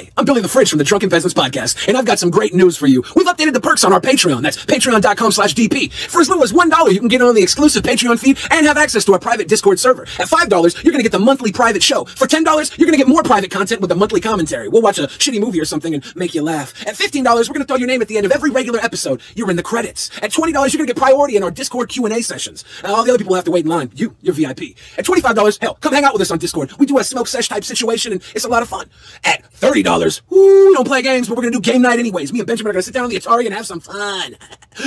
Hi, I'm Billy the Fridge from the Drunken Peasants Podcast, and I've got some great news for you. We've updated the perks on our Patreon. That's patreon.com/DP. For as little as $1, you can get on the exclusive Patreon feed and have access to our private Discord server. At $5, you're going to get the monthly private show. For $10, you're going to get more private content with a monthly commentary. We'll watch a shitty movie or something and make you laugh. At $15, we're going to throw your name at the end of every regular episode. You're in the credits. At $20, you're going to get priority in our Discord Q&A sessions. All the other people have to wait in line. You're VIP. At $25, hell, come hang out with us on Discord. We do a smoke sesh type situation, and it's a lot of fun. At $30, we don't play games, but we're going to do game night anyways. Me and Benjamin are going to sit down on the Atari and have some fun.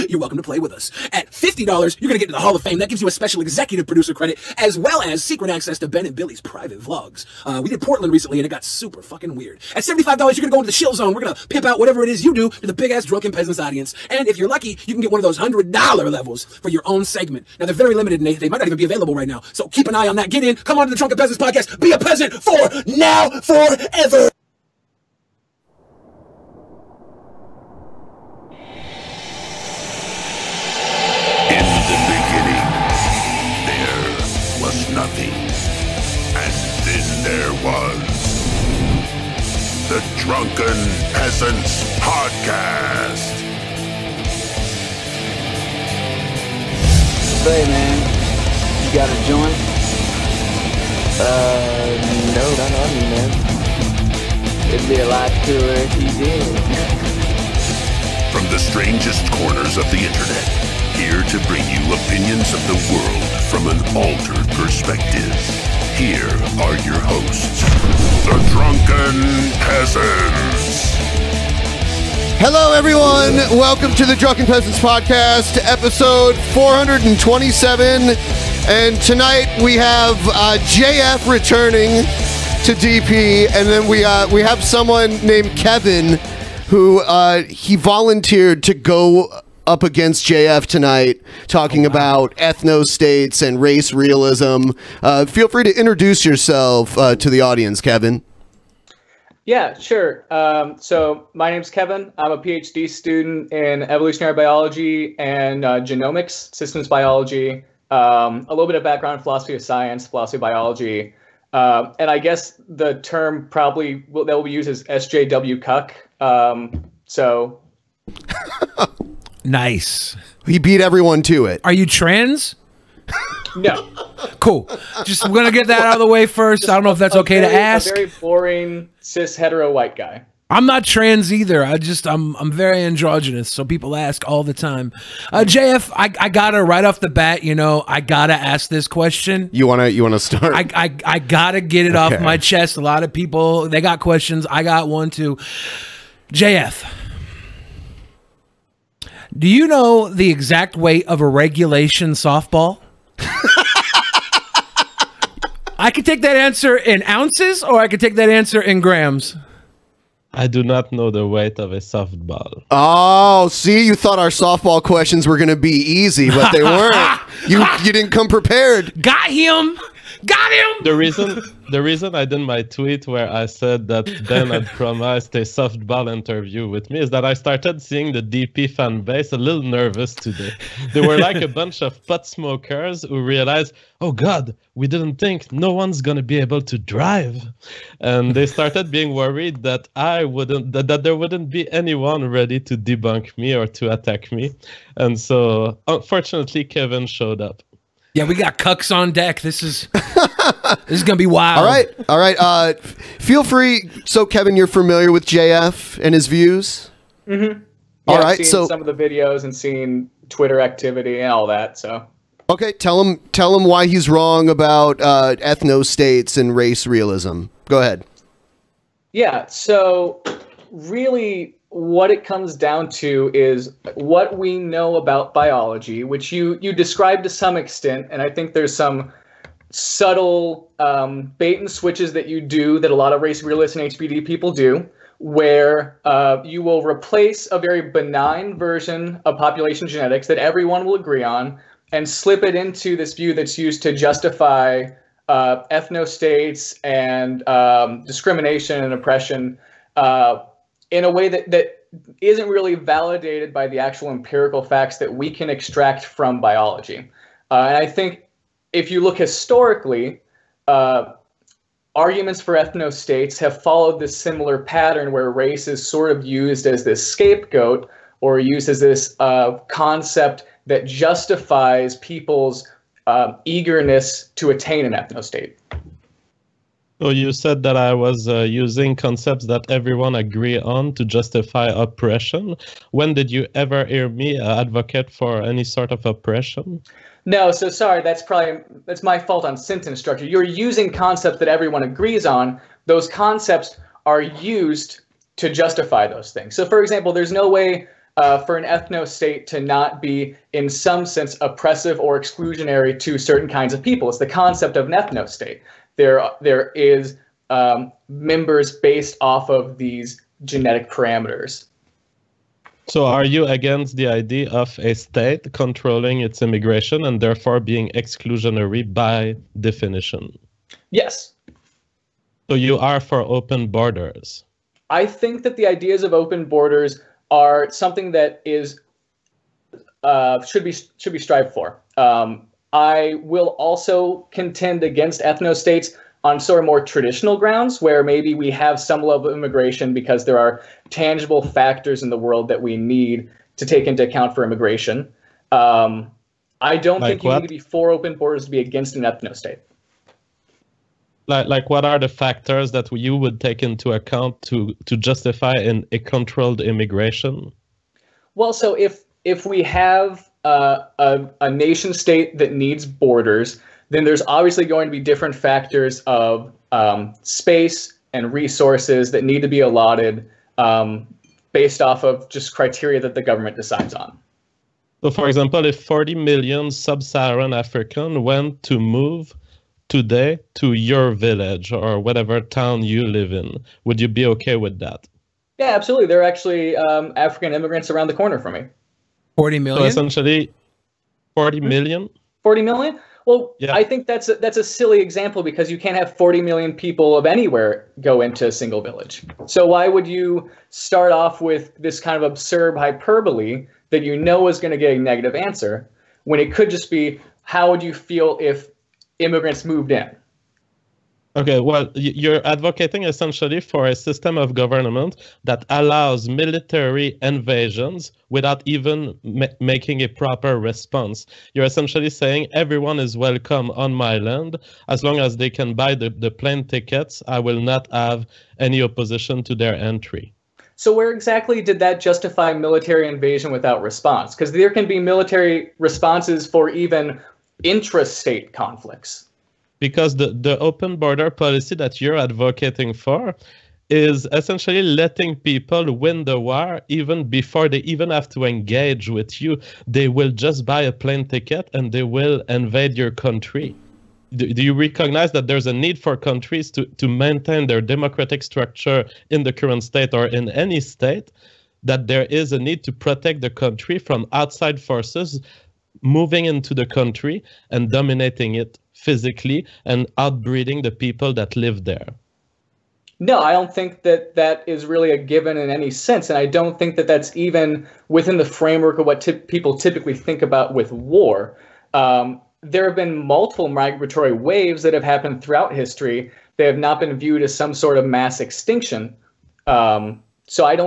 You're welcome to play with us. At $50, you're going to get to the Hall of Fame. That gives you a special executive producer credit, as well as secret access to Ben and Billy's private vlogs. We did Portland recently, and it got super fucking weird. At $75, you're going to go into the chill zone. We're going to pimp out whatever it is you do to the big-ass Drunken Peasants audience. And if you're lucky, you can get one of those $100 levels for your own segment. Now, they're very limited, and they might not even be available right now. So keep an eye on that. Get in. Come on to the Drunken Peasants Podcast. Be a peasant for now, forever. Nothing. And then there was the Drunken Peasants Podcast. Say, man, you got a joint? No, not on me, man. It'd be a lot cooler if you did. From the strangest corners of the internet, here to bring you opinions of the world from an altered perspective. Here are your hosts, the Drunken Peasants. Hello, everyone. Welcome to the Drunken Peasants Podcast, episode 427. And tonight we have JF returning to DP, and then we have someone named Kevin who he volunteered to go up against JF tonight, talking about ethno-states and race realism. Feel free to introduce yourself to the audience, Kevin. Yeah, sure. So my name's Kevin. I'm a PhD student in evolutionary biology and genomics, systems biology, a little bit of background in philosophy of science, philosophy of biology. And I guess the term probably that will be used as SJW Cuck. So... Nice. He beat everyone to it. Are you trans? No. Cool. Just we're gonna get that out of the way first. I don't know if that's okay to ask. A very boring cis hetero white guy. I'm not trans either. I'm very androgynous, so people ask all the time. JF, I gotta right off the bat, you know, I gotta ask this question. You wanna start? I gotta get it off my chest. A lot of people, they got questions. I got one too. JF, do you know the exact weight of a regulation softball? I could take that answer in ounces, or I could take that answer in grams. I do not know the weight of a softball. Oh, see, you thought our softball questions were going to be easy, but they weren't. You didn't come prepared. Got him. Got him. The reason I did my tweet where I said that Ben had promised a softball interview with me is that I started seeing the DP fan base a little nervous today. They were like a bunch of pot smokers who realized, oh God, we didn't think no one's going to be able to drive. And they started being worried that that there wouldn't be anyone ready to debunk me or to attack me. And so unfortunately, Kevin showed up. Yeah, we got cucks on deck. This is gonna be wild. All right. Feel free. So, Kevin, you're familiar with JF and his views. Mm-hmm. All right. I've seen so some of the videos and seen Twitter activity and all that. So okay, tell him why he's wrong about ethno-states and race realism. Go ahead. Yeah. So really, what it comes down to is what we know about biology, which you described to some extent, and I think there's some subtle bait and switches that you do that a lot of race realists and HBD people do, where you will replace a very benign version of population genetics that everyone will agree on and slip it into this view that's used to justify ethno-states and discrimination and oppression in a way that isn't really validated by the actual empirical facts that we can extract from biology. And I think if you look historically, arguments for ethno-states have followed this similar pattern where race is sort of used as this scapegoat or used as this concept that justifies people's eagerness to attain an ethno-state. So you said that I was using concepts that everyone agree on to justify oppression. When did you ever hear me advocate for any sort of oppression? No, so sorry, that's my fault on sentence structure. You're using concepts that everyone agrees on. Those concepts are used to justify those things. So for example, there's no way for an ethno-state to not be in some sense oppressive or exclusionary to certain kinds of people. It's the concept of an ethno-state. There is members based off of these genetic parameters. So are you against the idea of a state controlling its immigration and therefore being exclusionary by definition? Yes. So you are for open borders? I think that the ideas of open borders are something that is should be strived for. I will also contend against ethno-states on sort of more traditional grounds where maybe we have some level of immigration because there are tangible factors in the world that we need to take into account for immigration. I don't think you need to be for open borders to be against an ethno-state. Like what are the factors that you would take into account to justify a controlled immigration? Well, so if we have a nation state that needs borders, then there's obviously going to be different factors of space and resources that need to be allotted based off of just criteria that the government decides on. So for example, if 40 million sub-Saharan African went to move today to your village or whatever town you live in, would you be okay with that? Yeah, absolutely. There are actually African immigrants around the corner from me. 40 million? So essentially 40 million? 40 million? Well, yeah. I think that's a silly example because you can't have 40 million people of anywhere go into a single village. So why would you start off with this kind of absurd hyperbole that you know is going to get a negative answer when it could just be, how would you feel if immigrants moved in? Okay, well, you're advocating essentially for a system of government that allows military invasions without even making a proper response. You're essentially saying everyone is welcome on my land as long as they can buy the plane tickets. I will not have any opposition to their entry. So where exactly did that justify military invasion without response? Because there can be military responses for even intra-state conflicts. Because the open border policy that you're advocating for is essentially letting people win the war even before they even have to engage with you. They will just buy a plane ticket and they will invade your country. Do you recognize that there's a need for countries to maintain their democratic structure in the current state or in any state, that there is a need to protect the country from outside forces moving into the country and dominating it physically and outbreeding the people that live there? No, I don't think that that is really a given in any sense. And I don't think that that's even within the framework of what people typically think about with war. There have been multiple migratory waves that have happened throughout history. They have not been viewed as some sort of mass extinction. So I'm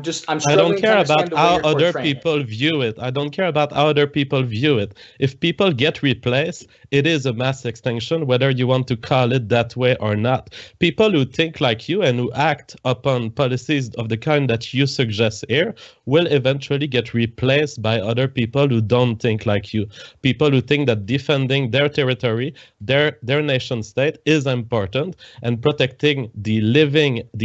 struggling. I don't care about how other people view it. I don't care about how other people view it. If people get replaced, it is a mass extinction, whether you want to call it that way or not. People who think like you and who act upon policies of the kind that you suggest here will eventually get replaced by other people who don't think like you. People who think that defending their territory, their nation state is important, and protecting the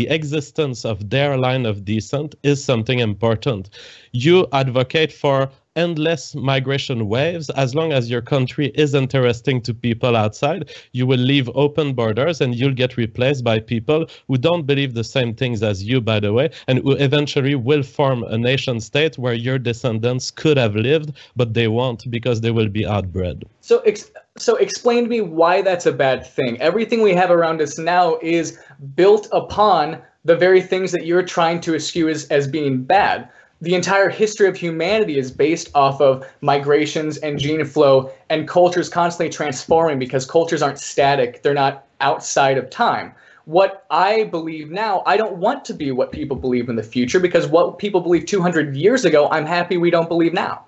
existence of their line of descent is something important. You advocate for endless migration waves. As long as your country is interesting to people outside, you will leave open borders and you'll get replaced by people who don't believe the same things as you, by the way, and who eventually will form a nation state where your descendants could have lived, but they won't because they will be outbred. So explain to me why that's a bad thing. Everything we have around us now is built upon the very things that you're trying to eschew as being bad. the entire history of humanity is based off of migrations and gene flow and cultures constantly transforming because cultures aren't static. They're not outside of time. What I believe now, I don't want to be what people believe in the future, because what people believed 200 years ago, I'm happy we don't believe now.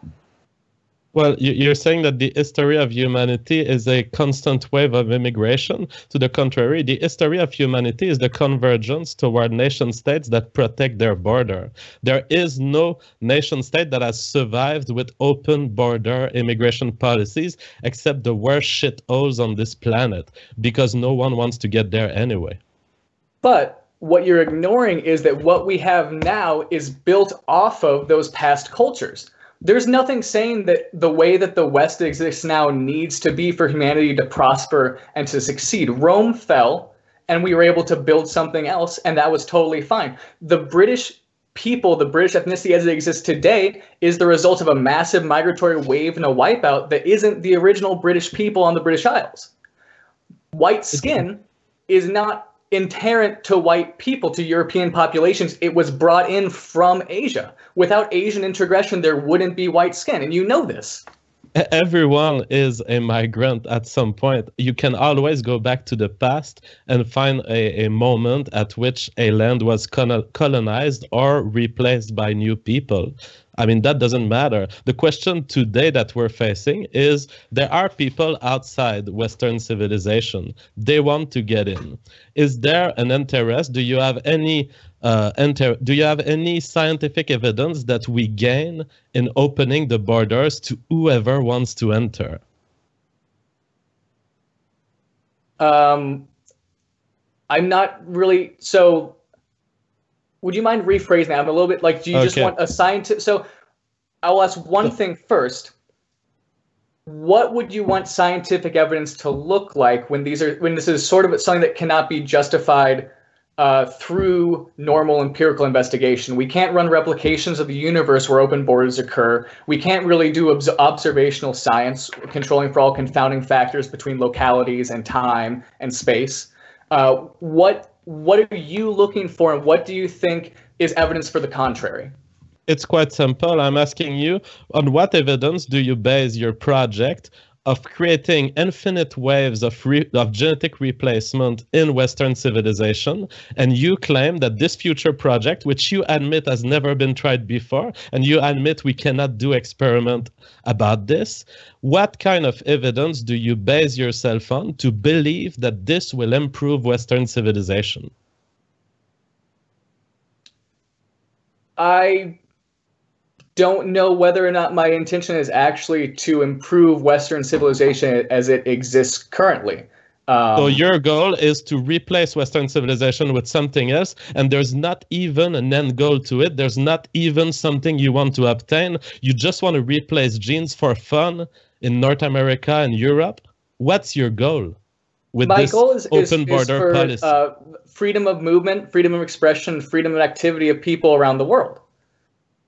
Well, you're saying that the history of humanity is a constant wave of immigration. To the contrary, the history of humanity is the convergence toward nation states that protect their border. There is no nation state that has survived with open border immigration policies except the worst shitholes on this planet, because no one wants to get there anyway. But what you're ignoring is that what we have now is built off of those past cultures. There's nothing saying that the way that the West exists now needs to be for humanity to prosper and to succeed. Rome fell, and we were able to build something else, and that was totally fine. The British people, the British ethnicity as it exists today, is the result of a massive migratory wave and a wipeout that isn't the original British people on the British Isles. White skin is not inherent to white people, to European populations. It was brought in from Asia. Without Asian integration, there wouldn't be white skin, and you know this. Everyone is a migrant at some point. You can always go back to the past and find a moment at which a land was colonized or replaced by new people. I mean, that doesn't matter. The question today that we're facing is there are people outside Western civilization. They want to get in. Is there an interest? Do you have any scientific evidence that we gain in opening the borders to whoever wants to enter? I'm not really. So would you mind rephrasing that? I'm a little bit like, do you just want a scientist? So I'll ask one thing first. What would you want scientific evidence to look like when this is sort of something that cannot be justified through normal empirical investigation? We can't run replications of the universe where open borders occur. We can't really do observational science, controlling for all confounding factors between localities and time and space. What are you looking for, and what do you think is evidence for the contrary? It's quite simple. I'm asking you, on what evidence do you base your project of creating infinite waves of genetic replacement in Western civilization? And you claim that this future project, which you admit has never been tried before, and you admit we cannot do experiment about this, what kind of evidence do you base yourself on to believe that this will improve Western civilization? I don't know whether or not my intention is actually to improve Western civilization as it exists currently. So your goal is to replace Western civilization with something else, and there's not even an end goal to it. There's not even something you want to obtain. You just want to replace genes for fun in North America and Europe. What's your goal with this open border policy? Freedom of movement, freedom of expression, freedom of activity of people around the world.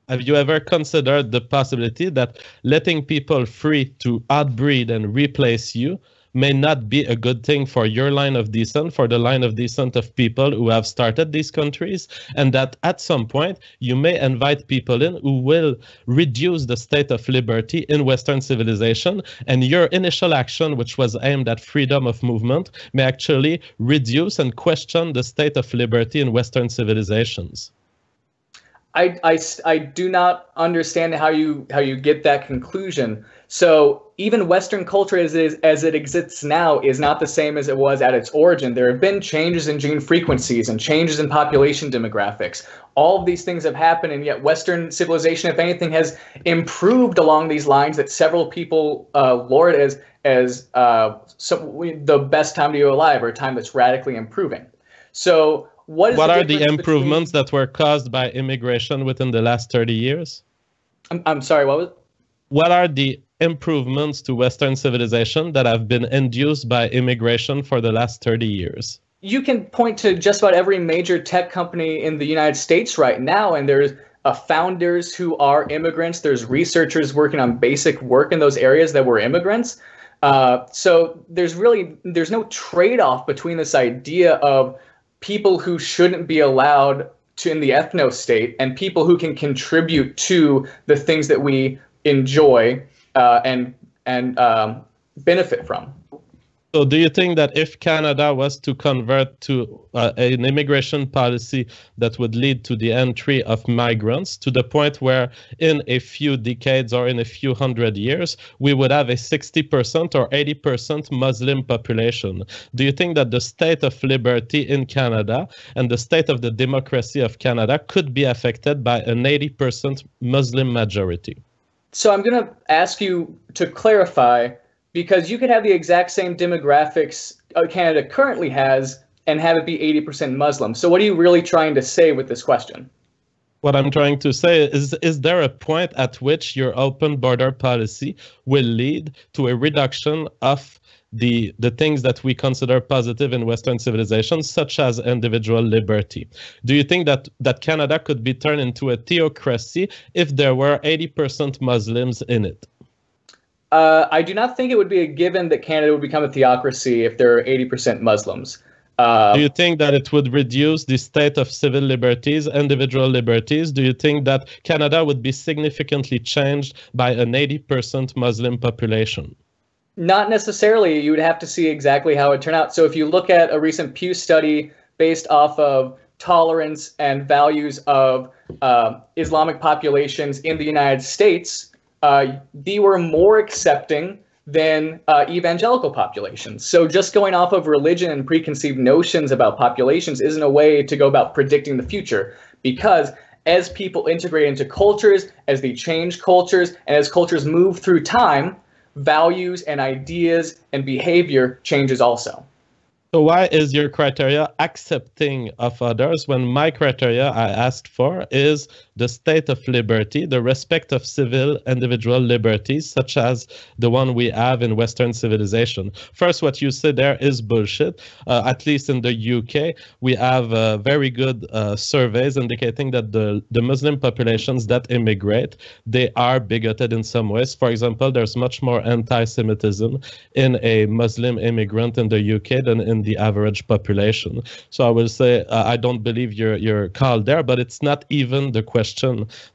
Have you ever considered the possibility that letting people free to outbreed and replace you may not be a good thing for your line of descent, for the line of descent of people who have started these countries, and that at some point you may invite people in who will reduce the state of liberty in Western civilization, and your initial action, which was aimed at freedom of movement, may actually reduce and question the state of liberty in Western civilizations? I do not understand how you get that conclusion. So even Western culture as it exists now is not the same as it was at its origin. There have been changes in gene frequencies and changes in population demographics. All of these things have happened, and yet Western civilization, if anything, has improved along these lines that several people lord as the best time to be alive, or a time that's radically improving. So what are the improvements that were caused by immigration within the last 30 years? I'm sorry, what was it? What are the improvements to Western civilization that have been induced by immigration for the last 30 years? You can point to just about every major tech company in the United States right now, and there's founders who are immigrants. There's researchers working on basic work in those areas that were immigrants. So there's no trade-off between this idea of people who shouldn't be allowed in the ethno state and people who can contribute to the things that we enjoy and benefit from. So do you think that if Canada was to convert to an immigration policy that would lead to the entry of migrants to the point where in a few decades or in a few hundred years, we would have a 60% or 80% Muslim population? Do you think that the state of liberty in Canada and the state of the democracy of Canada could be affected by an 80% Muslim majority? So I'm going to ask you to clarify, because you could have the exact same demographics Canada currently has and have it be 80% Muslim. So what are you really trying to say with this question? What I'm trying to say is there a point at which your open border policy will lead to a reduction of the things that we consider positive in Western civilization, such as individual liberty? Do you think that Canada could be turned into a theocracy if there were 80% Muslims in it? I do not think it would be a given that Canada would become a theocracy if there are 80% Muslims. Do you think that it would reduce the state of civil liberties, individual liberties? Do you think that Canada would be significantly changed by an 80% Muslim population? Not necessarily. You would have to see exactly how it turned out. So if you look at a recent Pew study based off of tolerance and values of Islamic populations in the United States, they were more accepting than evangelical populations. So just going off of religion and preconceived notions about populations isn't a way to go about predicting the future, because as people integrate into cultures, as they change cultures, and as cultures move through time, values and ideas and behavior changes also. So why is your criteria accepting of others when my criteria I asked for is the state of liberty, the respect of civil individual liberties, such as the one we have in Western civilization? First, what you said there is bullshit. At least in the UK, we have very good surveys indicating that the Muslim populations that immigrate, they are bigoted in some ways. For example, there's much more anti-Semitism in a Muslim immigrant in the UK than in the average population. So I will say I don't believe your call there, but it's not even the question.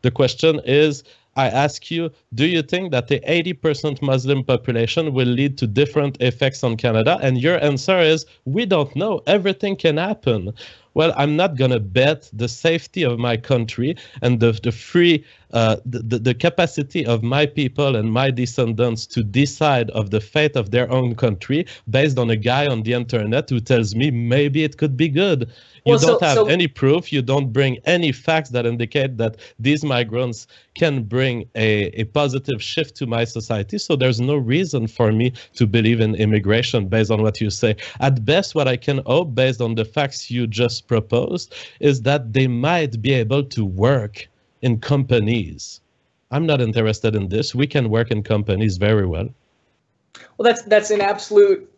The question is, I ask you, do you think that the 80% Muslim population will lead to different effects on Canada? And your answer is, we don't know. Everything can happen. Well, I'm not going to bet the safety of my country and the free, the capacity of my people and my descendants to decide of the fate of their own country based on a guy on the internet who tells me maybe it could be good. You don't have any proof. You don't bring any facts that indicate that these migrants can bring a positive shift to my society. So there's no reason for me to believe in immigration based on what you say. At best, what I can hope based on the facts you just proposed is that they might be able to work in companies. I'm not interested in this. We can work in companies very well. Well, that's an absolute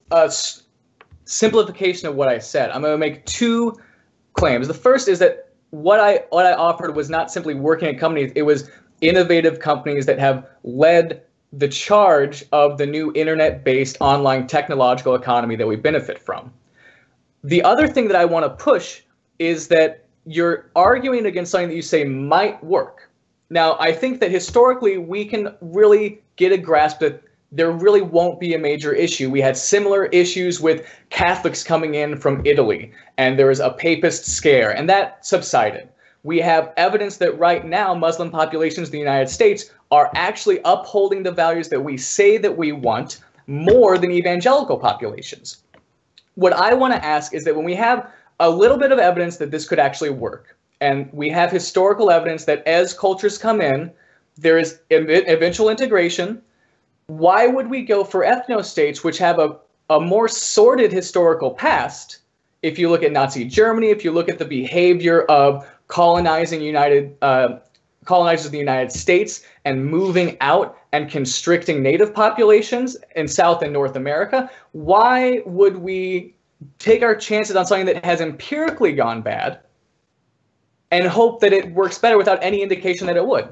simplification of what I said. I'm going to make two claims. The first is that what I offered was not simply working at companies. It was innovative companies that have led the charge of the new internet-based online technological economy that we benefit from. The other thing that I want to push is that you're arguing against something that you say might work. Now, I think that historically we can really get a grasp that there really won't be a major issue. We had similar issues with Catholics coming in from Italy, and there was a papist scare, and that subsided. We have evidence that right now Muslim populations in the United States are actually upholding the values that we say that we want more than evangelical populations. What I want to ask is that when we have a little bit of evidence that this could actually work, and we have historical evidence that as cultures come in, there is eventual integration, why would we go for ethno-states which have a more sordid historical past? If you look at Nazi Germany, if you look at the behavior of colonizers of the United States and moving out and constricting native populations in South and North America, why would we take our chances on something that has empirically gone bad and hope that it works better without any indication that it would?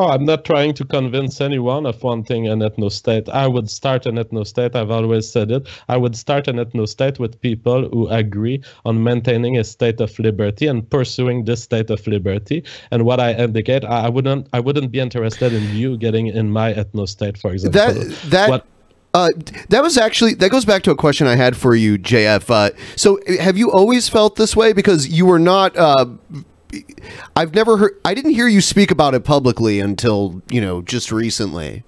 Oh, I'm not trying to convince anyone of wanting an ethno-state. I would start an ethno-state. I've always said it. I would start an ethno-state with people who agree on maintaining a state of liberty and pursuing this state of liberty. And what I indicate, I wouldn't be interested in you getting in my ethno-state, for example. That goes back to a question I had for you, JF. So have you always felt this way? Because you were not. I didn't hear you speak about it publicly until, just recently.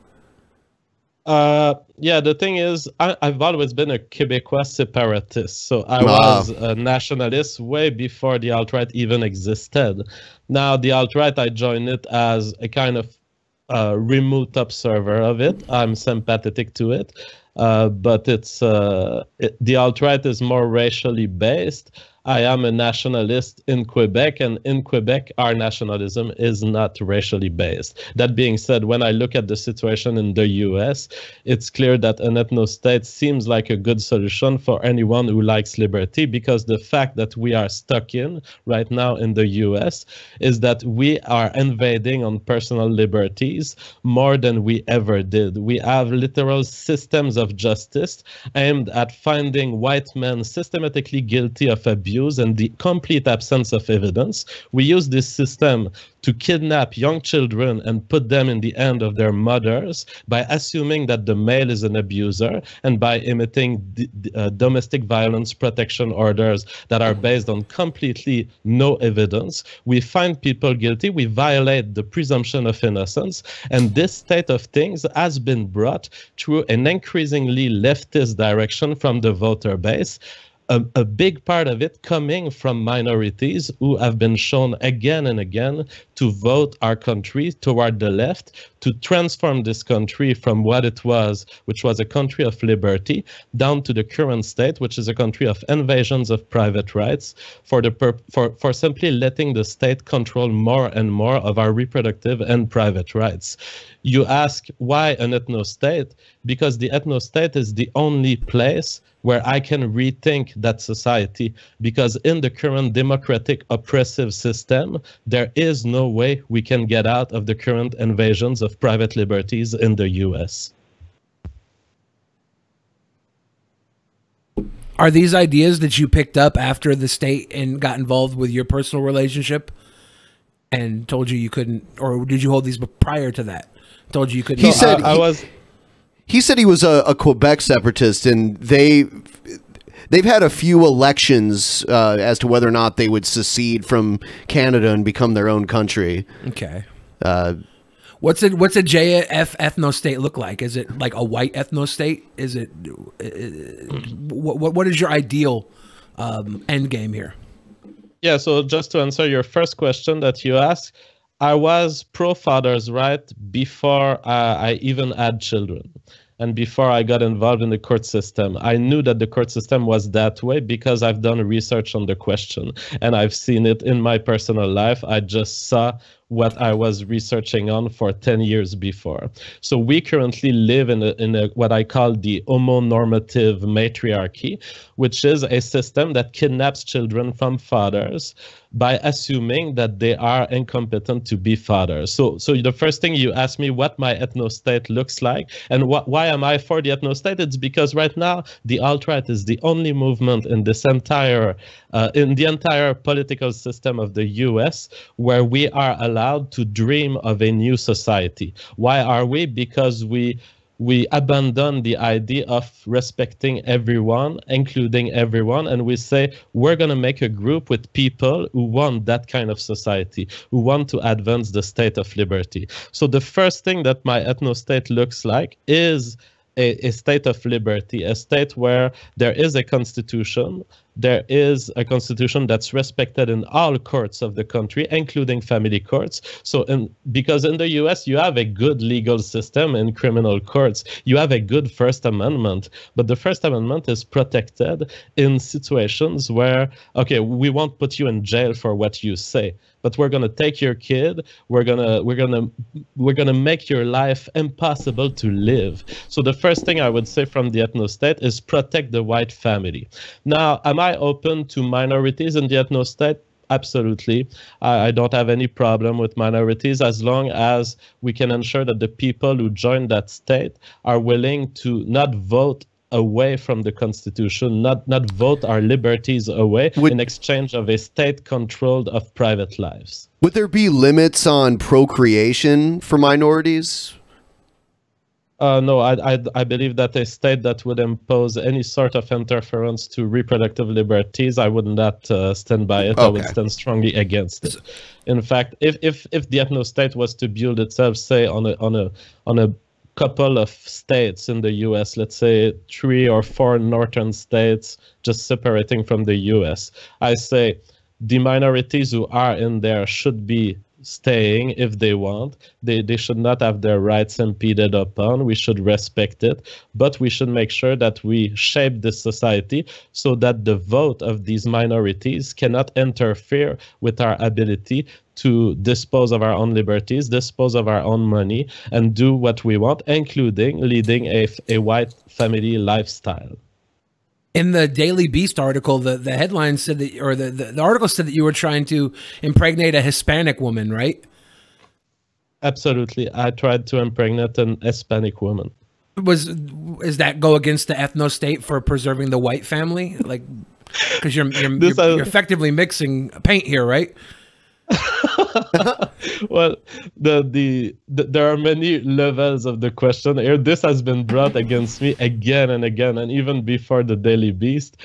Yeah, the thing is, I've always been a Québécois separatist. So I was a nationalist way before the alt-right even existed. Now, the alt-right, I joined it as a kind of remote observer of it. I'm sympathetic to it. But the alt-right is more racially based. I am a nationalist in Quebec, and in Quebec, our nationalism is not racially based. That being said, when I look at the situation in the US, it's clear that an ethno-state seems like a good solution for anyone who likes liberty, because the fact that we are stuck in right now in the US is that we are invading on personal liberties more than we ever did. We have literal systems of justice aimed at finding white men systematically guilty of abuse and the complete absence of evidence. We use this system to kidnap young children and put them in the hand of their mothers by assuming that the male is an abuser and by emitting domestic violence protection orders that are based on completely no evidence. We find people guilty, we violate the presumption of innocence, and this state of things has been brought through an increasingly leftist direction from the voter base. A big part of it coming from minorities who have been shown again and again to vote our country toward the left, to transform this country from what it was, which was a country of liberty, down to the current state, which is a country of invasions of private rights, for simply letting the state control more and more of our reproductive and private rights. You ask why an ethno-state? Because the ethno-state is the only place where I can rethink that society, because in the current democratic oppressive system, there is no way we can get out of the current invasions of private liberties in the US. Are these ideas that you picked up after the state and got involved with your personal relationship and told you you couldn't, or did you hold these prior to that? Told you you couldn't? He said he said he was a Quebec separatist, and they've had a few elections as to whether or not they would secede from Canada and become their own country. Okay. What's a JF ethno-state look like? Is it like a white ethno-state? Is it what is your ideal end game here? Yeah, so just to answer your first question that you asked, I was pro-father's right before I even had children. And before I got involved in the court system, I knew that the court system was that way because I've done research on the question and I've seen it in my personal life. I just saw what I was researching on for 10 years before. So we currently live in a what I call the homonormative matriarchy, which is a system that kidnaps children from fathers by assuming that they are incompetent to be fathers. So the first thing you ask me what my ethno-state looks like and why am I for the ethno-state? It's because right now the alt-right is the only movement in this entire in the entire political system of the US where we are allowed to dream of a new society. Why are we? Because we abandon the idea of respecting everyone, including everyone, and we say we're going to make a group with people who want that kind of society, who want to advance the state of liberty. So the first thing that my ethno-state looks like is a state of liberty, a state where there is a constitution, there is a constitution that's respected in all courts of the country, including family courts. So, because in the US, you have a good legal system in criminal courts, you have a good First Amendment, but the First Amendment is protected in situations where, okay, we won't put you in jail for what you say, but we're going to take your kid, we're going to make your life impossible to live. So the first thing I would say from the ethno-state is protect the white family. Now, am I open to minorities in the ethno-state? absolutely. I don't have any problem with minorities as long as we can ensure that the people who join that state are willing to not vote away from the Constitution, not vote our liberties away in exchange of a state controlled of private lives. Would there be limits on procreation for minorities? No, I believe that a state that would impose any sort of interference to reproductive liberties, I would not stand by it. Okay. I would stand strongly against it. In fact, if the ethno state was to build itself, say on a couple of states in the U.S., let's say 3 or 4 northern states, just separating from the U.S., I say the minorities who are in there should be staying if they want. They should not have their rights impeded upon. We should respect it, but we should make sure that we shape this society so that the vote of these minorities cannot interfere with our ability to dispose of our own liberties, dispose of our own money, and do what we want, including leading a white family lifestyle. In the Daily Beast article, the headline said that, or the article said that you were trying to impregnate a Hispanic woman, right? Absolutely. I tried to impregnate an Hispanic woman. Is that go against the ethno state for preserving the white family? Like, because you're effectively mixing paint here, right? Well, there are many levels of the question here. This has been brought against me again and again, and even before the Daily Beast,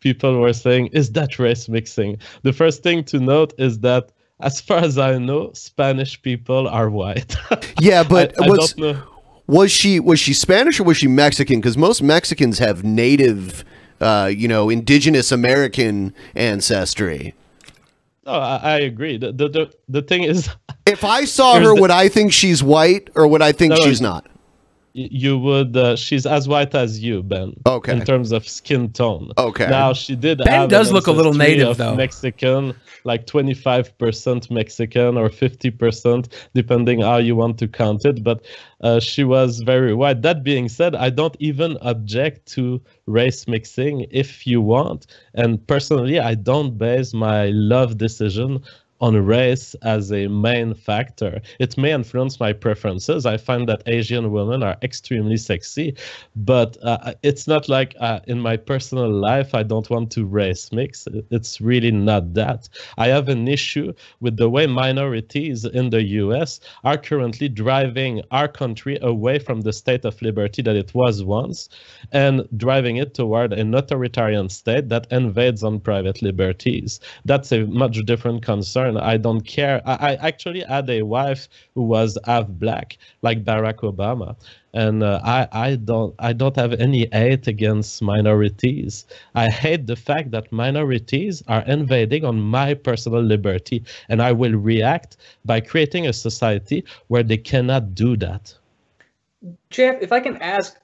people were saying, is that race mixing? The first thing to note is that, as far as I know, Spanish people are white. Yeah, but I don't know. Was she Spanish or was she Mexican? Because most Mexicans have native, indigenous American ancestry. Oh, I agree. The thing is, if I saw her, would I think she's white or would I think she's not? You would. She's as white as you, Ben. Okay. In terms of skin tone. Okay. Now she did. Ben does look a little native, though. Mexican, like 25% Mexican or 50%, depending how you want to count it. But she was very white. That being said, I don't even object to race mixing if you want. And personally, I don't base my love decision on race as a main factor. It may influence my preferences. I find that Asian women are extremely sexy, but it's not like in my personal life, I don't want to race mix. It's really not that. I have an issue with the way minorities in the US are currently driving our country away from the state of liberty that it was once and driving it toward an authoritarian state that invades on private liberties. That's a much different concern. I don't care. I actually had a wife who was half black, like Barack Obama, and I don't have any hate against minorities. I hate the fact that minorities are invading on my personal liberty, and I will react by creating a society where they cannot do that. Jeff, if I can ask,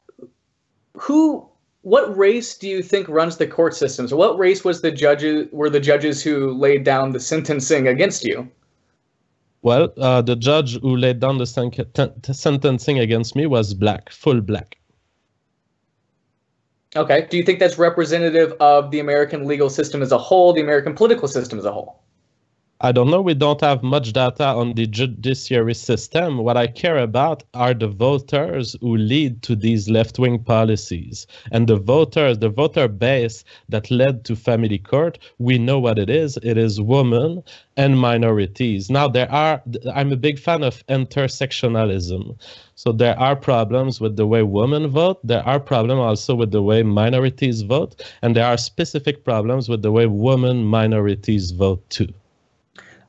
what race do you think runs the court systems? Or what race were the judges who laid down the sentencing against you? Well, the judge who laid down the sentencing against me was black, full black. Okay. Do you think that's representative of the American legal system as a whole, the American political system as a whole? I don't know. We don't have much data on the judiciary system. What I care about are the voters who lead to these left-wing policies. And the voter base that led to family court, we know what it is. It is women and minorities. Now, I'm a big fan of intersectionalism. So there are problems with the way women vote. There are problems also with the way minorities vote. And there are specific problems with the way women minorities vote too.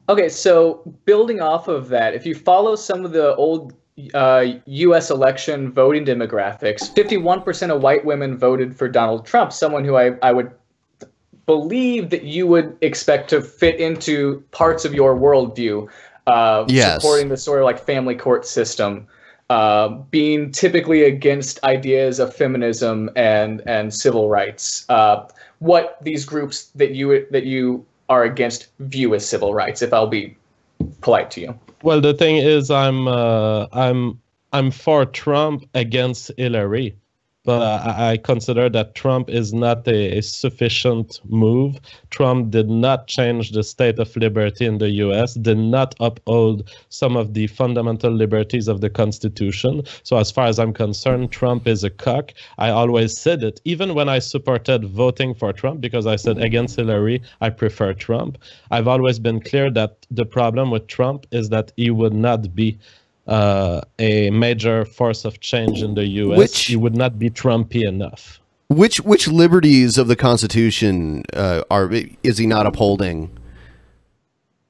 Okay, so building off of that, if you follow some of the old U.S. election voting demographics, 51% of white women voted for Donald Trump, someone who I would believe that you would expect to fit into parts of your worldview, supporting the sort of like family court system, being typically against ideas of feminism and civil rights. What these groups that you are against view as civil rights, if I'll be polite to you. Well, the thing is, I'm for Trump against Hillary. but I consider that Trump is not a sufficient move. Trump did not change the state of liberty in the US, did not uphold some of the fundamental liberties of the Constitution. So as far as I'm concerned, Trump is a cuck. I always said it, even when I supported voting for Trump, because I said against Hillary, I prefer Trump. I've always been clear that the problem with Trump is that he would not be a major force of change in the U.S. He would not be Trumpy enough. Which liberties of the Constitution is he not upholding?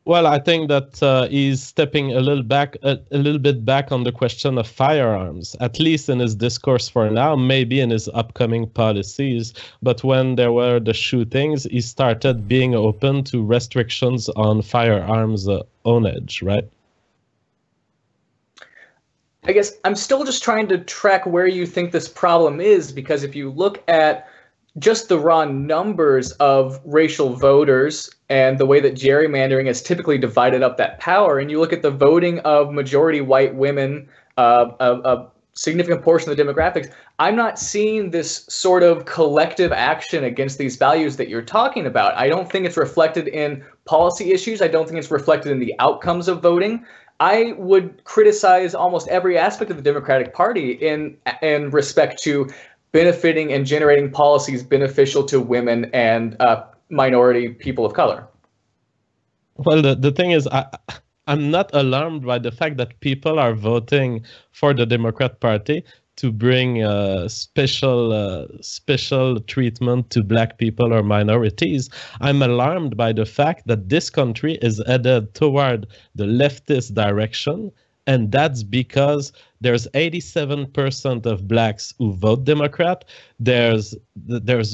Well, I think that he's stepping a little bit back on the question of firearms, at least in his discourse for now, maybe in his upcoming policies. But when there were the shootings, he started being open to restrictions on firearms ownage, right? I guess I'm still just trying to track where you think this problem is, because if you look at just the raw numbers of racial voters and the way that gerrymandering has typically divided up that power, and you look at the voting of majority white women, a significant portion of the demographics, I'm not seeing this sort of collective action against these values that you're talking about. I don't think it's reflected in policy issues. I don't think it's reflected in the outcomes of voting. I would criticize almost every aspect of the Democratic Party in respect to benefiting and generating policies beneficial to women and minority people of color. Well, the thing is, I'm not alarmed by the fact that people are voting for the Democrat Party to bring special treatment to black people or minorities. I'm alarmed by the fact that this country is headed toward the leftist direction, and that's because there's 87% of blacks who vote Democrat. There's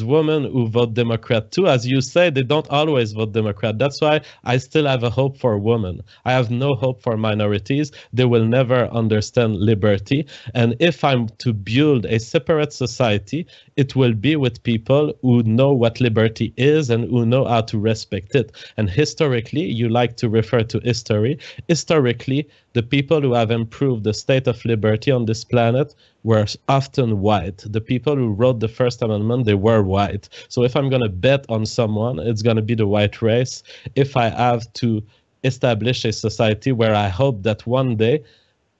women who vote Democrat too. As you say, they don't always vote Democrat. That's why I still have a hope for women. I have no hope for minorities. They will never understand liberty. And if I'm to build a separate society, it will be with people who know what liberty is and who know how to respect it. And historically, you like to refer to history. Historically, the people who have improved the state of liberty on this planet were often white. The people who wrote the First Amendment, they were white. So if I'm going to bet on someone, it's going to be the white race. If I have to establish a society where I hope that one day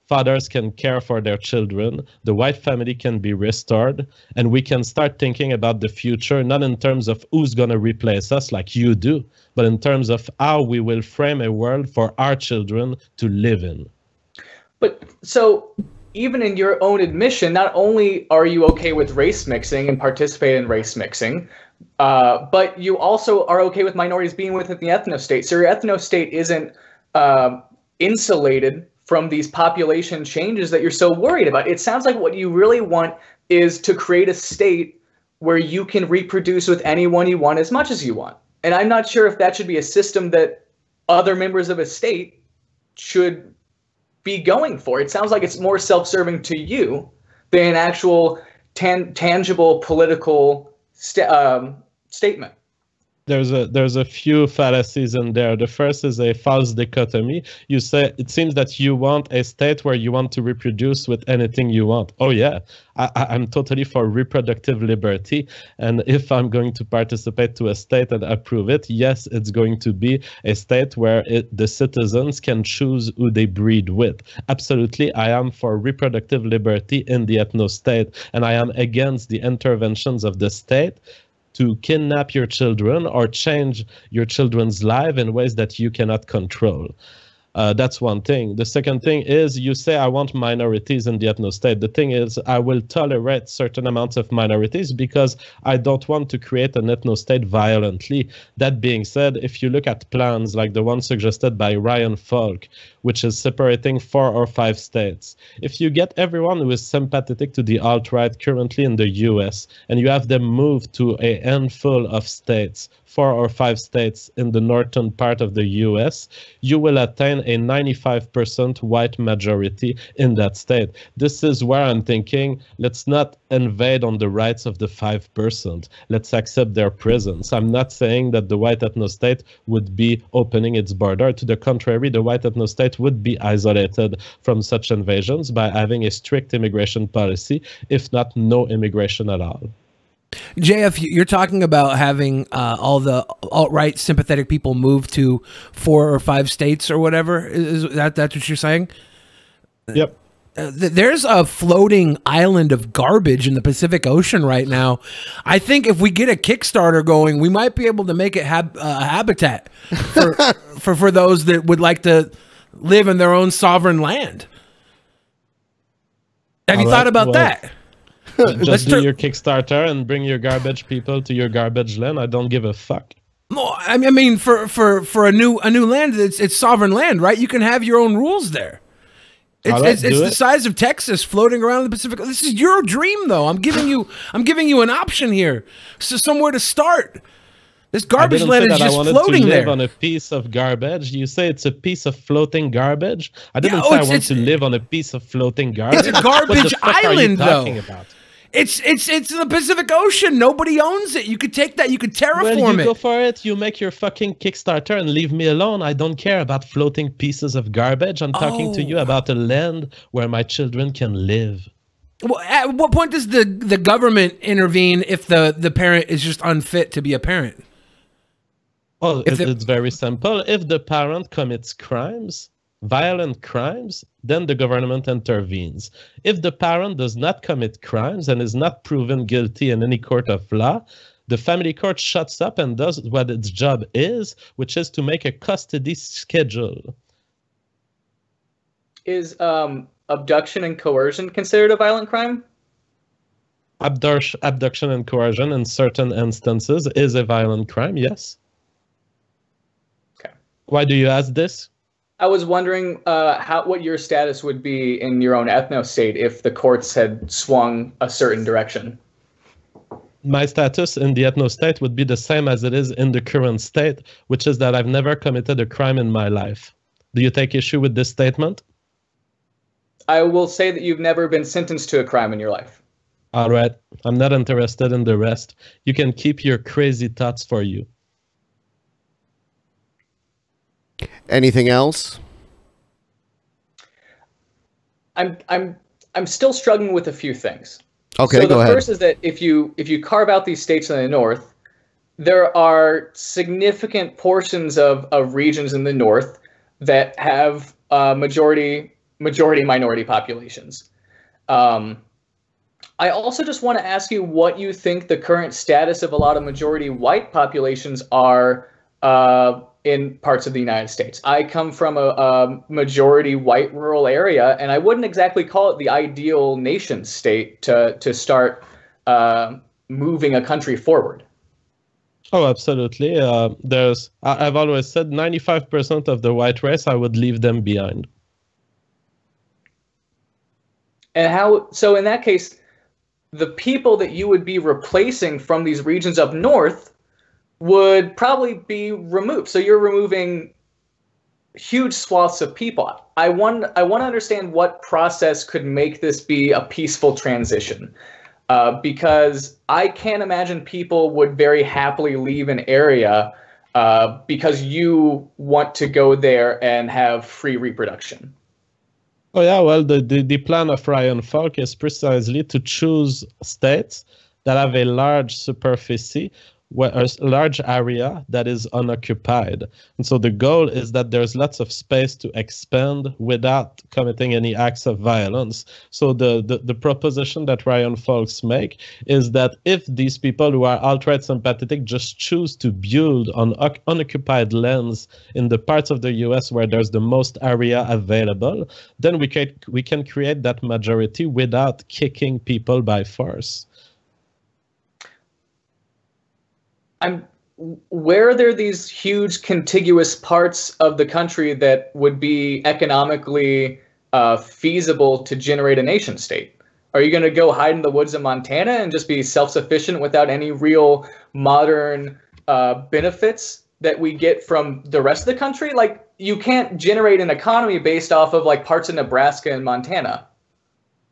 fathers can care for their children, the white family can be restored, and we can start thinking about the future, not in terms of who's going to replace us like you do, but in terms of how we will frame a world for our children to live in. But so even in your own admission, not only are you okay with race mixing and participate in race mixing, but you also are okay with minorities being within the ethno-state. So your ethno-state isn't insulated from these population changes that you're so worried about. It sounds like what you really want is to create a state where you can reproduce with anyone you want as much as you want. And I'm not sure if that should be a system that other members of a state should be going for. It sounds like it's more self-serving to you than an actual tangible political statement. There's a few fallacies in there. The first is a false dichotomy. You say it seems that you want a state where you want to reproduce with anything you want. Oh yeah, I'm totally for reproductive liberty. And if I'm going to participate to a state and approve it, yes, it's going to be a state where the citizens can choose who they breed with. Absolutely, I am for reproductive liberty in the ethno-state, and I am against the interventions of the state to kidnap your children or change your children's life in ways that you cannot control. That's one thing. The second thing is you say, I want minorities in the ethno-state. The thing is, I will tolerate certain amounts of minorities because I don't want to create an ethno-state violently. That being said, if you look at plans like the one suggested by Ryan Falk, which is separating 4 or 5 states, if you get everyone who is sympathetic to the alt-right currently in the US and you have them move to a handful of states, 4 or 5 states in the northern part of the US, you will attain a 95% white majority in that state. This is where I'm thinking, let's not invade on the rights of the 5%. Let's accept their presence. I'm not saying that the white ethno-state would be opening its border. To the contrary, the white ethno-state would be isolated from such invasions by having a strict immigration policy, if not no immigration at all. JF, you're talking about having all the alt-right sympathetic people move to 4 or 5 states or whatever. Is that's what you're saying? Yep. There's a floating island of garbage in the Pacific Ocean right now. I think if we get a Kickstarter going, we might be able to make it habitat for those that would like to live in their own sovereign land. Have you thought about that? Just do your Kickstarter and bring your garbage people to your garbage land. I don't give a fuck. No, I mean for a new land, it's sovereign land, right? You can have your own rules there. It's the size of Texas floating around the Pacific. This is your dream, though. I'm giving you an option here, so somewhere to start. This garbage land is just floating there. I live on a piece of garbage. You say it's a piece of floating garbage? I didn't say I want to live on a piece of floating garbage. It's a garbage island, though. It's in the Pacific Ocean. Nobody owns it. You could take that. You could terraform Well, you it. go for it. You make your fucking Kickstarter and leave me alone. I don't care about floating pieces of garbage. I'm talking to you about a land where my children can live. Well, at what point does the government intervene if the parent is just unfit to be a parent? Well, it's very simple. If the parent commits crimes, violent crimes, then the government intervenes. If the parent does not commit crimes and is not proven guilty in any court of law, the family court shuts up and does what its job is, which is to make a custody schedule. Is abduction and coercion considered a violent crime? Abduction and coercion in certain instances is a violent crime, yes. Okay. Why do you ask this? I was wondering what your status would be in your own ethno-state if the courts had swung a certain direction. My status in the ethno-state would be the same as it is in the current state, which is that I've never committed a crime in my life. Do you take issue with this statement? I will say that you've never been sentenced to a crime in your life. All right. I'm not interested in the rest. You can keep your crazy thoughts for you. Anything else? I'm still struggling with a few things. Okay, so go ahead. The first is that if you carve out these states in the north, there are significant portions of regions in the north that have majority-minority populations. I also just want to ask you what you think the current status of a lot of majority white populations are in parts of the United States. I come from a majority white rural area, and I wouldn't exactly call it the ideal nation state to start moving a country forward. Oh, absolutely. I've always said 95% of the white race, I would leave them behind. And so in that case, the people that you would be replacing from these regions up north would probably be removed. So you're removing huge swaths of people. I want to understand what process could make this be a peaceful transition, because I can't imagine people would very happily leave an area because you want to go there and have free reproduction. Oh yeah, well, the plan of Ryan Falk is precisely to choose states that have a large superficie, a large area that is unoccupied. And so the goal is that there's lots of space to expand without committing any acts of violence. So the proposition that Ryan Falks make is that if these people who are alt-right sympathetic just choose to build on unoccupied lands in the parts of the US where there's the most area available, then we can create that majority without kicking people by force. Where are there these huge contiguous parts of the country that would be economically feasible to generate a nation state? Are you going to go hide in the woods of Montana and just be self-sufficient without any real modern benefits that we get from the rest of the country? Like, you can't generate an economy based off of like parts of Nebraska and Montana.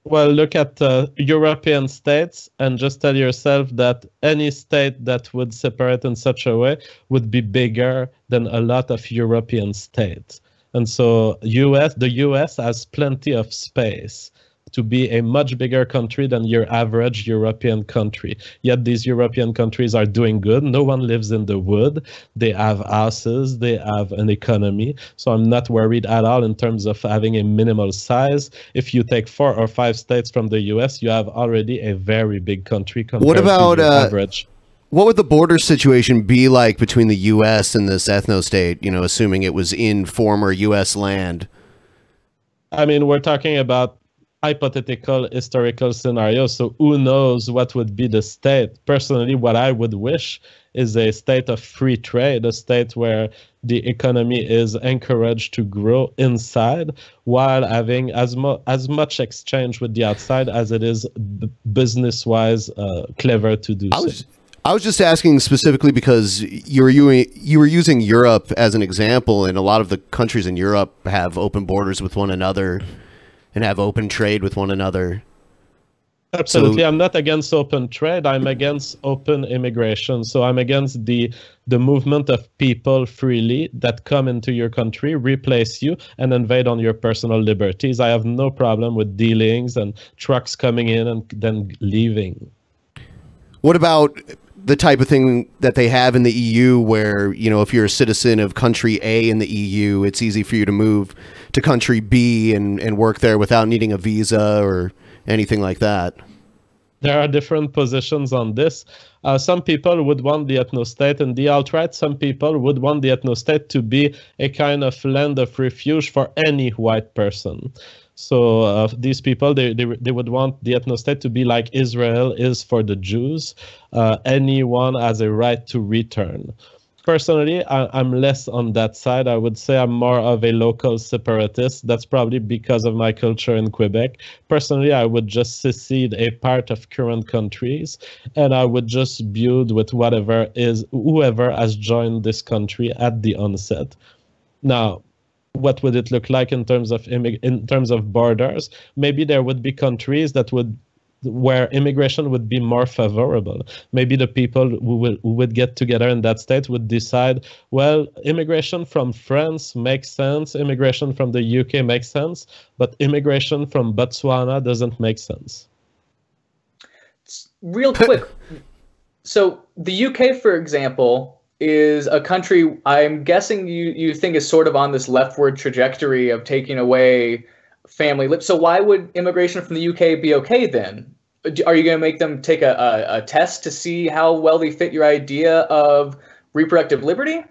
Well, look at European states and just tell yourself that any state that would separate in such a way would be bigger than a lot of European states. And so the US has plenty of space to be a much bigger country than your average European country. Yet these European countries are doing good. No one lives in the wood. They have houses. They have an economy. So I'm not worried at all in terms of having a minimal size. If you take 4 or 5 states from the US, you have already a very big country compared to the average. What would the border situation be like between the U.S. and this ethno-state, you know, assuming it was in former U.S. land? I mean, we're talking about hypothetical historical scenarios, so who knows what would be the state. Personally, what I would wish is a state of free trade, a state where the economy is encouraged to grow inside while having as much exchange with the outside as it is business-wise clever to do so. I was just asking specifically because you were using Europe as an example, and a lot of the countries in Europe have open borders with one another and have open trade with one another. Absolutely. So, I'm not against open trade. I'm against open immigration. So I'm against the movement of people freely that come into your country, replace you, and invade on your personal liberties. I have no problem with dealings and trucks coming in and then leaving. What about the type of thing that they have in the EU where, you know, if you're a citizen of country A in the EU, it's easy for you to move to country B and work there without needing a visa or anything like that? There are different positions on this. Some people would want the ethno-state and the alt-right. Some people would want the ethno-state to be a kind of land of refuge for any white person. So these people, they would want the ethno-state to be like Israel is for the Jews. Anyone has a right to return. Personally, I'm less on that side. I would say I'm more of a local separatist. That's probably because of my culture in Quebec. Personally, I would just secede a part of current countries, and I would just build with whoever has joined this country at the onset. Now, what would it look like in terms of borders? Maybe there would be countries where immigration would be more favorable. Maybe the people who would get together in that state would decide, well, immigration from France makes sense, immigration from the UK makes sense, but immigration from Botswana doesn't make sense. Real quick, so the UK, for example, is a country I'm guessing you think is sort of on this leftward trajectory of taking away family. So why would immigration from the UK be okay then? Are you going to make them take a test to see how well they fit your idea of reproductive liberty?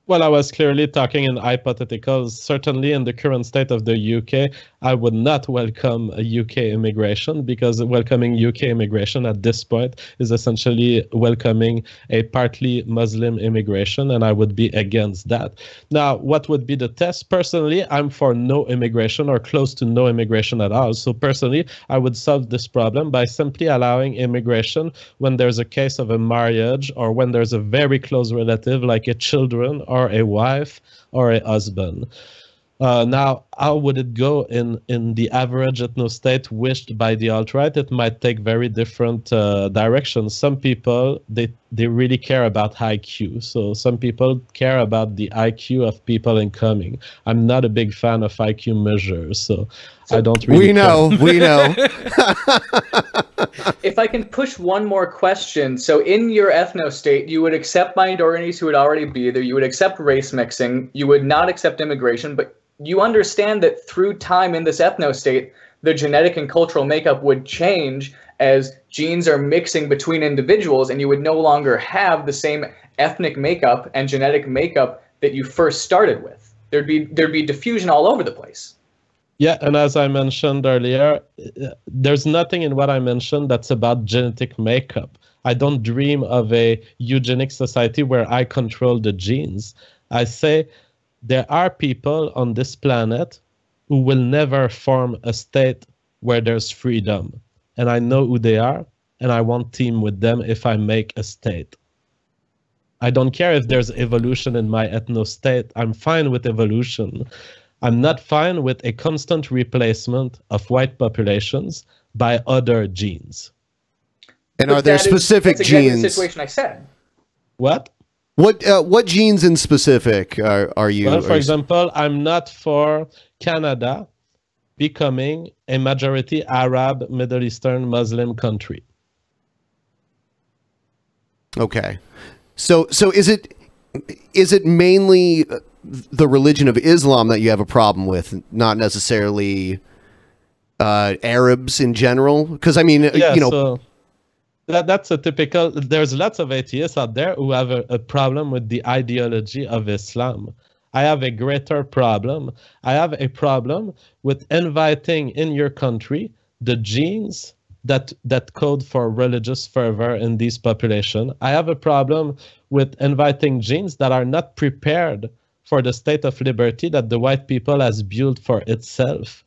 Well, I was clearly talking in hypotheticals. Certainly in the current state of the UK, I would not welcome a UK immigration, because welcoming UK immigration at this point is essentially welcoming a partly Muslim immigration, and I would be against that. Now, what would be the test? Personally, I'm for no immigration or close to no immigration at all. So personally, I would solve this problem by simply allowing immigration when there's a case of a marriage or when there's a very close relative like a children or a wife or a husband. Now, how would it go in the average ethno-state wished by the alt-right? It might take very different directions. Some people, they really care about IQ. So some people care about the IQ of people incoming. I'm not a big fan of IQ measures, so I don't really We know. If I can push one more question. So in your ethno-state, you would accept minorities who would already be there. You would accept race mixing. You would not accept immigration, but you understand that through time in this ethno-state, the genetic and cultural makeup would change as genes are mixing between individuals, and you would no longer have the same ethnic makeup and genetic makeup that you first started with. There'd be diffusion all over the place. Yeah, and as I mentioned earlier, there's nothing in what I mentioned that's about genetic makeup. I don't dream of a eugenic society where I control the genes. I say there are people on this planet who will never form a state where there's freedom. And I know who they are, and I won't team with them if I make a state. I don't care if there's evolution in my ethnostate. I'm fine with evolution. I'm not fine with a constant replacement of white populations by other genes. And are there specific that's genes? Exactly the situation I said. What? What genes in specific are you? Well, for example, I'm not for Canada becoming a majority Arab, Middle Eastern, Muslim country. Okay. So is it mainly the religion of Islam that you have a problem with, not necessarily Arabs in general? Because I mean, yeah, you know, so that's a typical. There's lots of atheists out there who have a problem with the ideology of Islam. I have a greater problem. I have a problem with inviting in your country the genes that code for religious fervor in these population. I have a problem with inviting genes that are not prepared for the state of liberty that the white people has built for itself.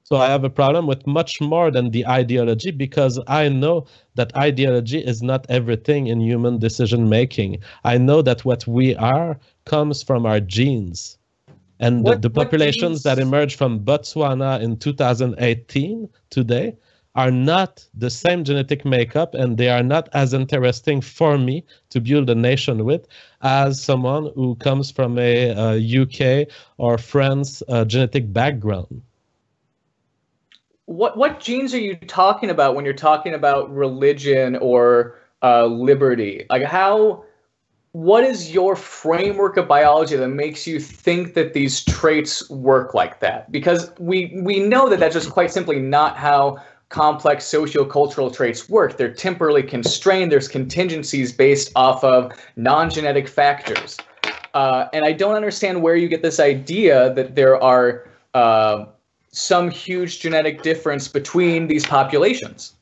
So I have a problem with much more than the ideology, because I know that ideology is not everything in human decision making. I know that what we are comes from our genes. And the populations that emerged from Botswana in 2018 today are not the same genetic makeup, and they are not as interesting for me to build a nation with as someone who comes from a UK or France genetic background. What genes are you talking about when you're talking about religion or liberty? Like what is your framework of biology that makes you think that these traits work like that? Because we know that that's just quite simply not how complex sociocultural traits work. They're temporally constrained. There's contingencies based off of non-genetic factors. And I don't understand where you get this idea that there are some huge genetic difference between these populations.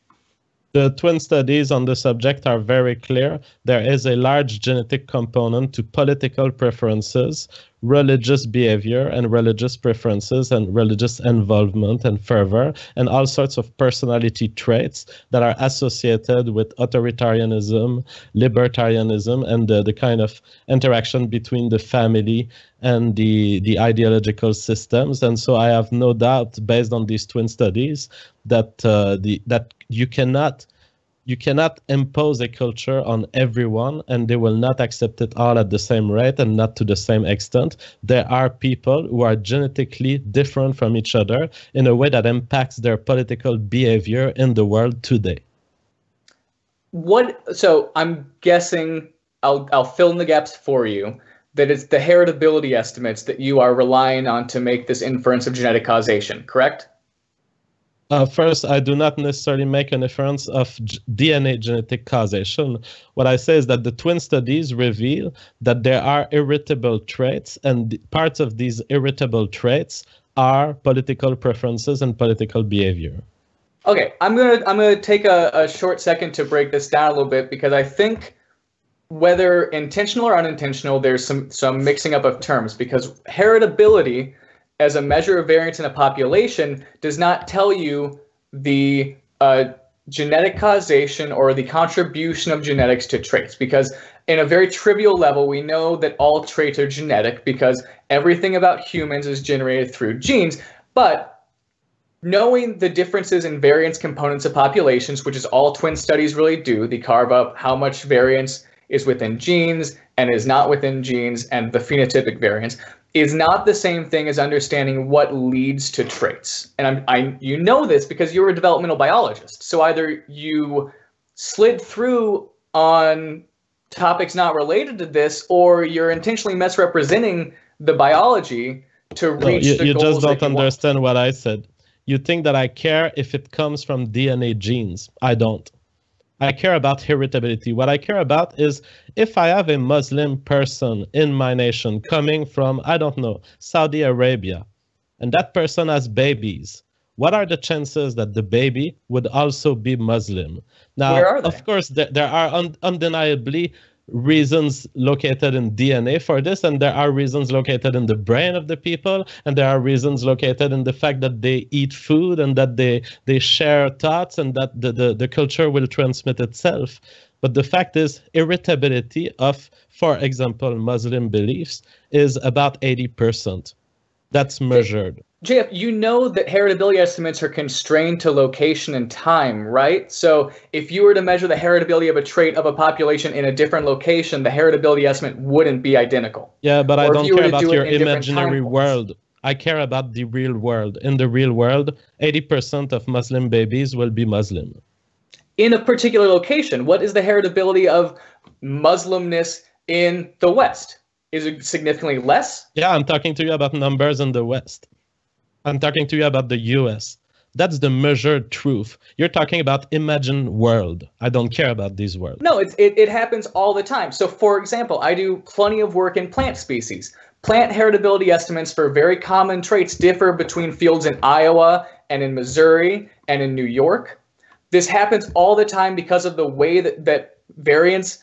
The twin studies on the subject are very clear. There is a large genetic component to political preferences, religious behavior, and religious preferences, and religious involvement and fervor, and all sorts of personality traits that are associated with authoritarianism, libertarianism, and the kind of interaction between the family and the ideological systems. And so I have no doubt, based on these twin studies, that that you cannot impose a culture on everyone, and they will not accept it all at the same rate and not to the same extent. There are people who are genetically different from each other in a way that impacts their political behavior in the world today. So I'm guessing, I'll fill in the gaps for you, that it's the heritability estimates that you are relying on to make this inference of genetic causation, correct? First, I do not necessarily make an inference of DNA genetic causation. What I say is that the twin studies reveal that there are irritable traits, and parts of these irritable traits are political preferences and political behavior. Okay, I'm gonna take a short second to break this down a little bit, because I think whether intentional or unintentional, there's some mixing up of terms, because heritability as a measure of variance in a population does not tell you the genetic causation or the contribution of genetics to traits, because in a very trivial level, we know that all traits are genetic because everything about humans is generated through genes. But knowing the differences in variance components of populations, which is all twin studies really do, they carve up how much variance is within genes and is not within genes, and the phenotypic variance is not the same thing as understanding what leads to traits. And you know this because you're a developmental biologist. So either you slid through on topics not related to this, or you're intentionally misrepresenting the biology to reach the goals. You just don't understand what I said. You think that I care if it comes from DNA genes. I don't. I care about heritability. What I care about is if I have a Muslim person in my nation coming from, I don't know, Saudi Arabia, and that person has babies, what are the chances that the baby would also be Muslim? Now, where are they? Of course, there are undeniably reasons located in DNA for this, and there are reasons located in the brain of the people, and there are reasons located in the fact that they eat food and that they share thoughts, and that the culture will transmit itself. But the fact is, irritability of, for example, Muslim beliefs is about 80%. That's measured. JF, you know that heritability estimates are constrained to location and time, right? So if you were to measure the heritability of a trait of a population in a different location, the heritability estimate wouldn't be identical. Yeah, but I don't care about your imaginary world. I care about the real world. In the real world, 80% of Muslim babies will be Muslim. In a particular location, what is the heritability of Muslimness in the West? Is it significantly less? Yeah, I'm talking to you about numbers in the West. I'm talking to you about the US. That's the measured truth. You're talking about imagined world. I don't care about these worlds. No, it happens all the time. So, for example, I do plenty of work in plant species. Plant heritability estimates for very common traits differ between fields in Iowa and in Missouri and in New York. This happens all the time because of the way that variance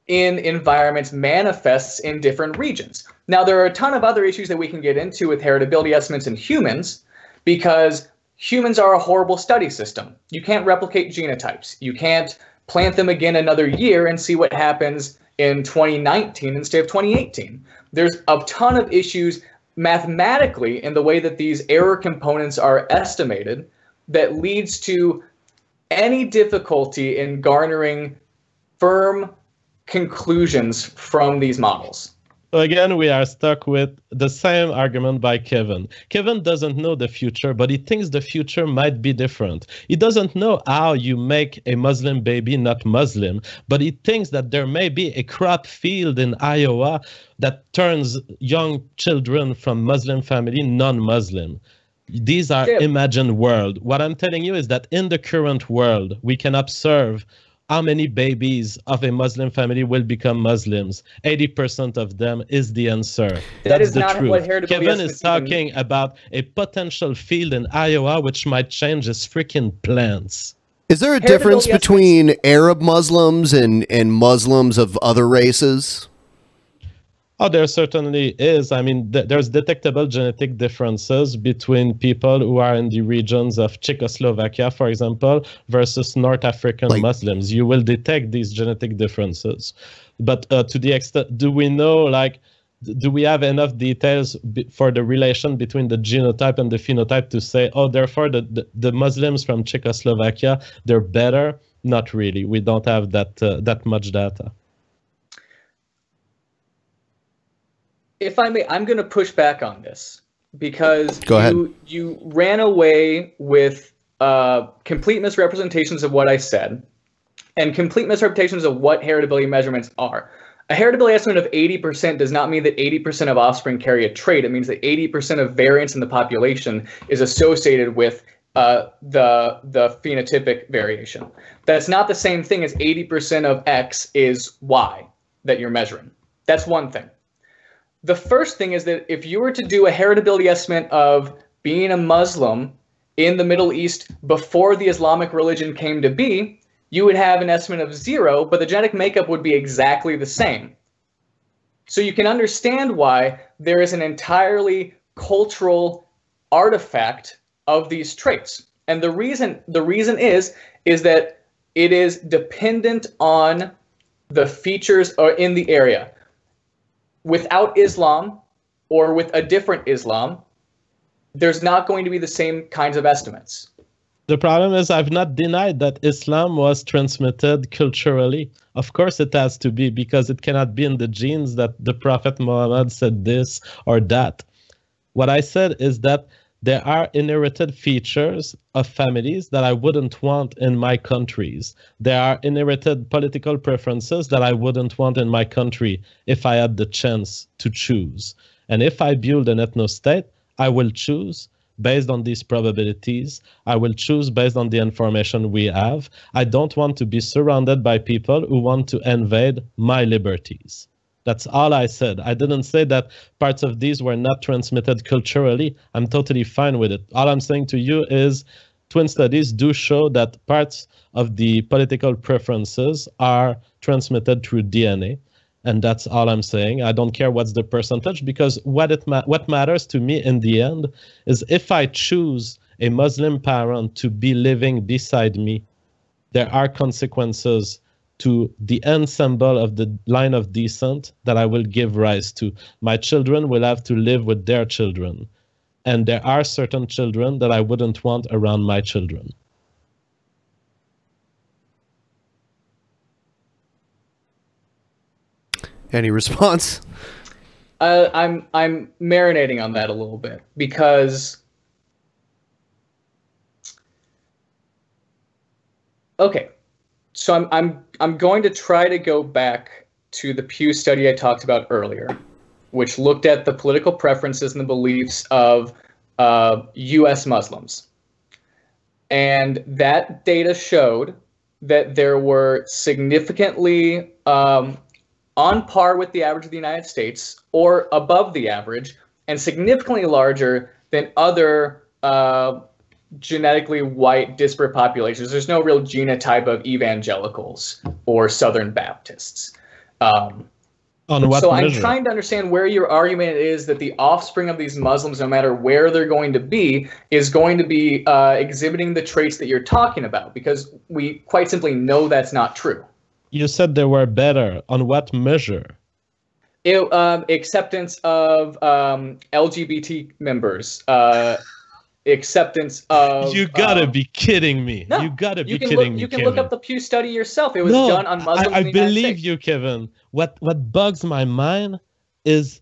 in environments manifests in different regions. Now, there are a ton of other issues that we can get into with heritability estimates in humans, because humans are a horrible study system. You can't replicate genotypes. You can't plant them again another year and see what happens in 2019 instead of 2018. There's a ton of issues mathematically in the way that these error components are estimated that leads to any difficulty in garnering firm conclusions from these models. So again, we are stuck with the same argument by Kevin. Kevin doesn't know the future, but he thinks the future might be different. He doesn't know how you make a Muslim baby not Muslim, but he thinks that there may be a crop field in Iowa that turns young children from Muslim family non-Muslim. These are imagined world. What I'm telling you is that in the current world, we can observe how many babies of a Muslim family will become Muslims. 80% of them is the answer. That's the truth. Kevin is talking about a potential field in Iowa which might change his freaking plants. Is there a difference between Arab Muslims and Muslims of other races? Oh, there certainly is. I mean, there's detectable genetic differences between people who are in the regions of Czechoslovakia, for example, versus North African Muslims. You will detect these genetic differences. But to the extent, do we know, do we have enough details for the relation between the genotype and the phenotype to say, oh, therefore, the Muslims from Czechoslovakia, they're better? Not really. We don't have that much data. If I may, I'm going to push back on this because you ran away with complete misrepresentations of what I said and complete misrepresentations of what heritability measurements are. A heritability estimate of 80% does not mean that 80% of offspring carry a trait. It means that 80% of variance in the population is associated with the phenotypic variation. That's not the same thing as 80% of X is Y that you're measuring. That's one thing. The first thing is that if you were to do a heritability estimate of being a Muslim in the Middle East before the Islamic religion came to be, you would have an estimate of 0, but the genetic makeup would be exactly the same. So you can understand why there is an entirely cultural artifact of these traits. And the reason is that it is dependent on the features in the area. Without Islam or with a different Islam, there's not going to be the same kinds of estimates. The problem is I've not denied that Islam was transmitted culturally. Of course it has to be, because it cannot be in the genes that the Prophet Muhammad said this or that. What I said is that there are inherited features of families that I wouldn't want in my countries. There are inherited political preferences that I wouldn't want in my country if I had the chance to choose. And if I build an ethno-state, I will choose based on these probabilities. I will choose based on the information we have. I don't want to be surrounded by people who want to invade my liberties. That's all I said. I didn't say that parts of these were not transmitted culturally. I'm totally fine with it. All I'm saying to you is twin studies do show that parts of the political preferences are transmitted through DNA. And that's all I'm saying. I don't care what's the percentage, because what matters to me in the end is if I choose a Muslim parent to be living beside me, there are consequences to the ensemble of the line of descent that I will give rise to. My children will have to live with their children. And there are certain children that I wouldn't want around my children. Any response? I'm marinating on that a little bit because okay, so I'm going to try to go back to the Pew study I talked about earlier, which looked at the political preferences and the beliefs of U.S. Muslims, and that data showed that there were significantly on par with the average of the United States or above the average, and significantly larger than other genetically white disparate populations. There's no real genotype of evangelicals or Southern Baptists. On what so measure? I'm trying to understand where your argument is that the offspring of these Muslims, no matter where they're going to be, is going to be exhibiting the traits that you're talking about, because we quite simply know that's not true. You said they were better. On what measure? Acceptance of LGBT members, acceptance of... You gotta be kidding me. No, you gotta be kidding me, You can Kevin. look up the Pew study yourself. It was done on Muslims in the United believe States. you, Kevin. What bugs my mind is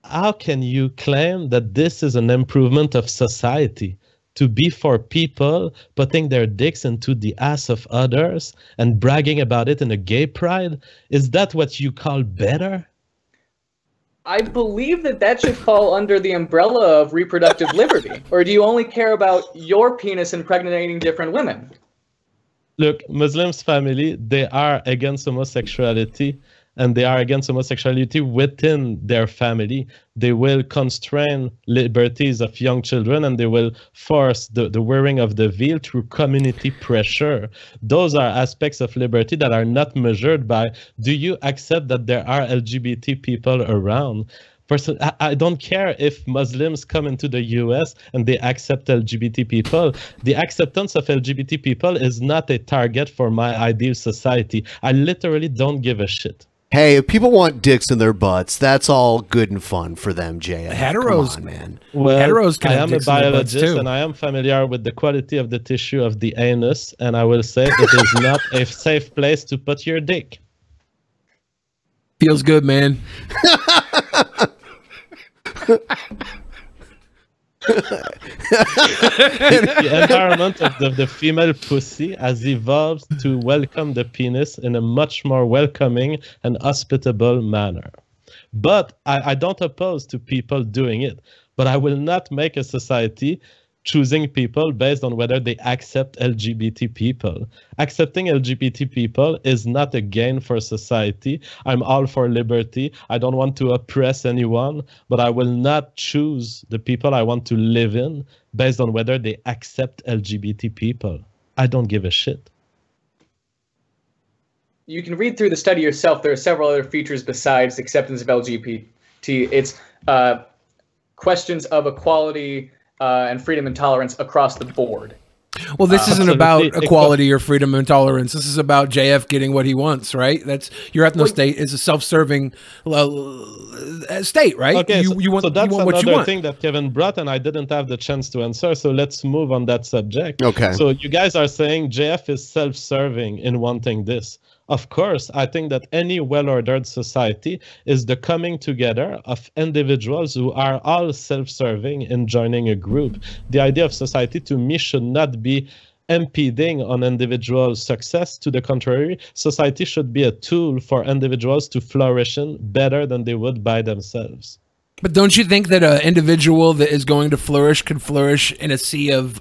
how can you claim that this is an improvement of society? To be for people putting their dicks into the ass of others and bragging about it in a gay pride? Is that what you call better? I believe that should fall under the umbrella of reproductive liberty. Or do you only care about your penis impregnating different women? Look, Muslims family, they are against homosexuality, and they are against homosexuality within their family. They will constrain liberties of young children, and they will force the wearing of the veil through community pressure. Those are aspects of liberty that are not measured by, do you accept that there are LGBT people around? I don't care if Muslims come into the US and they accept LGBT people. The acceptance of LGBT people is not a target for my ideal society. I literally don't give a shit. Hey, if people want dicks in their butts, that's all good and fun for them, JF. Heteros, Come on, man. Well, Heteros can I have am a dicks in their butts, biologist too. and I am familiar with the quality of the tissue of the anus, and I will say it is not a safe place to put your dick. Feels good, man. The environment of the female pussy has evolved to welcome the penis in a much more welcoming and hospitable manner. But I don't oppose to people doing it. But I will not make a society choosing people based on whether they accept LGBT people. Accepting LGBT people is not a gain for society. I'm all for liberty. I don't want to oppress anyone, but I will not choose the people I want to live in based on whether they accept LGBT people. I don't give a shit. You can read through the study yourself. There are several other features besides acceptance of LGBT. It's questions of equality and freedom and tolerance across the board. Well, this isn't about absolutely. equality or freedom and tolerance. This is about JF getting what he wants, right? That's your ethno state is a self-serving state, right? Okay, you want, so that's you want what you another want. thing that Kevin brought, and I didn't have the chance to answer. So let's move on that subject. Okay. So you guys are saying JF is self-serving in wanting this. Of course, I think that any well-ordered society is the coming together of individuals who are all self-serving in joining a group. The idea of society, to me, should not be impeding on individual success. To the contrary, society should be a tool for individuals to flourish in better than they would by themselves. But don't you think that an individual that is going to flourish could flourish in a sea of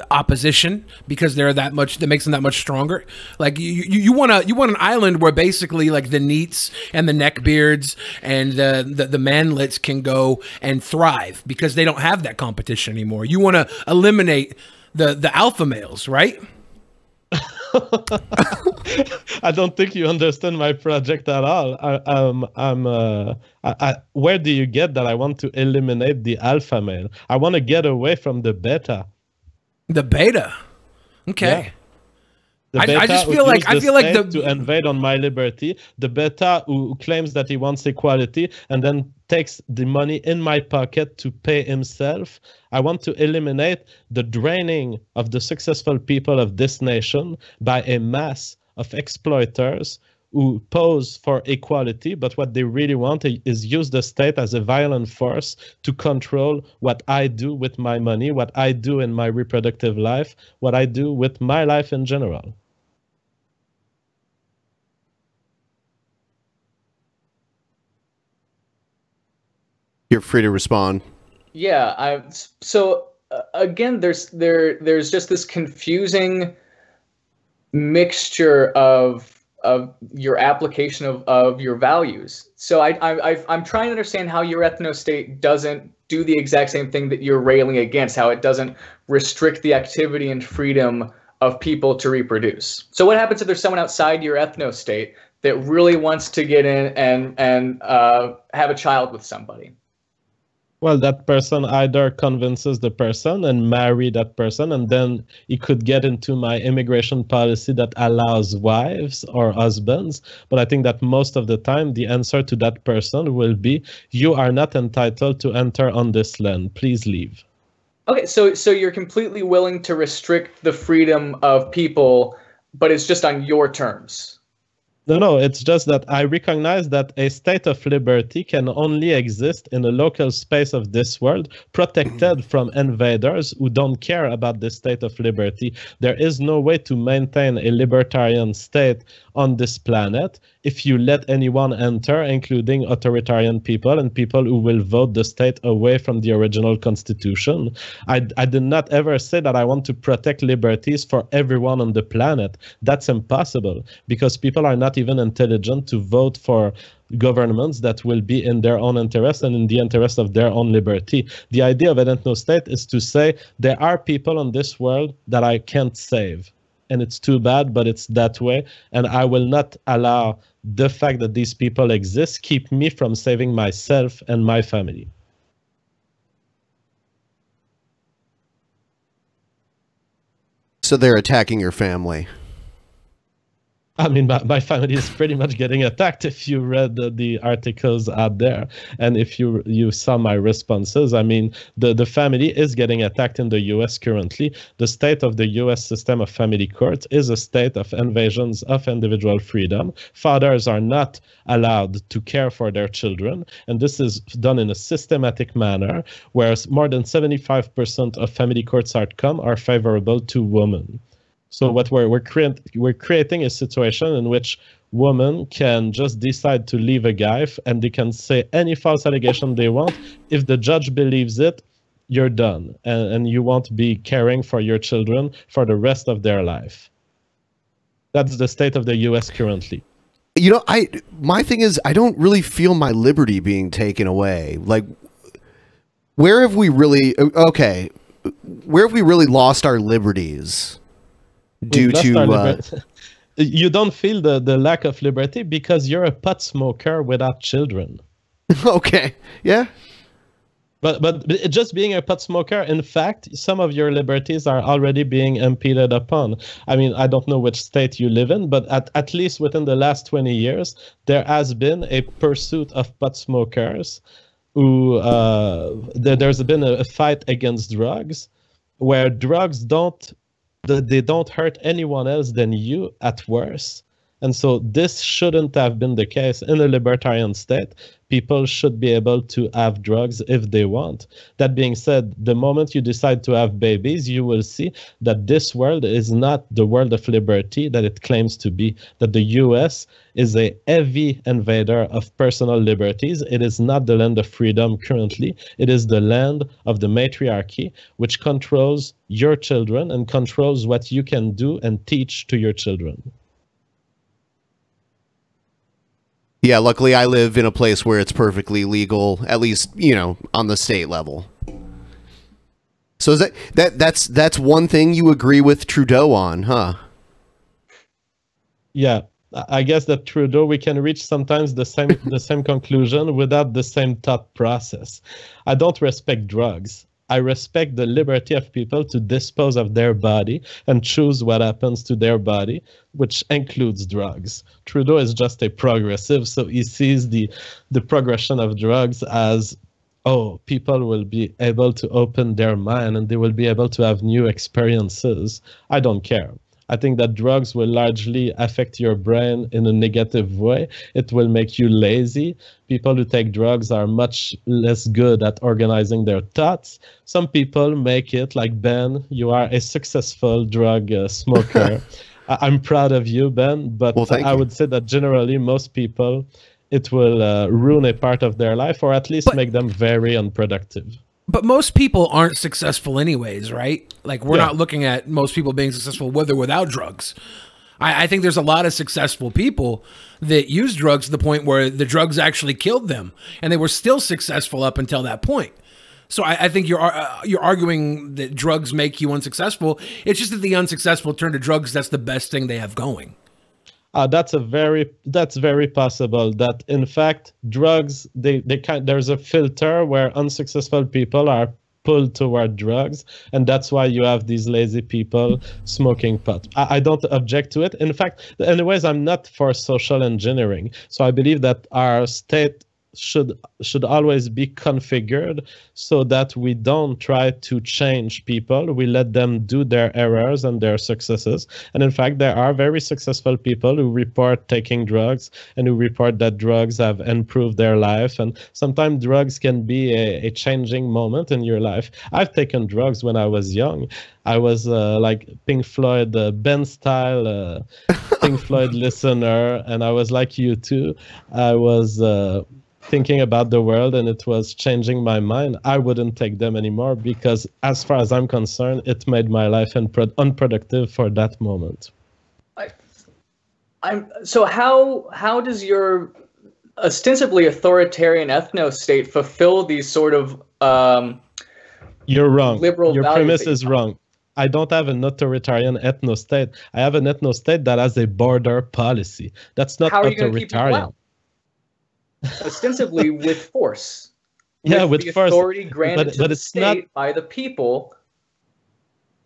opposition because they're that makes them that much stronger? Like you want an island where basically like the neats and the neckbeards and the manlets can go and thrive because they don't have that competition anymore. You want to eliminate the alpha males, right? I don't think you understand my project at all. Where do you get that I want to eliminate the alpha male? I want to get away from the beta. The beta. Okay. I just feel like to invade on my liberty, the beta who claims that he wants equality and then takes the money in my pocket to pay himself. I want to eliminate the draining of the successful people of this nation by a mass of exploiters who pose for equality, but what they really want is use the state as a violent force to control what I do with my money, what I do in my reproductive life, what I do with my life in general. You're free to respond. Yeah, again, there's just this confusing mixture of your application of your values. So I'm trying to understand how your ethno-state doesn't do the exact same thing that you're railing against, how it doesn't restrict the activity and freedom of people to reproduce. So what happens if there's someone outside your ethno-state that really wants to get in and have a child with somebody? Well, that person either convinces the person and marry that person, and then it could get into my immigration policy that allows wives or husbands. But I think that most of the time, the answer to that person will be, you are not entitled to enter on this land. Please leave. Okay, so you're completely willing to restrict the freedom of people, but it's just on your terms. No, it's just that I recognize that a state of liberty can only exist in a local space of this world, protected from invaders who don't care about the state of liberty. There is no way to maintain a libertarian state on this planet if you let anyone enter, including authoritarian people and people who will vote the state away from the original constitution. I did not ever say that I want to protect liberties for everyone on the planet. That's impossible, because people are not even intelligent to vote for governments that will be in their own interest and in the interest of their own liberty. The idea of an ethno-state is to say there are people on this world that I can't save. And it's too bad, but it's that way. And I will not allow the fact that these people exist keep me from saving myself and my family. So they're attacking your family. I mean, my family is pretty much getting attacked if you read the articles out there. And if you saw my responses, I mean, the family is getting attacked in the US currently. The state of the US system of family courts is a state of invasions of individual freedom. Fathers are not allowed to care for their children. And this is done in a systematic manner, whereas more than 75% of family courts outcome are favorable to women. So what we're creating a situation in which women can just decide to leave a guy and they can say any false allegation they want. If the judge believes it, you're done. And you won't be caring for your children for the rest of their life. That's the state of the US currently. You know, my thing is, I don't really feel my liberty being taken away. Like, where have we really, where have we really lost our liberties? Due to you don't feel the lack of liberty because you're a pot smoker without children. Okay, yeah. But just being a pot smoker, in fact, some of your liberties are already being impeded upon. I mean, I don't know which state you live in, but at least within the last 20 years, there has been a pursuit of pot smokers who there's been a fight against drugs, where drugs don't hurt anyone else than you at worst. And so this shouldn't have been the case in a libertarian state. People should be able to have drugs if they want. That being said, the moment you decide to have babies, you will see that this world is not the world of liberty that it claims to be, that the US is a heavy invader of personal liberties. It is not the land of freedom currently. It is the land of the matriarchy, which controls your children and controls what you can do and teach to your children. Yeah, luckily I live in a place where it's perfectly legal, at least, you know, on the state level. So is that's one thing you agree with Trudeau on, huh? Yeah, I guess that Trudeau, we can reach sometimes the same conclusion without the same thought process. I don't respect drugs. I respect the liberty of people to dispose of their body and choose what happens to their body, which includes drugs. Trudeau is just a progressive, so he sees the progression of drugs as, oh, people will be able to open their mind and they will be able to have new experiences. I don't care. I think that drugs will largely affect your brain in a negative way. It will make you lazy. People who take drugs are much less good at organizing their thoughts. Some people make it, like Ben. You are a successful drug smoker. I'm proud of you, Ben, but I would say that generally most people, it will ruin a part of their life or at least make them very unproductive. But most people aren't successful anyways, right? Like, we're not looking at most people being successful with or without drugs. I think there's a lot of successful people that use drugs to the point where the drugs actually killed them, and they were still successful up until that point. So I think you're arguing that drugs make you unsuccessful. It's just that the unsuccessful turn to drugs. That's the best thing they have going. That's very possible. That in fact, drugs there's a filter where unsuccessful people are pulled toward drugs, and that's why you have these lazy people smoking pot. I don't object to it. In fact, anyways, I'm not for social engineering. So I believe that our state should always be configured so that we don't try to change people. We let them do their errors and their successes. And in fact, there are very successful people who report taking drugs and who report that drugs have improved their life. And sometimes drugs can be a changing moment in your life. I've taken drugs when I was young. I was like Pink Floyd, Ben style Pink Floyd listener, and I was like you too. I was thinking about the world, and it was changing my mind. I wouldn't take them anymore because, as far as I'm concerned, it made my life unproductive for that moment. So how does your ostensibly authoritarian ethno-state fulfill these sort of You're wrong. Liberal Your values premise is wrong. I don't have an authoritarian ethno-state. I have an ethno-state that has a border policy. That's not How are you going to keep people authoritarian. out? Ostensibly with force. Yeah, with the force. authority granted But to the it's state not- by the people.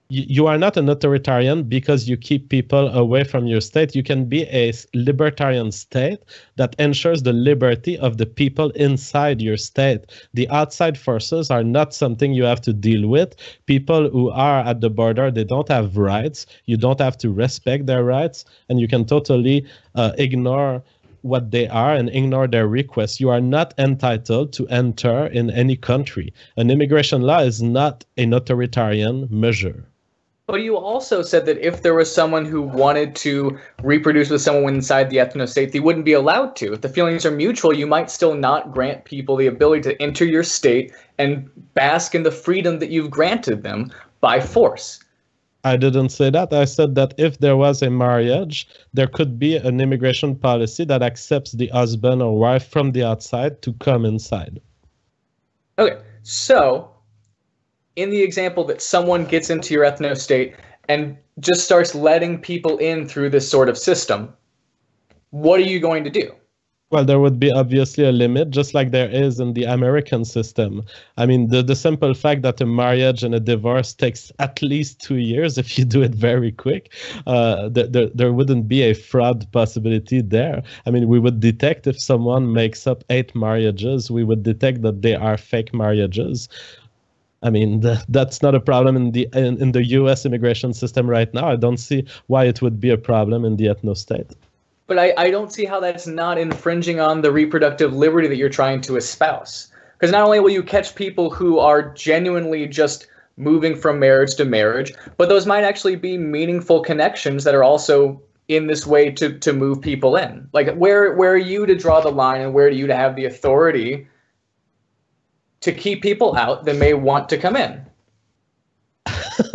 You are not an authoritarian because you keep people away from your state. You can be a libertarian state that ensures the liberty of the people inside your state. The outside forces are not something you have to deal with. People who are at the border, they don't have rights. You don't have to respect their rights, and you can totally ignore what they are and ignore their requests. You are not entitled to enter in any country. An immigration law is not an authoritarian measure. But you also said that if there was someone who wanted to reproduce with someone inside the ethno-state, they wouldn't be allowed to. If the feelings are mutual, you might still not grant people the ability to enter your state and bask in the freedom that you've granted them by force. I didn't say that. I said that if there was a marriage, there could be an immigration policy that accepts the husband or wife from the outside to come inside. Okay, so in the example that someone gets into your ethno-state and just starts letting people in through this sort of system, what are you going to do? Well, there would be obviously a limit, just like there is in the American system. I mean, the simple fact that a marriage and a divorce takes at least 2 years if you do it very quick, there wouldn't be a fraud possibility there. I mean, we would detect if someone makes up 8 marriages, we would detect that they are fake marriages. I mean, that's not a problem in the U.S. immigration system right now. I don't see why it would be a problem in the ethno-state. But I don't see how that's not infringing on the reproductive liberty that you're trying to espouse. Because not only will you catch people who are genuinely just moving from marriage to marriage, but those might actually be meaningful connections that are also in this way to move people in. Like, where are you to draw the line, and where are you to have the authority to keep people out that may want to come in?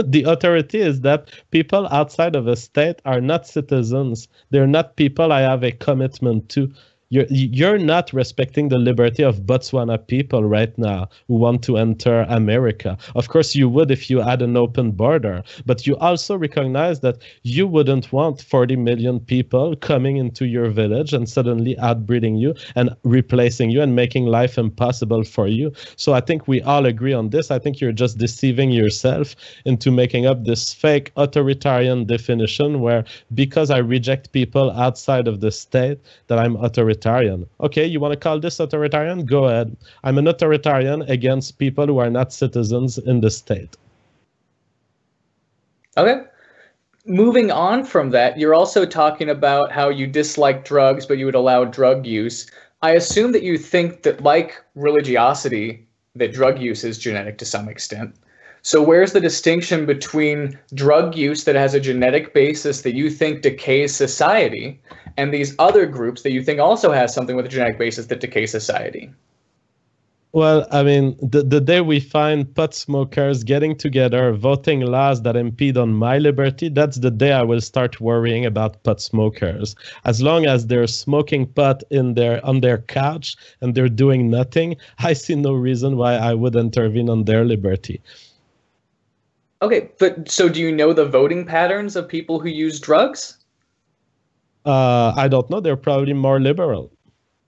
The authority is that people outside of a state are not citizens. They're not people I have a commitment to. you're not respecting the liberty of Botswana people right now who want to enter America. Of course, you would if you had an open border, but you also recognize that you wouldn't want 40 million people coming into your village and suddenly outbreeding you and replacing you and making life impossible for you. So I think we all agree on this. I think you're just deceiving yourself into making up this fake authoritarian definition where because I reject people outside of the state that I'm authoritarian. Okay, you want to call this authoritarian? Go ahead. I'm an authoritarian against people who are not citizens in the state. Okay. Moving on from that, you're also talking about how you dislike drugs, but you would allow drug use. I assume that you think that, like religiosity, that drug use is genetic to some extent. So where's the distinction between drug use that has a genetic basis that you think decays society and these other groups that you think also has something with a genetic basis that decays society? Well, I mean, the day we find pot smokers getting together, voting laws that impede on my liberty, that's the day I will start worrying about pot smokers. As long as they're smoking pot on their couch and they're doing nothing, I see no reason why I would intervene on their liberty. Okay, but so do you know the voting patterns of people who use drugs? I don't know. They're probably more liberal.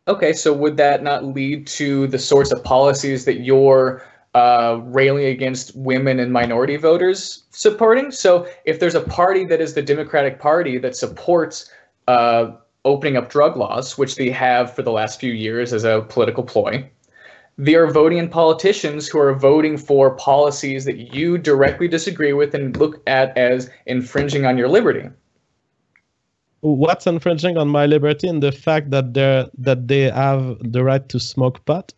Okay, so would that not lead to the sorts of policies that you're railing against women and minority voters supporting? So if there's a party that is the Democratic Party that supports opening up drug laws, which they have for the last few years as a political ploy, they are voting in politicians who are voting for policies that you directly disagree with and look at as infringing on your liberty. What's infringing on my liberty in the fact that they have the right to smoke pot?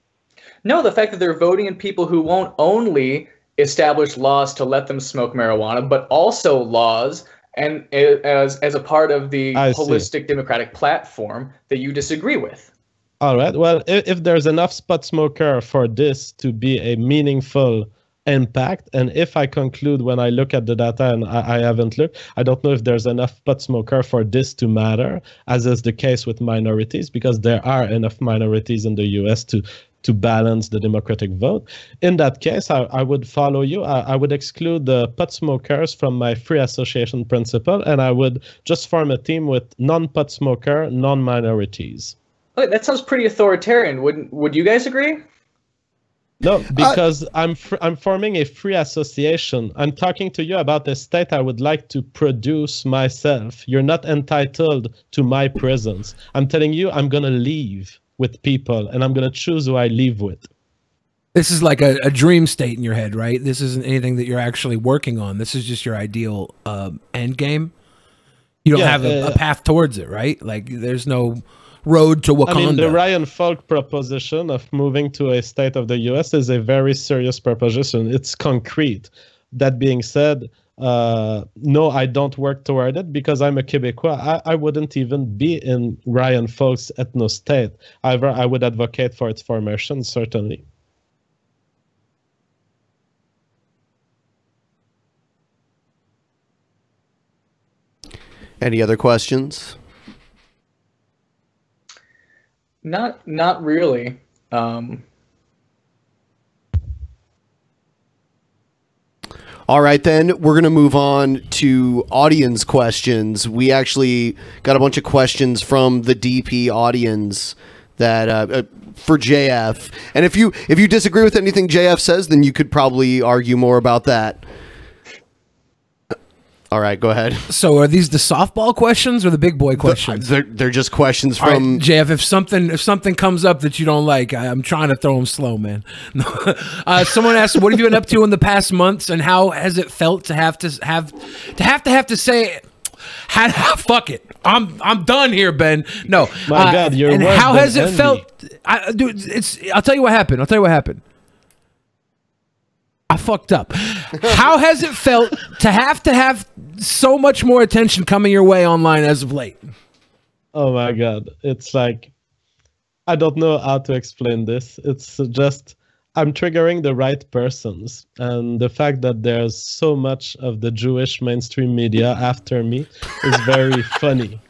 No, the fact that they're voting in people who won't only establish laws to let them smoke marijuana, but also laws and as a part of the holistic democratic platform that you disagree with. All right. Well, if there's enough pot smoker for this to be a meaningful impact, and if I conclude when I look at the data, and I haven't looked, I don't know if there's enough pot smoker for this to matter, as is the case with minorities, because there are enough minorities in the US to balance the democratic vote. In that case, I would follow you. I would exclude the pot smokers from my free association principle, and I would just form a team with non-pot smoker, non-minorities. Okay, that sounds pretty authoritarian. Would you guys agree? No, because I'm forming a free association. I'm talking to you about the state I would like to produce myself. You're not entitled to my presence. I'm telling you, I'm going to leave with people, and I'm going to choose who I live with. This is like a dream state in your head, right? This isn't anything that you're actually working on. This is just your ideal end game. You don't have a path towards it, right? Like, there's no road to Wakanda. I mean, the Ryan Falk proposition of moving to a state of the US is a very serious proposition. It's concrete. That being said, no, I don't work toward it because I'm a Quebecois. I wouldn't even be in Ryan Falk's ethno-state. However, I would advocate for its formation, certainly. Any other questions? Not really. All right, then we're going to move on to audience questions. We actually got a bunch of questions from the DP audience that for JF. And if you disagree with anything JF says, then you could probably argue more about that. All right, go ahead. So are these the softball questions or the big boy questions? They're just questions from... Right, JF, if something comes up that you don't like, I'm trying to throw them slow, man. Someone asked, what have you been up to in the past months, and how has it felt to have to say, fuck it, I'm done here, Ben. No. My God, you're and how has it felt? Dude, I'll tell you what happened. I fucked up. How has it felt to have so much more attention coming your way online as of late? Oh my God. It's like, I don't know how to explain this. It's just, I'm triggering the right persons. And the fact that there's so much of the Jewish mainstream media after me is very funny.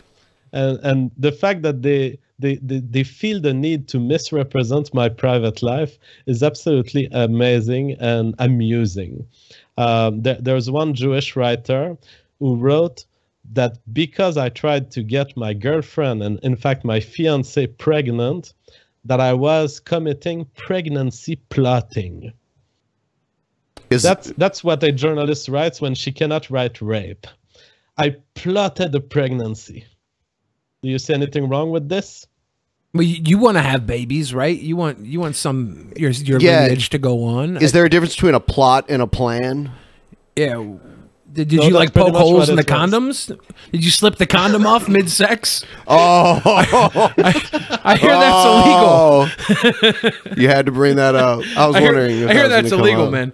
and the fact that they feel the need to misrepresent my private life is absolutely amazing and amusing. There's one Jewish writer who wrote that because I tried to get my girlfriend and in fact my fiance pregnant, that I was committing pregnancy plotting. That's what a journalist writes when she cannot write rape. I plotted a pregnancy. Do you see anything wrong with this? Well, you want to have babies, right? You want some your lineage to go on. Is there a difference between a plot and a plan? Yeah. Did you like poke holes in the condoms? Did you slip the condom off mid-sex? Oh, I hear that's illegal. You had to bring that up. I was wondering. I hear that's illegal, man.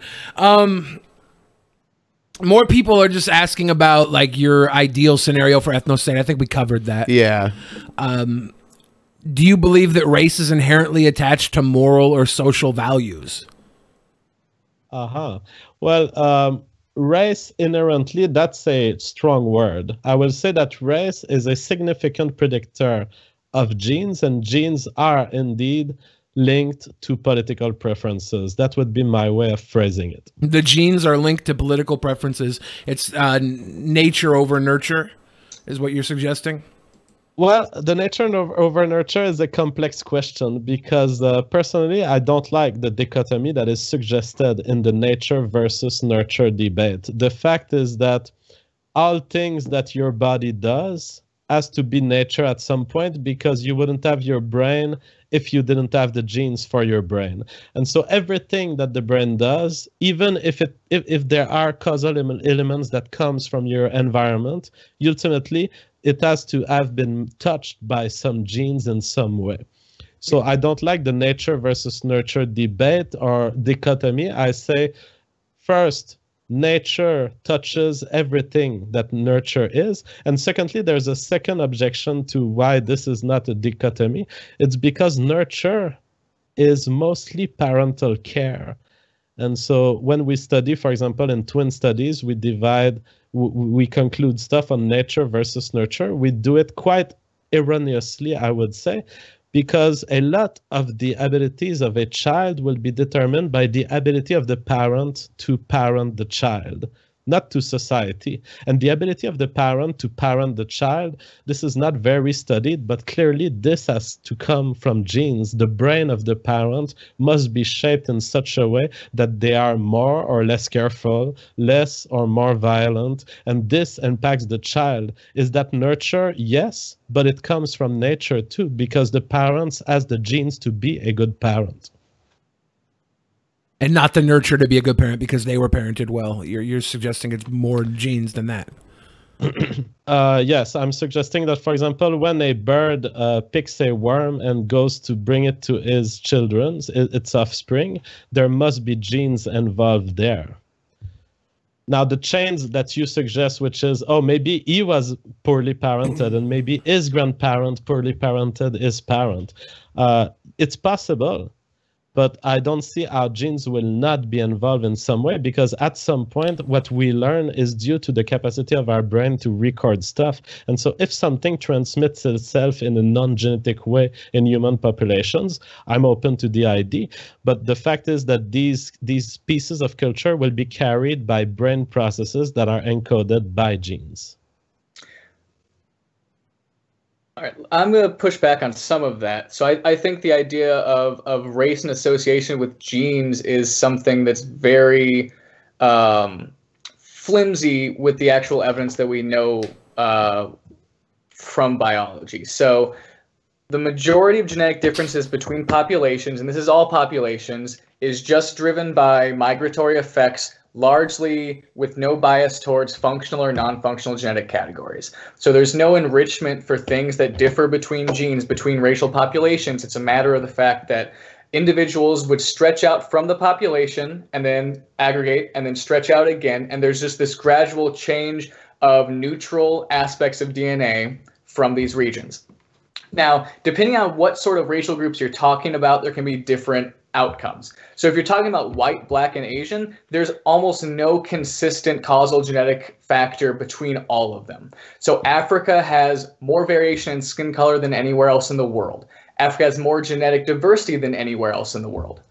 More people are just asking about like your ideal scenario for ethnostate. I think we covered that. Yeah. Do you believe that race is inherently attached to moral or social values? Well, race inherently, that's a strong word. I will say that race is a significant predictor of genes, and genes are indeed linked to political preferences. That would be my way of phrasing it. The genes are linked to political preferences. It's nature over nurture, is what you're suggesting? Well, the nature over nurture is a complex question because personally, I don't like the dichotomy that is suggested in the nature versus nurture debate. The fact is that all things that your body does has to be nature at some point because you wouldn't have your brain if you didn't have the genes for your brain. And so everything that the brain does, even if there are causal elements that comes from your environment, ultimately it has to have been touched by some genes in some way. So I don't like the nature versus nurture debate or dichotomy. I say, first, nature touches everything that nurture is. And secondly, there's a second objection to why this is not a dichotomy. It's because nurture is mostly parental care. And so when we study, for example, in twin studies, we conclude stuff on nature versus nurture. We do it quite erroneously, I would say, because a lot of the abilities of a child will be determined by the ability of the parent to parent the child, not to society. And the ability of the parent to parent the child, this is not very studied, but clearly this has to come from genes. The brain of the parent must be shaped in such a way that they are more or less careful, less or more violent, and this impacts the child. Is that nurture? Yes, but it comes from nature too, because the parents has the genes to be a good parent. And not the nurture to be a good parent because they were parented well. You're suggesting it's more genes than that. Yes, I'm suggesting that, for example, when a bird picks a worm and goes to bring it to his children, its offspring, there must be genes involved there. Now, the chains that you suggest, which is, oh, maybe he was poorly parented and maybe his grandparent poorly parented his parent. It's possible. But I don't see how genes will not be involved in some way, because at some point, what we learn is due to the capacity of our brain to record stuff. And so if something transmits itself in a non-genetic way in human populations, I'm open to the idea. But the fact is that these pieces of culture will be carried by brain processes that are encoded by genes. All right, I'm going to push back on some of that. So I think the idea of race and association with genes is something that's very flimsy with the actual evidence that we know from biology. So the majority of genetic differences between populations, and this is all populations, is just driven by migratory effects, largely with no bias towards functional or non-functional genetic categories. So there's no enrichment for things that differ between genes, between racial populations. It's a matter of the fact that individuals would stretch out from the population and then aggregate and then stretch out again. And there's just this gradual change of neutral aspects of DNA from these regions. Now, depending on what sort of racial groups you're talking about, there can be different outcomes. So if you're talking about white, black, and Asian, there's almost no consistent causal genetic factor between all of them. So Africa has more variation in skin color than anywhere else in the world. Africa has more genetic diversity than anywhere else in the world.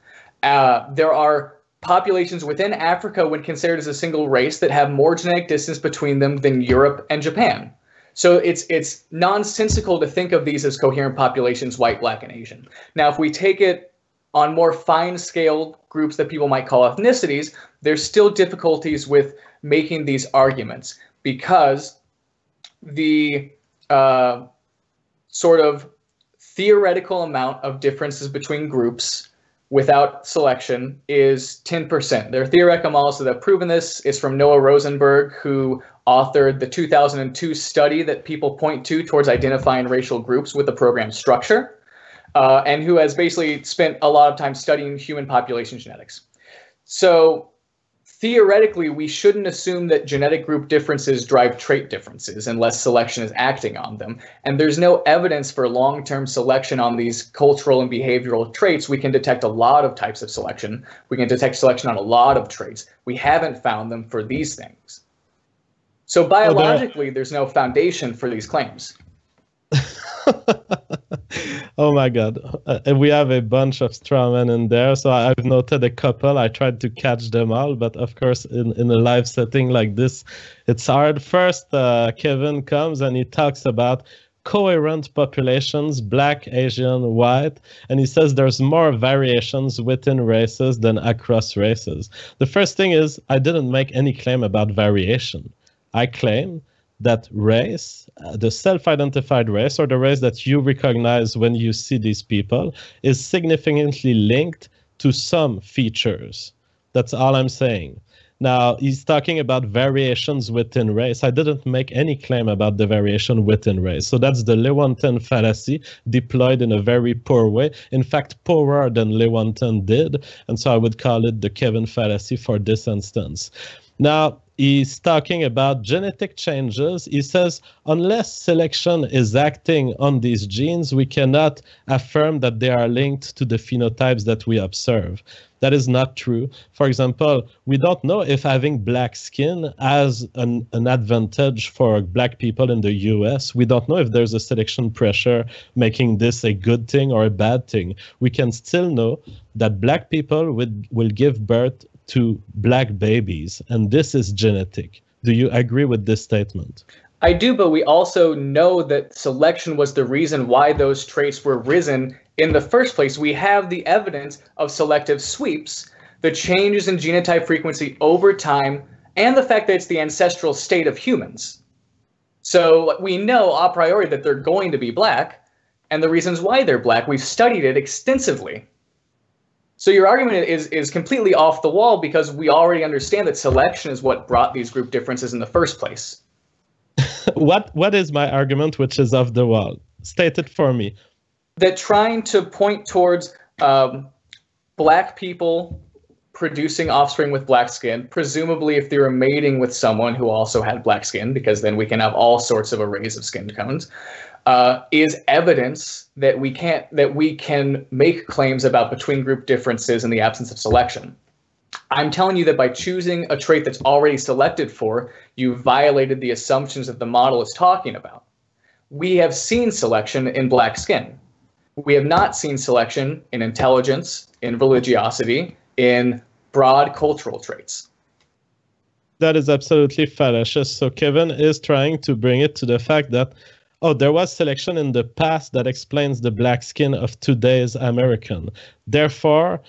There are populations within Africa, when considered as a single race, that have more genetic distance between them than Europe and Japan. So it's nonsensical to think of these as coherent populations, white, black, and Asian. Now, if we take it on more fine-scale groups that people might call ethnicities, there's still difficulties with making these arguments, because the sort of theoretical amount of differences between groups without selection is 10%. There are theoretical models that have proven this. It's from Noah Rosenberg, who authored the 2002 study that people point to towards identifying racial groups with the program structure, and who has basically spent a lot of time studying human population genetics. So theoretically, we shouldn't assume that genetic group differences drive trait differences unless selection is acting on them. And there's no evidence for long-term selection on these cultural and behavioral traits. We can detect a lot of types of selection. We can detect selection on a lot of traits. We haven't found them for these things. So biologically, there's no foundation for these claims. Oh my God. We have a bunch of straw men in there. So I've noted a couple. I tried to catch them all, but of course, in a live setting like this, it's hard. First, Kevin comes and he talks about coherent populations, black, Asian, white, and he says there's more variations within races than across races. The first thing is, I didn't make any claim about variation. I claim that race, the self-identified race, or the race that you recognize when you see these people, is significantly linked to some features. That's all I'm saying. Now, he's talking about variations within race. I didn't make any claim about the variation within race. So that's the Lewontin fallacy deployed in a very poor way. In fact, poorer than Lewontin did. And so I would call it the Kevin fallacy for this instance. Now, he's talking about genetic changes. He says, unless selection is acting on these genes, we cannot affirm that they are linked to the phenotypes that we observe. That is not true. For example, we don't know if having black skin has an advantage for black people in the US. We don't know if there's a selection pressure making this a good thing or a bad thing. We can still know that black people will give birth to black babies, and this is genetic. Do you agree with this statement? I do, but we also know that selection was the reason why those traits were risen in the first place. We have the evidence of selective sweeps, the changes in genotype frequency over time, and the fact that it's the ancestral state of humans. So we know a priori that they're going to be black, and the reasons why they're black, we've studied it extensively. So your argument is completely off the wall, because we already understand that selection is what brought these group differences in the first place. What is my argument which is off the wall? State it for me. That trying to point towards black people producing offspring with black skin, presumably if they were mating with someone who also had black skin, because then we can have all sorts of arrays of skin tones, is evidence that we can make claims about between group differences in the absence of selection. I'm telling you that by choosing a trait that's already selected for, you violated the assumptions that the model is talking about. We have seen selection in black skin. We have not seen selection in intelligence, in religiosity, in broad cultural traits. That is absolutely fallacious. So Kevin is trying to bring it to the fact that, oh, there was selection in the past that explains the black skin of today's American. Therefore,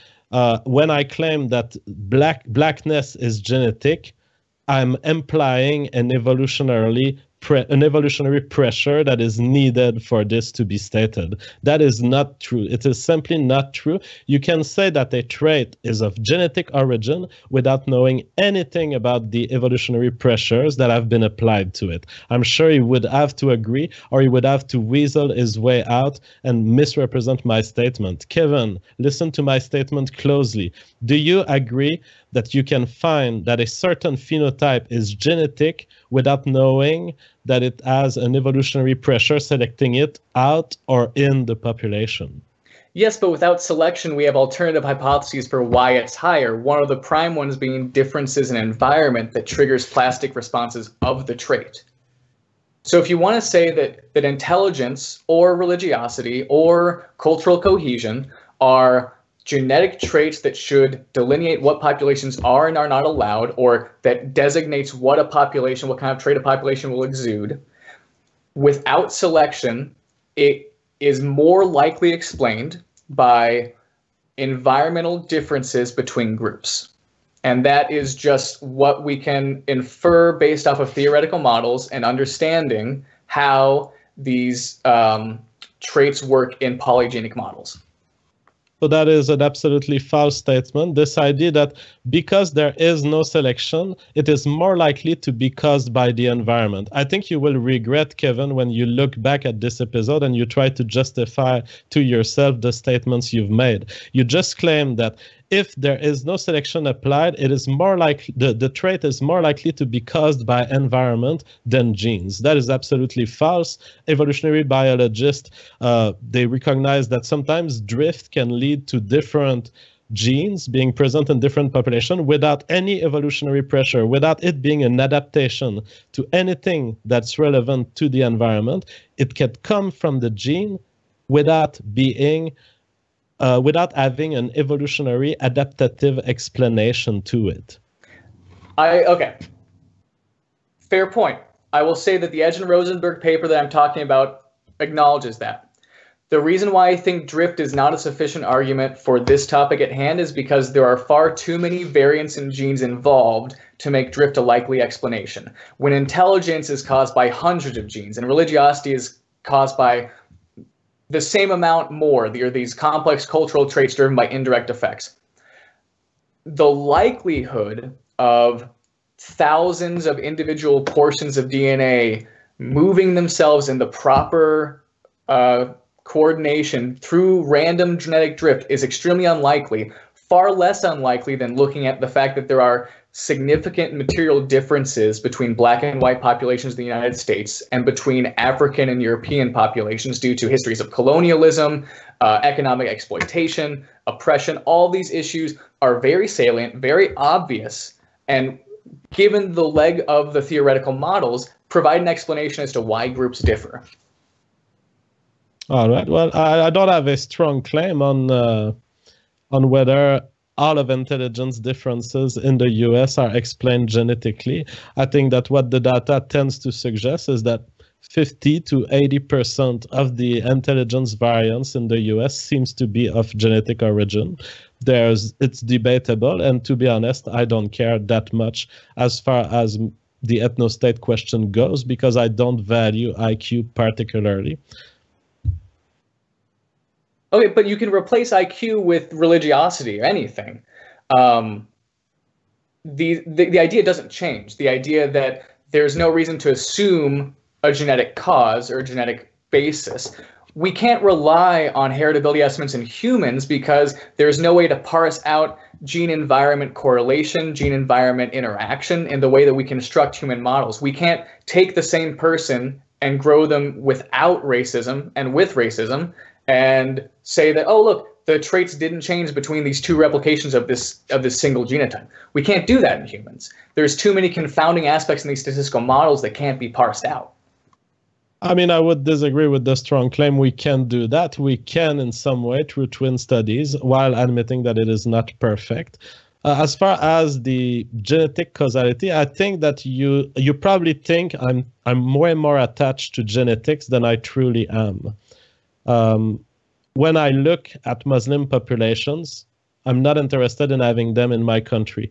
when I claim that blackness is genetic, I'm implying an evolutionary pressure that is needed for this to be stated. That is not true. It is simply not true. You can say that a trait is of genetic origin without knowing anything about the evolutionary pressures that have been applied to it. I'm sure he would have to agree, or he would have to weasel his way out and misrepresent my statement. Kevin, listen to my statement closely. Do you agree that you can find that a certain phenotype is genetic without knowing that it has an evolutionary pressure selecting it out or in the population? Yes, but without selection, we have alternative hypotheses for why it's higher. One of the prime ones being differences in environment that triggers plastic responses of the trait. So if you want to say that intelligence or religiosity or cultural cohesion are genetic traits that should delineate what populations are and are not allowed, or that designates what kind of trait a population will exude, without selection, it is more likely explained by environmental differences between groups. And that is just what we can infer based off of theoretical models and understanding how these traits work in polygenic models. So that is an absolutely false statement. This idea that because there is no selection, it is more likely to be caused by the environment. I think you will regret, Kevin, when you look back at this episode and you try to justify to yourself the statements you've made. You just claim that if there is no selection applied, it is more likely the trait is more likely to be caused by environment than genes. That is absolutely false. Evolutionary biologists, they recognize that sometimes drift can lead to different genes being present in different populations without any evolutionary pressure, without it being an adaptation to anything that's relevant to the environment. It can come from the gene without being without having an evolutionary adaptative explanation to it. Okay. Fair point. I will say that the Edge and Rosenberg paper that I'm talking about acknowledges that. The reason why I think drift is not a sufficient argument for this topic at hand is because there are far too many variants in genes involved to make drift a likely explanation. When intelligence is caused by hundreds of genes and religiosity is caused by the same amount more, there are these complex cultural traits driven by indirect effects. The likelihood of thousands of individual portions of DNA moving themselves in the proper coordination through random genetic drift is extremely unlikely, far less unlikely than looking at the fact that there are significant material differences between black and white populations in the United States and between African and European populations due to histories of colonialism, economic exploitation, oppression. All these issues are very salient, very obvious, and given the leg of the theoretical models, provide an explanation as to why groups differ. All right. Well, I don't have a strong claim on whether all of intelligence differences in the US are explained genetically. I think that what the data tends to suggest is that 50 to 80% of the intelligence variance in the US seems to be of genetic origin. It's debatable, and to be honest, I don't care that much as far as the ethnostate question goes, because I don't value IQ particularly. Okay, but you can replace IQ with religiosity or anything. The idea doesn't change. The idea that there's no reason to assume a genetic cause or a genetic basis. We can't rely on heritability estimates in humans because there's no way to parse out gene-environment correlation, gene-environment interaction in the way that we construct human models. We can't take the same person and grow them without racism and with racism and say that, oh, look, the traits didn't change between these two replications of this single genotype. We can't do that in humans. There's too many confounding aspects in these statistical models that can't be parsed out. I mean, I would disagree with the strong claim we can do that. We can in some way through twin studies, while admitting that it is not perfect. As far as the genetic causality, I think that you probably think I'm more and more attached to genetics than I truly am. When I look at Muslim populations, I'm not interested in having them in my country.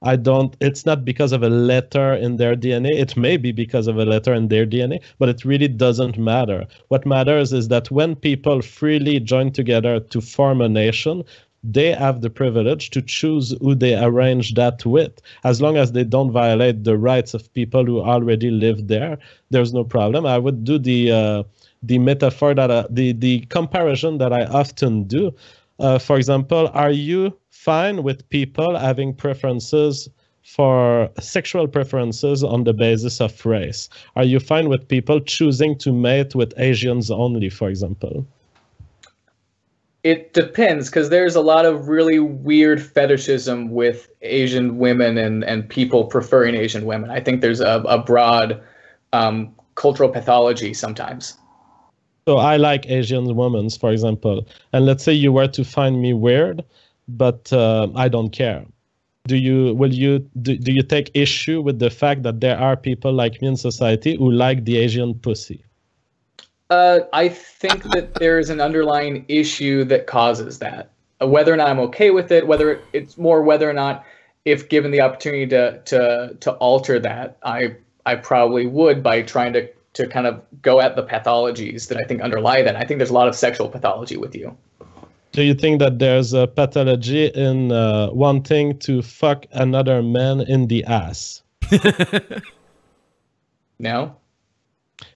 It's not because of a letter in their DNA. It may be because of a letter in their DNA, but it really doesn't matter. What matters is that when people freely join together to form a nation, they have the privilege to choose who they arrange that with. As long as they don't violate the rights of people who already live there, there's no problem. I would do the metaphor that the comparison that I often do. For example, are you fine with people having preferences for sexual preferences on the basis of race? Are you fine with people choosing to mate with Asians only, for example? It depends, because there's a lot of really weird fetishism with Asian women and people preferring Asian women. I think there's a broad cultural pathology sometimes. So I like Asian women, for example. And let's say you were to find me weird, but I don't care. Do you take issue with the fact that there are people like me in society who like the Asian pussy? I think that there is an underlying issue that causes that. Whether or not I'm okay with it, it's more whether or not, if given the opportunity to alter that, I probably would, by trying to kind of go at the pathologies that I think underlie that. I think there's a lot of sexual pathology with you. Do you think that there's a pathology in wanting to fuck another man in the ass? No.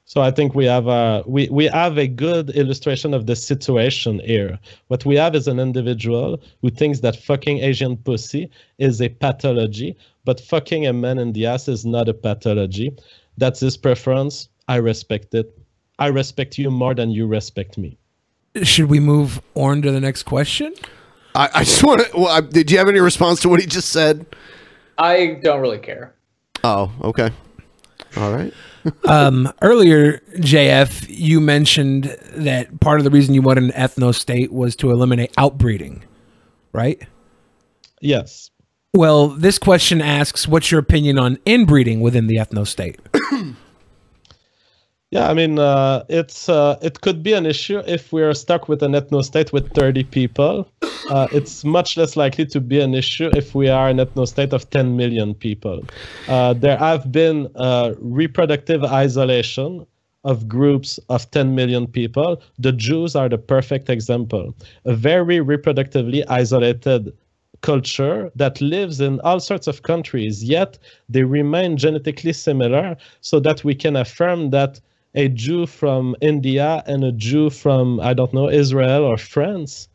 So I think we have a good illustration of the situation here. What we have is an individual who thinks that fucking Asian pussy is a pathology, but fucking a man in the ass is not a pathology. That's his preference. I respect it. I respect you more than you respect me. Should we move on to the next question? I just want to. Well, did you have any response to what he just said? I don't really care. Oh, okay. All right. Earlier, JF, you mentioned that part of the reason you wanted an ethno-state was to eliminate outbreeding, right? Yes. Well, this question asks, what's your opinion on inbreeding within the ethno-state? Yeah, I mean, it could be an issue if we're stuck with an ethno-state with 30 people. It's much less likely to be an issue if we are an ethno-state of 10 million people. There have been reproductive isolation of groups of 10 million people. The Jews are the perfect example. A very reproductively isolated culture that lives in all sorts of countries, yet they remain genetically similar, so that we can affirm that a Jew from India and a Jew from, I don't know, Israel or France,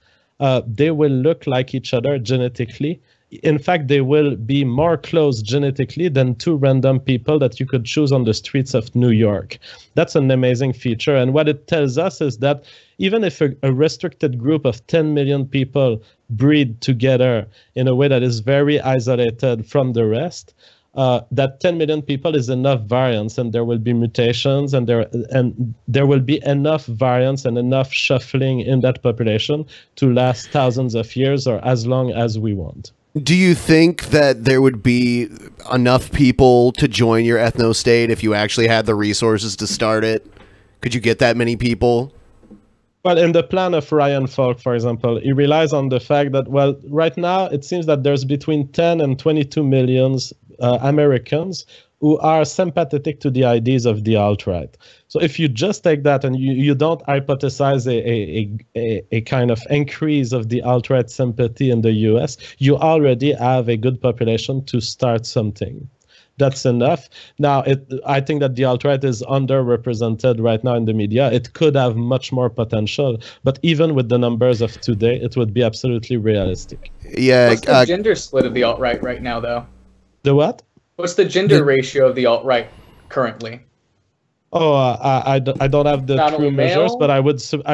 they will look like each other genetically. In fact, they will be more close genetically than two random people that you could choose on the streets of New York. That's an amazing feature. And what it tells us is that even if a restricted group of 10 million people breed together in a way that is very isolated from the rest, that 10 million people is enough variance, and there will be mutations, and there will be enough variance and enough shuffling in that population to last thousands of years or as long as we want. Do you think that there would be enough people to join your ethno-state if you actually had the resources to start it? Could you get that many people? Well, in the plan of Ryan Falk, for example, he relies on the fact that, well, right now it seems that there's between 10 and 22 millions Americans who are sympathetic to the ideas of the alt-right. So if you just take that and you don't hypothesize a kind of increase of the alt-right sympathy in the US, you already have a good population to start something. That's enough. Now, I think that the alt-right is underrepresented right now in the media. It could have much more potential, but even with the numbers of today, it would be absolutely realistic. Yeah. What's the gender split of the alt-right right now, though? The what? What's the gender ratio of the alt-right currently? Oh, I don't have the Not true only male? measures, but I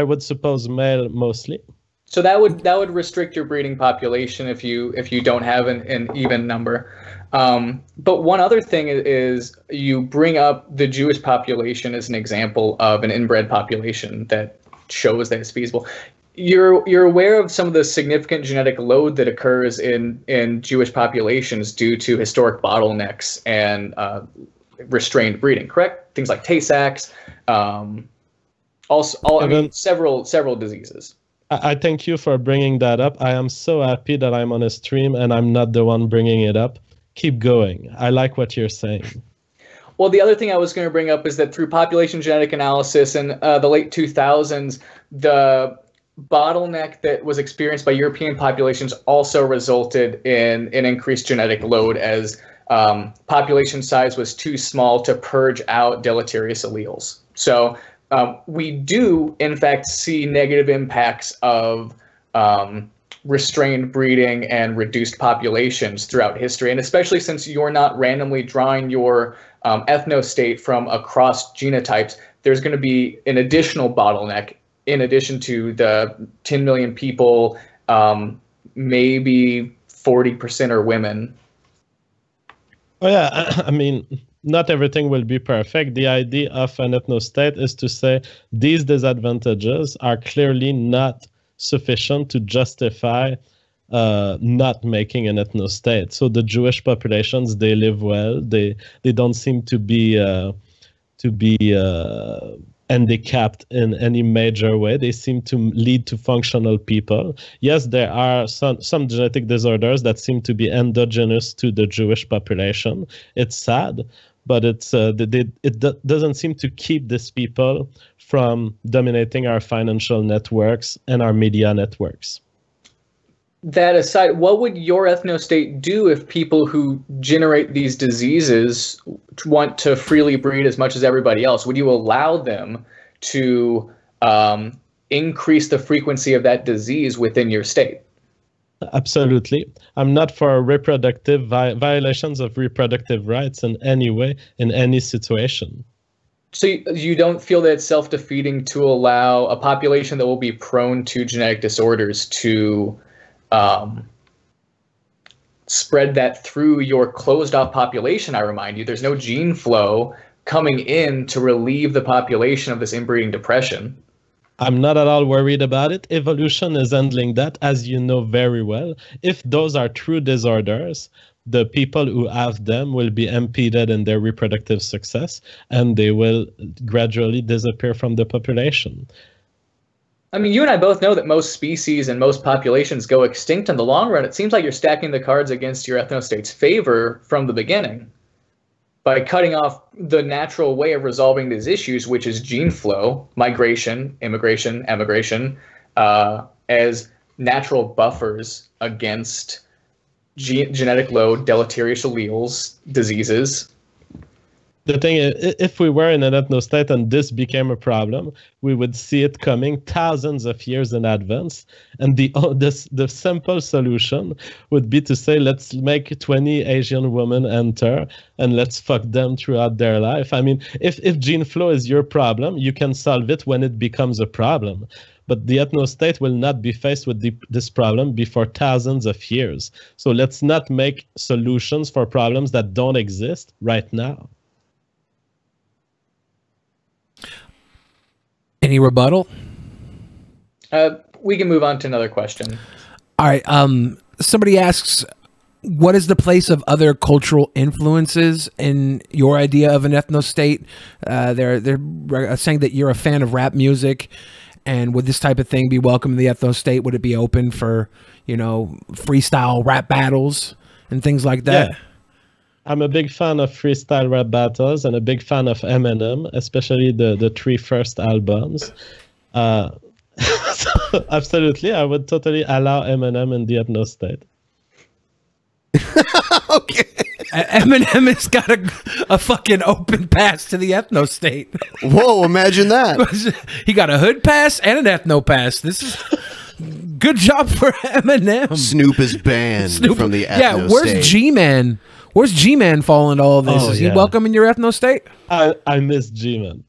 would suppose male mostly. So that would restrict your breeding population if you don't have an even number. But one other thing is you bring up the Jewish population as an example of an inbred population that shows that it's feasible. You're aware of some of the significant genetic load that occurs in Jewish populations due to historic bottlenecks and restrained breeding, correct? Things like Tay-Sachs, several diseases. I thank you for bringing that up. I am so happy that I'm on a stream and I'm not the one bringing it up. Keep going. I like what you're saying. Well, the other thing I was going to bring up is that through population genetic analysis in the late 2000s, the bottleneck that was experienced by European populations also resulted in an increased genetic load as population size was too small to purge out deleterious alleles. So we do, in fact, see negative impacts of restrained breeding and reduced populations throughout history. And especially since you're not randomly drawing your ethno-state from across genotypes, there's going to be an additional bottleneck in addition to the 10 million people, maybe 40% are women. Oh yeah, I mean, not everything will be perfect. The idea of an ethno-state is to say these disadvantages are clearly not sufficient to justify not making an ethno-state. So the Jewish populations, they live well. They don't seem to be handicapped in any major way. They seem to lead to functional people. Yes, there are some genetic disorders that seem to be endogenous to the Jewish population. It's sad, but it doesn't seem to keep these people from dominating our financial networks and our media networks. That aside, what would your ethno-state do if people who generate these diseases want to freely breed as much as everybody else? Would you allow them to increase the frequency of that disease within your state? Absolutely. I'm not for reproductive violations of reproductive rights in any way, in any situation. So you don't feel that it's self-defeating to allow a population that will be prone to genetic disorders to spread that through your closed-off population? I remind you, there's no gene flow coming in to relieve the population of this inbreeding depression. I'm not at all worried about it. Evolution is handling that, as you know very well. If those are true disorders, the people who have them will be impeded in their reproductive success, and they will gradually disappear from the population. I mean, you and I both know that most species and most populations go extinct in the long run. It seems like you're stacking the cards against your ethno-state's favor from the beginning by cutting off the natural way of resolving these issues, which is gene flow, migration, immigration, emigration, as natural buffers against genetic load, deleterious alleles, diseases. The thing is, if we were in an ethno-state and this became a problem, we would see it coming thousands of years in advance. And the simple solution would be to say, let's make 20 Asian women enter and let's fuck them throughout their life. I mean, if gene flow is your problem, you can solve it when it becomes a problem. But the ethno-state will not be faced with this problem before thousands of years. So let's not make solutions for problems that don't exist right now. Any rebuttal? We can move on to another question. All right. Somebody asks, what is the place of other cultural influences in your idea of an ethno-state? They're saying that you're a fan of rap music, and would this type of thing be welcome in the ethno-state? Would it be open for, freestyle rap battles and things like that? Yeah. I'm a big fan of freestyle rap battles and a big fan of Eminem, especially the 3 first albums. So absolutely, I would totally allow Eminem in the ethno-state. Okay. Eminem has got a fucking open pass to the ethno-state. Whoa, imagine that. He got a hood pass and an ethno pass. This is good job for Eminem. Snoop is banned from the ethno-state. Yeah, where's G-Man? Where's G-Man fall into all of this? Is he welcome in your ethno-state? I miss G-Man.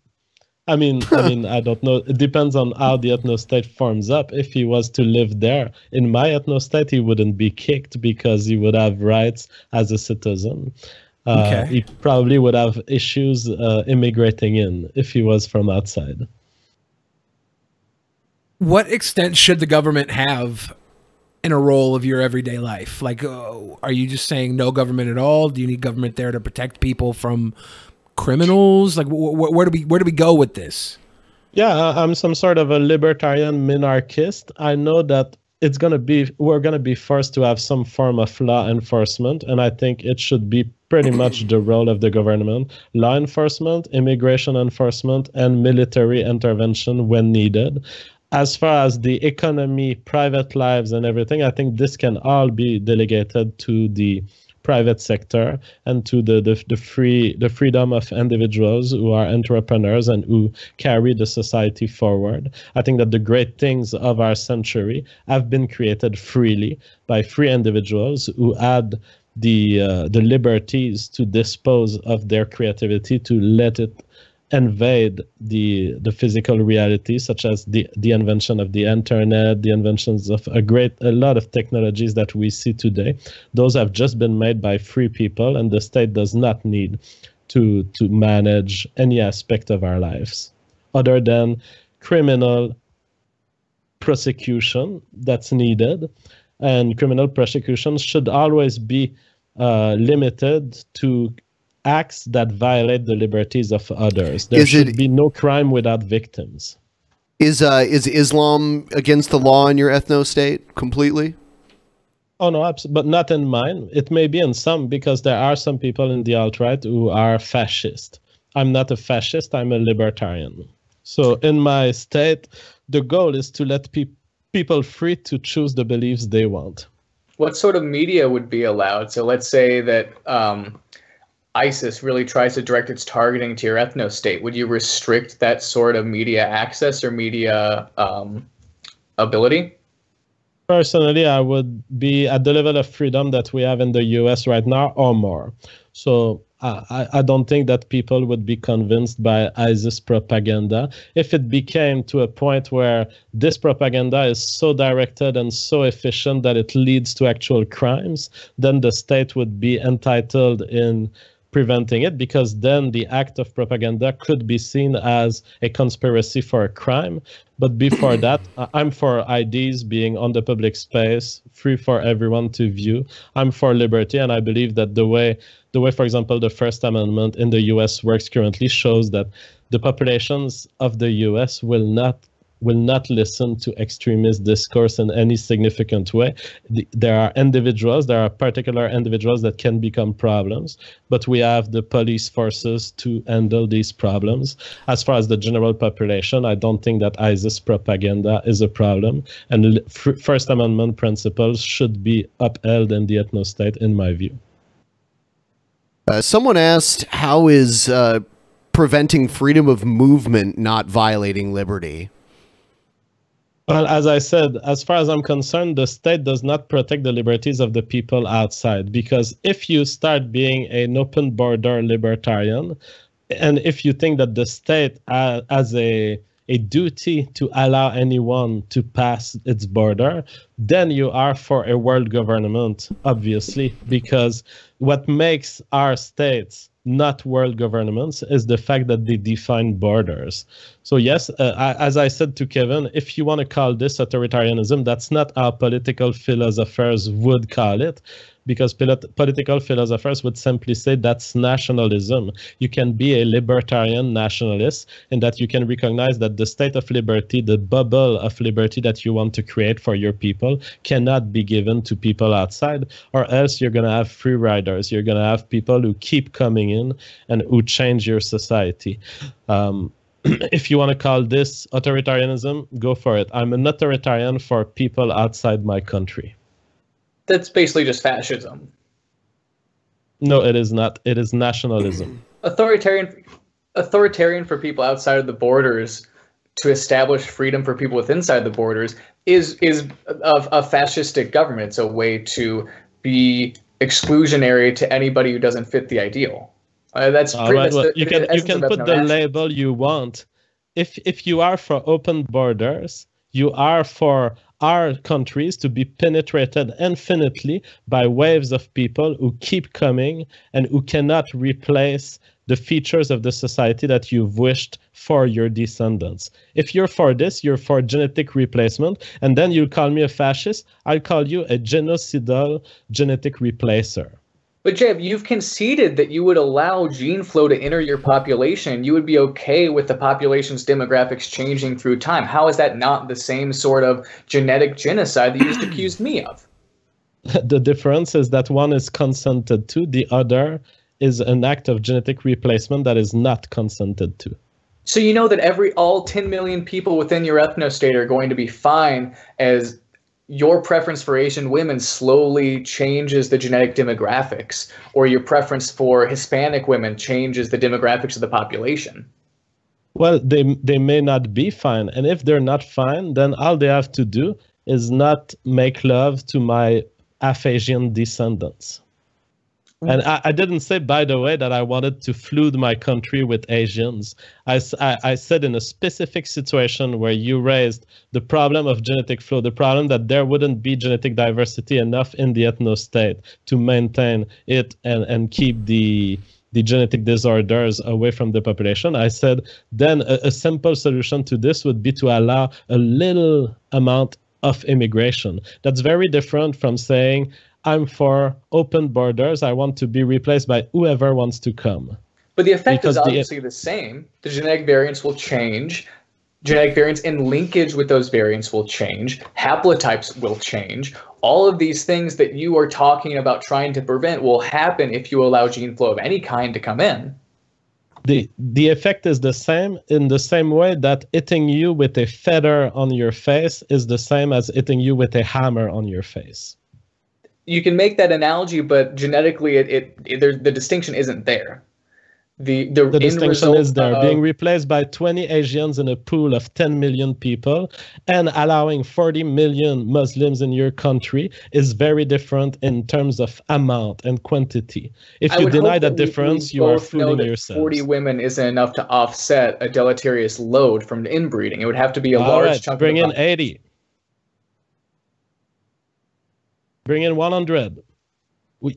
I mean, I don't know. It depends on how the ethno-state forms up. If he was to live there, in my ethno-state, he wouldn't be kicked because he would have rights as a citizen. He probably would have issues immigrating in if he was from outside. What extent should the government have in a role of your everyday life? Like, are you just saying no government at all? Do you need government there to protect people from criminals? Like, where do we go with this? Yeah, I'm some sort of a libertarian minarchist. I know that we're gonna be forced to have some form of law enforcement, and I think it should be pretty much the role of the government: law enforcement, immigration enforcement, and military intervention when needed. As far as the economy, private lives, and everything, I think this can all be delegated to the private sector and to the freedom of individuals who are entrepreneurs and who carry the society forward. I think that the great things of our century have been created freely by free individuals who had the liberties to dispose of their creativity, to let it invade the physical reality, such as the invention of the internet, the inventions of a lot of technologies that we see today. Those have just been made by free people, and the state does not need to manage any aspect of our lives other than criminal prosecution that's needed. And criminal prosecution should always be limited to acts that violate the liberties of others. There should be no crime without victims. Is Islam against the law in your ethno-state completely? Oh, no, but not in mine. It may be in some, because there are some people in the alt-right who are fascist. I'm not a fascist, I'm a libertarian. So in my state, the goal is to let people free to choose the beliefs they want. What sort of media would be allowed? So let's say that ISIS really tries to direct its targeting to your ethno-state. Would you restrict that sort of media access or media ability? Personally, I would be at the level of freedom that we have in the US right now or more. So I don't think that people would be convinced by ISIS propaganda. If it became to a point where this propaganda is so directed and so efficient that it leads to actual crimes, then the state would be entitled in preventing it, because then the act of propaganda could be seen as a conspiracy for a crime. But before that, I'm for IDs being on the public space, free for everyone to view. I'm for liberty, and I believe that the way, for example, the First Amendment in the US works currently shows that the populations of the US will not listen to extremist discourse in any significant way. There are particular individuals that can become problems, but we have the police forces to handle these problems. As far as the general population, I don't think that ISIS propaganda is a problem, and First Amendment principles should be upheld in the ethno-state, in my view. Someone asked, how is preventing freedom of movement not violating liberty? Well, as I said, as far as I'm concerned, the state does not protect the liberties of the people outside, because if you start being an open border libertarian, and if you think that the state has a duty to allow anyone to pass its border, then you are for a world government, obviously, because what makes our states not world governments is the fact that they define borders. So yes, as I said to Kevin, if you want to call this authoritarianism, that's not how political philosophers would call it, because political philosophers would simply say that's nationalism. You can be a libertarian nationalist in that you can recognize that the state of liberty, the bubble of liberty that you want to create for your people, cannot be given to people outside, or else you're going to have free riders. You're going to have people who keep coming in and who change your society. If you want to call this authoritarianism, go for it. I'm an authoritarian for people outside my country. That's basically just fascism. No, it is not. It is nationalism. Authoritarian for people outside of the borders to establish freedom for people with inside the borders is a fascistic government. It's a way to be exclusionary to anybody who doesn't fit the ideal. You can put the label you want. If you are for open borders, you are for our countries to be penetrated infinitely by waves of people who keep coming and who cannot replace the features of the society that you've wished for your descendants. If you're for this, you're for genetic replacement, and then you'll call me a fascist, I'll call you a genocidal genetic replacer. But Jeb, you've conceded that you would allow gene flow to enter your population. You would be okay with the population's demographics changing through time. How is that not the same sort of genetic genocide that you just accused me of? The difference is that one is consented to, the other is an act of genetic replacement that is not consented to. So you know that all 10 million people within your ethno-state are going to be fine as your preference for Asian women slowly changes the genetic demographics, or your preference for Hispanic women changes the demographics of the population. Well, they may not be fine. And if they're not fine, then all they have to do is not make love to my Afasian descendants. And I didn't say, by the way, that I wanted to flood my country with Asians. I said in a specific situation where you raised the problem of genetic flow, the problem that there wouldn't be genetic diversity enough in the ethno-state to maintain it and keep the genetic disorders away from the population. I said, then a simple solution to this would be to allow a little amount of immigration. That's very different from saying, I'm for open borders. I want to be replaced by whoever wants to come. But the effect is obviously the same. The genetic variants will change. Genetic variants in linkage with those variants will change. Haplotypes will change. All of these things that you are talking about trying to prevent will happen if you allow gene flow of any kind to come in. The effect is the same in the same way that hitting you with a feather on your face is the same as hitting you with a hammer on your face. You can make that analogy, but genetically, the distinction isn't there. The distinction is there. Being replaced by 20 Asians in a pool of 10 million people and allowing 40 million Muslims in your country is very different in terms of amount and quantity. If you deny that difference, you are fooling yourself. 40 women isn't enough to offset a deleterious load from inbreeding. It would have to be a large chunk. Bring in 80. Bring in 100.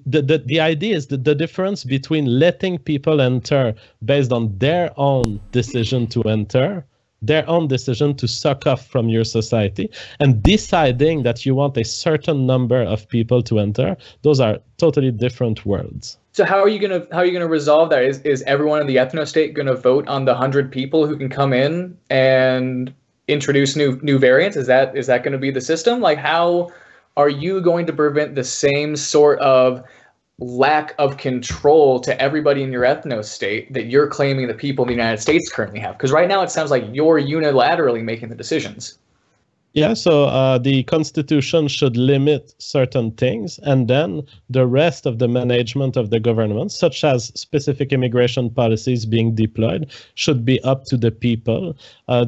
The idea is that the difference between letting people enter based on their own decision to enter, their own decision to suck off from your society, and deciding that you want a certain number of people to enter, those are totally different worlds. So how are you gonna resolve that? Is everyone in the ethno-state gonna vote on the 100 people who can come in and introduce new variants? Is that gonna be the system? Like, how are you going to prevent the same sort of lack of control to everybody in your ethno-state that you're claiming that people in the United States currently have? Because right now it sounds like you're unilaterally making the decisions. Yeah, so the Constitution should limit certain things, and then the rest of the management of the government, such as specific immigration policies being deployed, should be up to the people.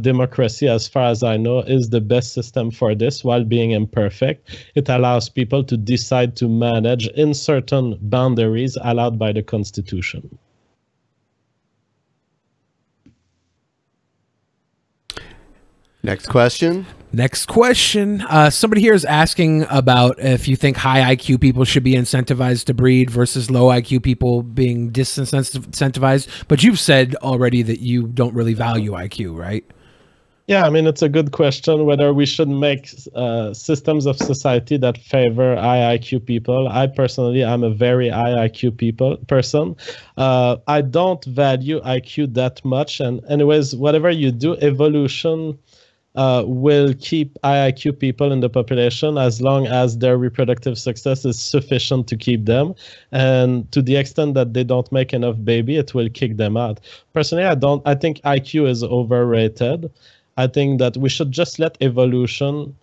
Democracy, as far as I know, is the best system for this, while being imperfect. It allows people to decide to manage in certain boundaries allowed by the Constitution. Next question. Somebody here is asking about if you think high IQ people should be incentivized to breed versus low IQ people being disincentivized. But you've said already that you don't really value IQ, right? Yeah, I mean, it's a good question whether we should make systems of society that favor high IQ people. I personally am a very high IQ person. I don't value IQ that much. And anyways, whatever you do, evolution will keep high IQ people in the population as long as their reproductive success is sufficient to keep them. And to the extent that they don't make enough baby, it will kick them out. Personally, I think IQ is overrated. I think that we should just let evolution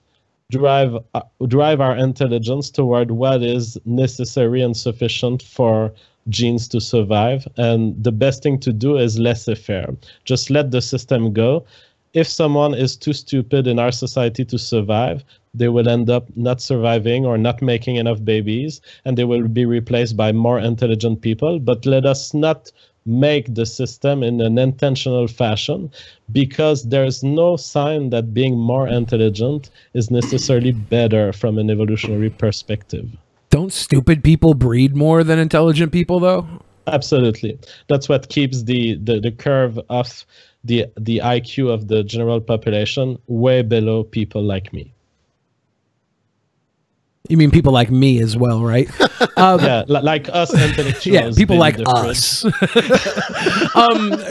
drive our intelligence toward what is necessary and sufficient for genes to survive. And the best thing to do is laissez-faire. Just let the system go. If someone is too stupid in our society to survive, they will end up not surviving or not making enough babies, and they will be replaced by more intelligent people. But let us not make the system in an intentional fashion, because there's no sign that being more intelligent is necessarily better from an evolutionary perspective. Don't stupid people breed more than intelligent people, though? Absolutely. That's what keeps the curve of the IQ of the general population way below people like me. You mean people like me as well, right? Yeah, like us intellectuals. Yeah, people like us.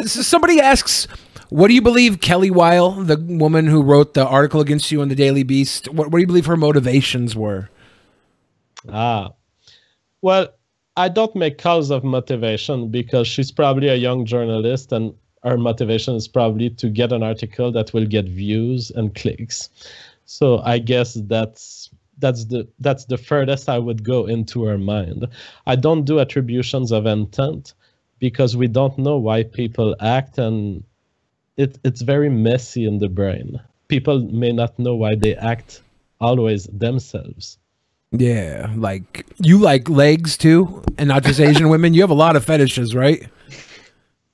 Somebody asks, what do you believe Kelly Weil, the woman who wrote the article against you on the Daily Beast, what do you believe her motivations were? Well, I don't make calls of motivation because she's probably a young journalist, and her motivation is probably to get an article that will get views and clicks. So I guess that's the furthest I would go into her mind. I don't do attributions of intent because we don't know why people act, and it's very messy in the brain. People may not know why they act always themselves. Yeah, like you like legs too, and not just Asian women. You have a lot of fetishes, right?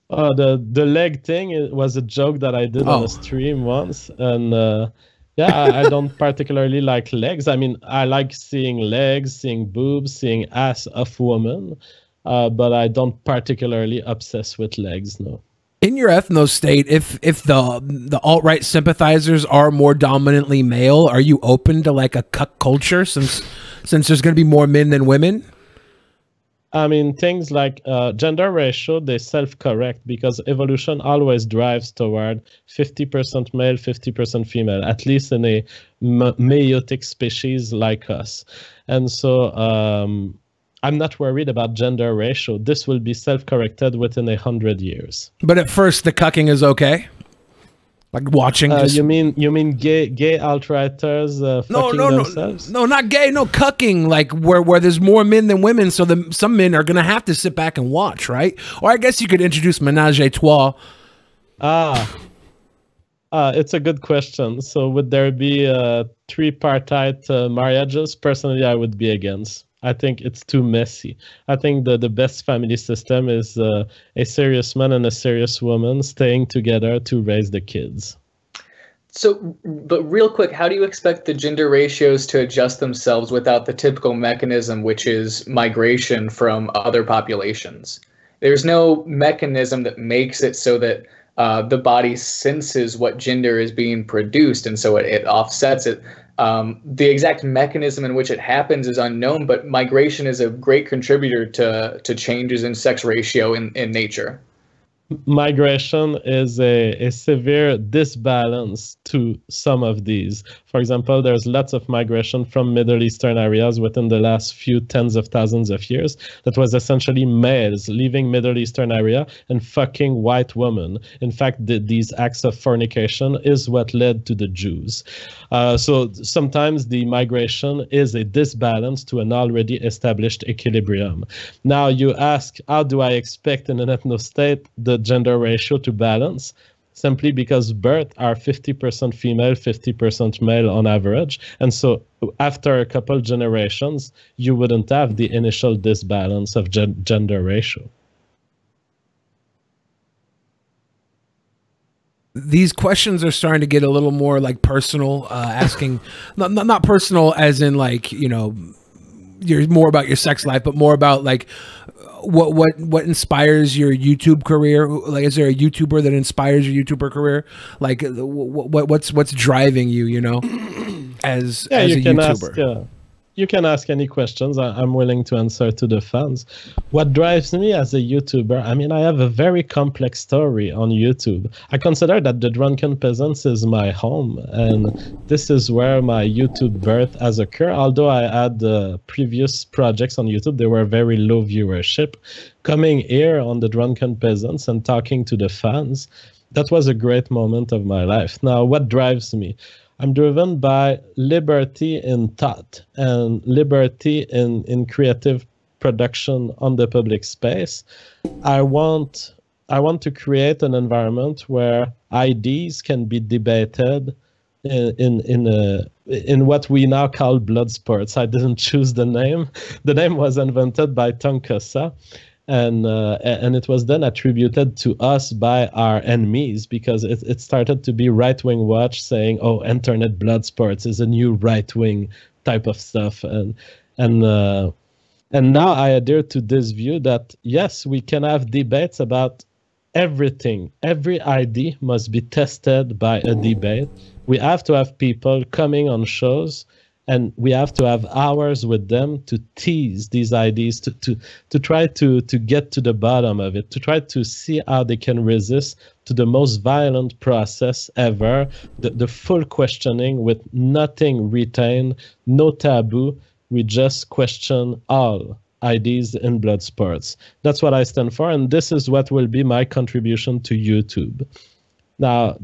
The leg thing, it was a joke that I did on a stream once, and yeah, I don't particularly like legs. I mean, I like seeing legs, seeing boobs, seeing ass of woman, but I don't particularly obsess with legs. No. In your ethno state, if the alt-right sympathizers are more dominantly male, are you open to like a cuck culture since there's going to be more men than women? I mean, things like gender ratio, they self-correct because evolution always drives toward 50% male, 50% female, at least in a meiotic species like us. And so I'm not worried about gender ratio. This will be self-corrected within 100 years. But at first, the cucking is okay? Like watching? You mean gay alt-righters fucking themselves? No, not gay. No, cucking. Like where there's more men than women, so some men are gonna have to sit back and watch, right? Or I guess you could introduce ménage à trois. It's a good question. So would there be tripartite marriages? Personally, I would be against. I think it's too messy. I think the best family system is a serious man and a serious woman staying together to raise the kids. So, but real quick, how do you expect the gender ratios to adjust themselves without the typical mechanism, which is migration from other populations? There's no mechanism that makes it so that the body senses what gender is being produced, and so it offsets it. The exact mechanism in which it happens is unknown, but migration is a great contributor to changes in sex ratio in nature. Migration is a severe disbalance to some of these. For example, there's lots of migration from Middle Eastern areas within the last few tens of thousands of years that was essentially males leaving Middle Eastern area and fucking white women. In fact, these acts of fornication is what led to the Jews. So sometimes the migration is a disbalance to an already established equilibrium. Now you ask, how do I expect in an ethno-state the gender ratio to balance? Simply because births are 50% female, 50% male on average. And so after a couple generations, you wouldn't have the initial disbalance of gender ratio. These questions are starting to get a little more like personal, asking, not personal as in like, you know, you're more about your sex life, but more about like, what inspires your YouTube career? Like, is there a YouTuber that inspires your YouTuber career? Like, what's driving you? You know, as a YouTuber. You can ask any questions. I'm willing to answer to the fans. What drives me as a YouTuber? I mean, I have a very complex story on YouTube. I consider that The Drunken Peasants is my home, and this is where my YouTube birth has occurred. Although I had previous projects on YouTube, they were very low viewership. Coming here on The Drunken Peasants and talking to the fans, that was a great moment of my life. Now, what drives me? I'm driven by liberty in thought and liberty in creative production on the public space. I want to create an environment where ideas can be debated in what we now call blood sports. I didn't choose the name. The name was invented by Tonkosa. And it was then attributed to us by our enemies because it started to be right-wing watch saying, oh, internet blood sports is a new right-wing type of stuff. And now I adhere to this view that, yes, we can have debates about everything. Every idea must be tested by a debate. We have to have people coming on shows, and we have to have hours with them to tease these ideas, to try to get to the bottom of it, to try to see how they can resist to the most violent process ever, the full questioning with nothing retained, no taboo. We just question all ideas in blood sports. That's what I stand for, and this is what will be my contribution to YouTube. Now,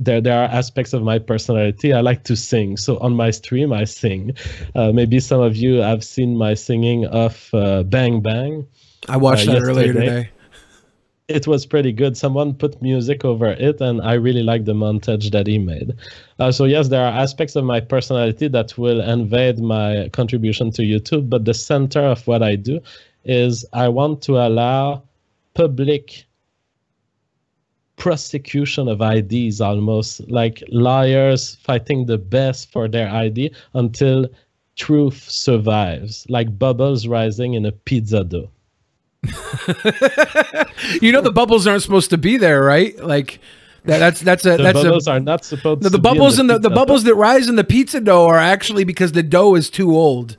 there are aspects of my personality. I like to sing. So on my stream, I sing. Maybe some of you have seen my singing of Bang Bang. I watched that earlier today. it was pretty good. Someone put music over it, and I really like the montage that he made. So yes, there are aspects of my personality that will invade my contribution to YouTube, but the center of what I do is I want to allow public prosecution of IDs, almost like liars fighting the best for their ID until truth survives, like bubbles rising in a pizza dough. You know the bubbles aren't supposed to be there, right? Like that's bubbles are not supposed to the be bubbles in the bubbles that rise in the pizza dough are actually because the dough is too old.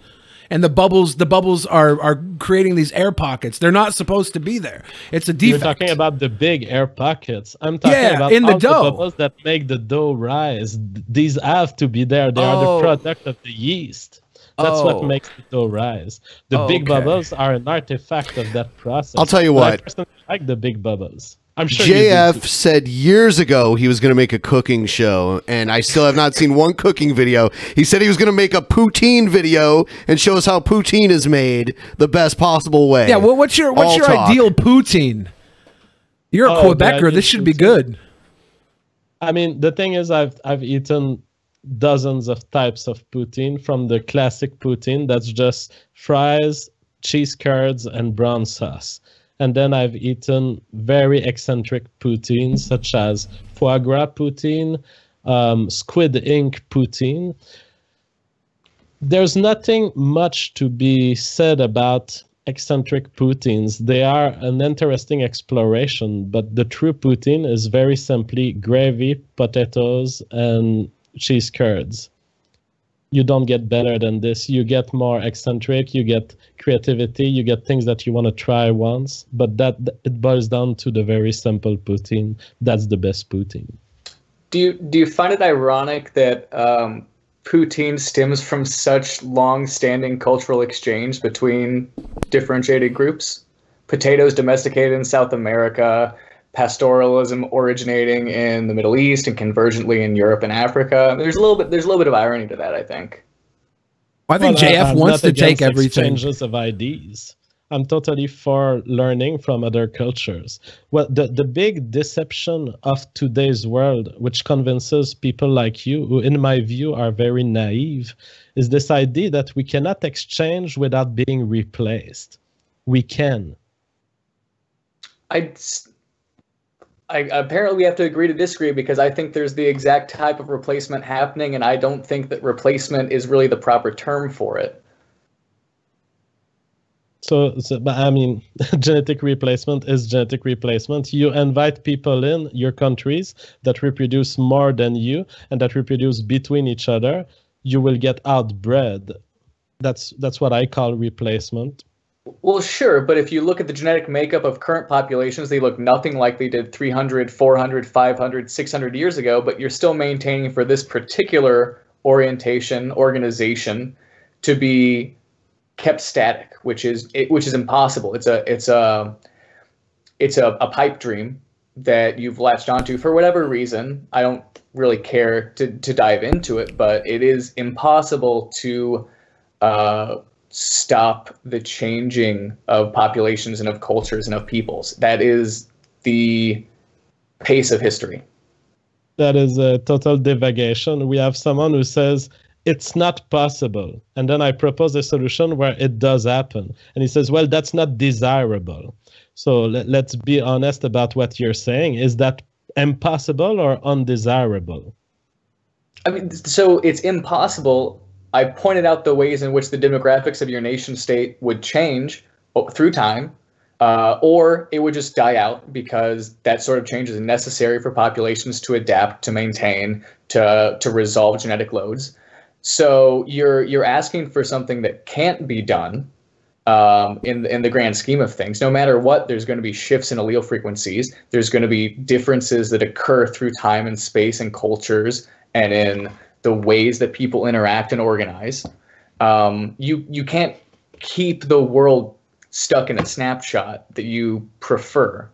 And the bubbles are creating these air pockets. They're not supposed to be there. It's a defect. You're talking about the big air pockets. I'm talking about in the dough. The bubbles that make the dough rise. These have to be there. They are the product of the yeast. That's what makes the dough rise. The big bubbles are an artifact of that process. I'll tell you what. I personally like the big bubbles. I'm sure JF said years ago he was going to make a cooking show, and I still have not seen one cooking video. He said he was going to make a poutine video and show us how poutine is made the best possible way. Yeah, well, what's your ideal poutine? You're a Quebecer. This should be good. I mean, the thing is, I've eaten dozens of types of poutine, from the classic poutine that's just fries, cheese curds, and brown sauce. And then I've eaten very eccentric poutines, such as foie gras poutine, squid ink poutine. There's nothing much to be said about eccentric poutines. They are an interesting exploration, but the true poutine is very simply gravy, potatoes, and cheese curds. You don't get better than this. You get more eccentric, you get creativity, you get things that you want to try once, but that it boils down to the very simple poutine. That's the best poutine. Do you find it ironic that poutine stems from such long-standing cultural exchange between differentiated groups? Potatoes domesticated in South America, pastoralism originating in the Middle East and convergently in Europe and Africa. There's a little bit of irony to that, I think. I think JF wants to take everything. Exchanges of IDs. I'm totally for learning from other cultures. Well, the big deception of today's world, which convinces people like you, who in my view are very naive, is this idea that we cannot exchange without being replaced. We can. I apparently we have to agree to disagree, because I think there's the exact type of replacement happening, and I don't think that replacement is really the proper term for it. So I mean, genetic replacement is genetic replacement. You invite people in your countries that reproduce more than you and that reproduce between each other. You will get outbred. That's what I call replacement. Well, sure, but if you look at the genetic makeup of current populations, they look nothing like they did 300, 400, 500, 600 years ago, but you're still maintaining for this particular organization to be kept static, which is impossible. It's a pipe dream that you've latched onto for whatever reason. I don't really care to dive into it, but it is impossible to stop the changing of populations and of cultures and of peoples. That is the pace of history. That is a total divagation. We have someone who says it's not possible, and then I propose a solution where it does happen, and he says, well, that's not desirable. So let's be honest about what you're saying. Is that impossible or undesirable? I mean, so it's impossible. I pointed out the ways in which the demographics of your nation state would change through time, or it would just die out, because that sort of change is necessary for populations to adapt, to maintain, to resolve genetic loads. So you're asking for something that can't be done in the grand scheme of things. No matter what, there's going to be shifts in allele frequencies. There's going to be differences that occur through time and space and cultures and in the ways that people interact and organize. You can't keep the world stuck in a snapshot that you prefer.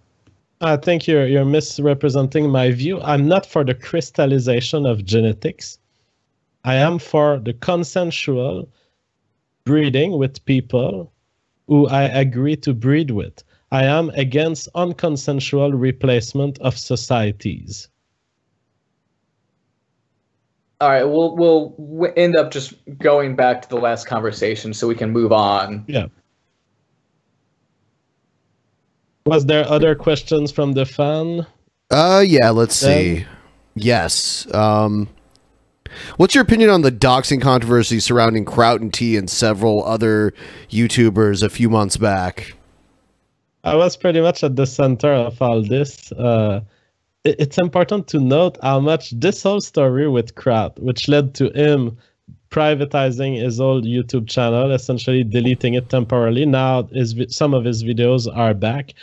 I think you're misrepresenting my view. I'm not for the crystallization of genetics. I am for the consensual breeding with people who I agree to breed with. I am against unconsensual replacement of societies. All right, we'll end up just going back to the last conversation so we can move on. Yeah. Was there other questions from the fan? Yeah, let's see. Yes. What's your opinion on the doxing controversy surrounding Kraut and T and several other YouTubers a few months back? I was pretty much at the center of all this. It's important to note how much this whole story with Kraut, which led to him privatizing his old YouTube channel, essentially deleting it temporarily. Now some of his videos are back.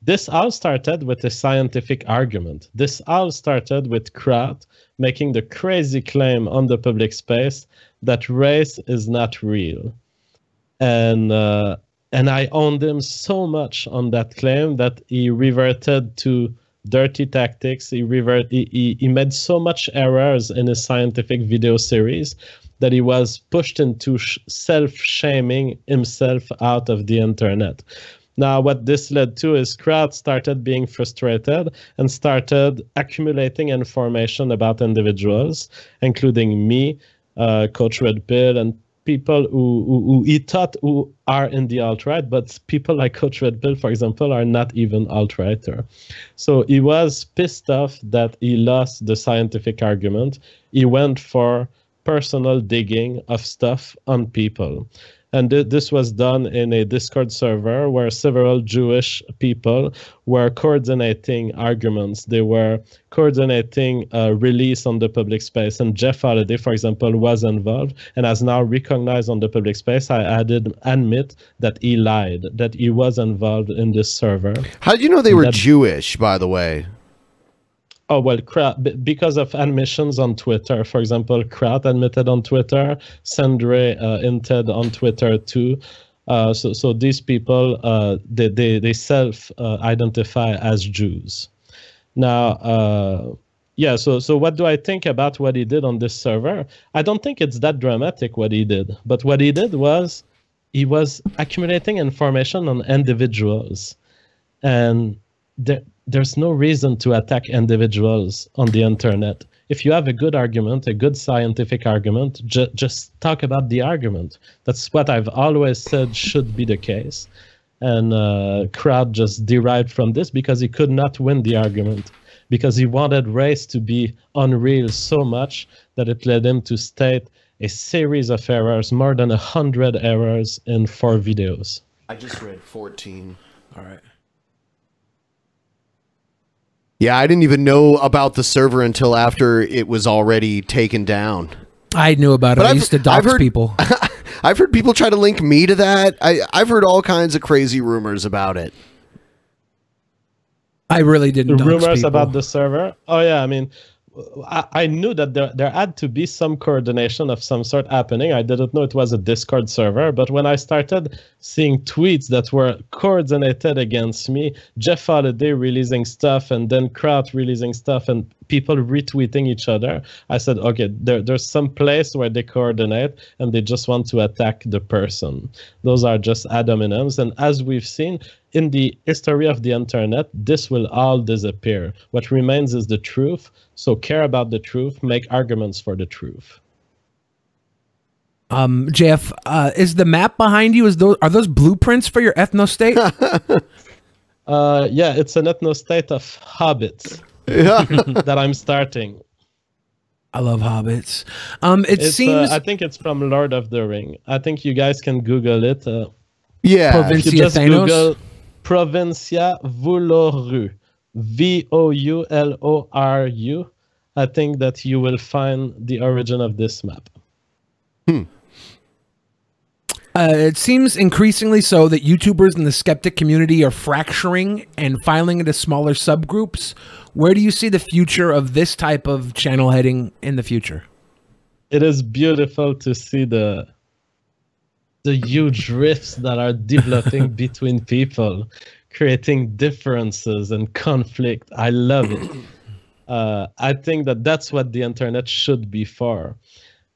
This all started with a scientific argument. This all started with Kraut making the crazy claim on the public space that race is not real. And I owned him so much on that claim that he reverted to dirty tactics. He made so much errors in his scientific video series that he was pushed into self-shaming himself out of the internet. Now, what this led to is Kraut started being frustrated and started accumulating information about individuals, including me, Coach Red Pill, and people who he thought who are in the alt-right, but people like Coach Red Pill, for example, are not even alt-righter. So he was pissed off that he lost the scientific argument. He went for personal digging of stuff on people. And this was done in a Discord server where several Jewish people were coordinating arguments. They were coordinating release on the public space. And Jeff Holiday, for example, was involved and has now recognized on the public space. I admit that he lied, that he was involved in this server. How did you know they were Jewish, by the way? Oh, well, because of admissions on Twitter. For example, Kraut admitted on Twitter, Sandre hinted on Twitter too. So these people, they self-identify as Jews. Now, yeah, so what do I think about what he did on this server? I don't think it's that dramatic what he did. But what he did was he was accumulating information on individuals. And there's no reason to attack individuals on the internet. If you have a good argument, a good scientific argument, just talk about the argument. That's what I've always said should be the case. And Kraut just derived from this because he could not win the argument, because he wanted race to be unreal so much that it led him to state a series of errors, more than 100 errors in 4 videos. I just read 14. All right. Yeah, I didn't even know about the server until after it was already taken down. I knew about it. I used to dox people. I've heard people try to link me to that. I've heard all kinds of crazy rumors about it. I really didn't dox rumors people. About the server? Oh, yeah, I mean, I knew that there had to be some coordination of some sort happening. I didn't know it was a Discord server, but when I started seeing tweets that were coordinated against me, Jeff Holiday releasing stuff and then Kraut releasing stuff and people retweeting each other, I said, okay, there's some place where they coordinate and they just want to attack the person. Those are just ad hominems. And as we've seen in the history of the internet, this will all disappear. What remains is the truth. So care about the truth, make arguments for the truth. JF, is the map behind you, are those blueprints for your ethnostate? Yeah, it's an ethnostate of hobbits that I'm starting. I love hobbits. It seems I think it's from Lord of the Ring. I think you guys can Google it. Yeah, Provincia if you just Thanos? Google Provincia Vouloru, VoulorU, I think that you will find the origin of this map. It seems increasingly so that YouTubers in the skeptic community are fracturing and filing into smaller subgroups. Where do you see the future of this type of channel heading in the future? It is beautiful to see the huge rifts that are developing between people, creating differences and conflict. I love it. I think that that's what the internet should be for.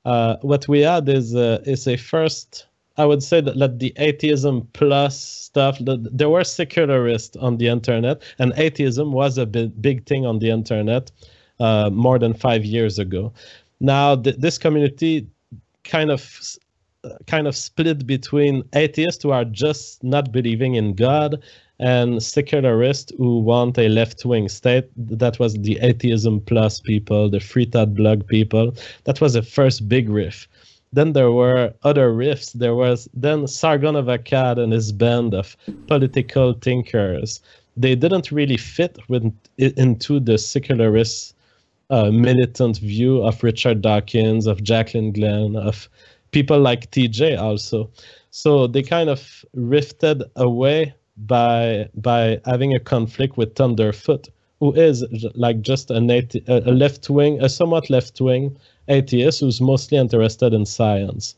What we had is a first I would say that the atheism plus stuff, there were secularists on the internet, and atheism was a big thing on the internet more than 5 years ago. Now, this community kind of split between atheists who are just not believing in God and secularists who want a left-wing state. That was the atheism plus people, the free thought blog people. That was the first big riff. Then there were other rifts. There was then Sargon of Akkad and his band of political thinkers. They didn't really fit into the secularist militant view of Richard Dawkins, of Jacqueline Glenn, of people like TJ also. So they kind of rifted away by having a conflict with Thunderfoot, who is like just a left-wing, a somewhat left-wing atheist who's mostly interested in science.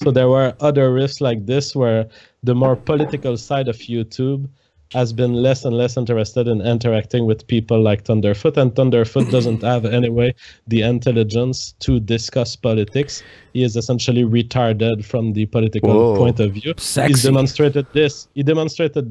So there were other rifts like this where the more political side of YouTube has been less and less interested in interacting with people like Thunderfoot, and Thunderfoot doesn't have anyway the intelligence to discuss politics. He is essentially retarded from the political point of view. He demonstrated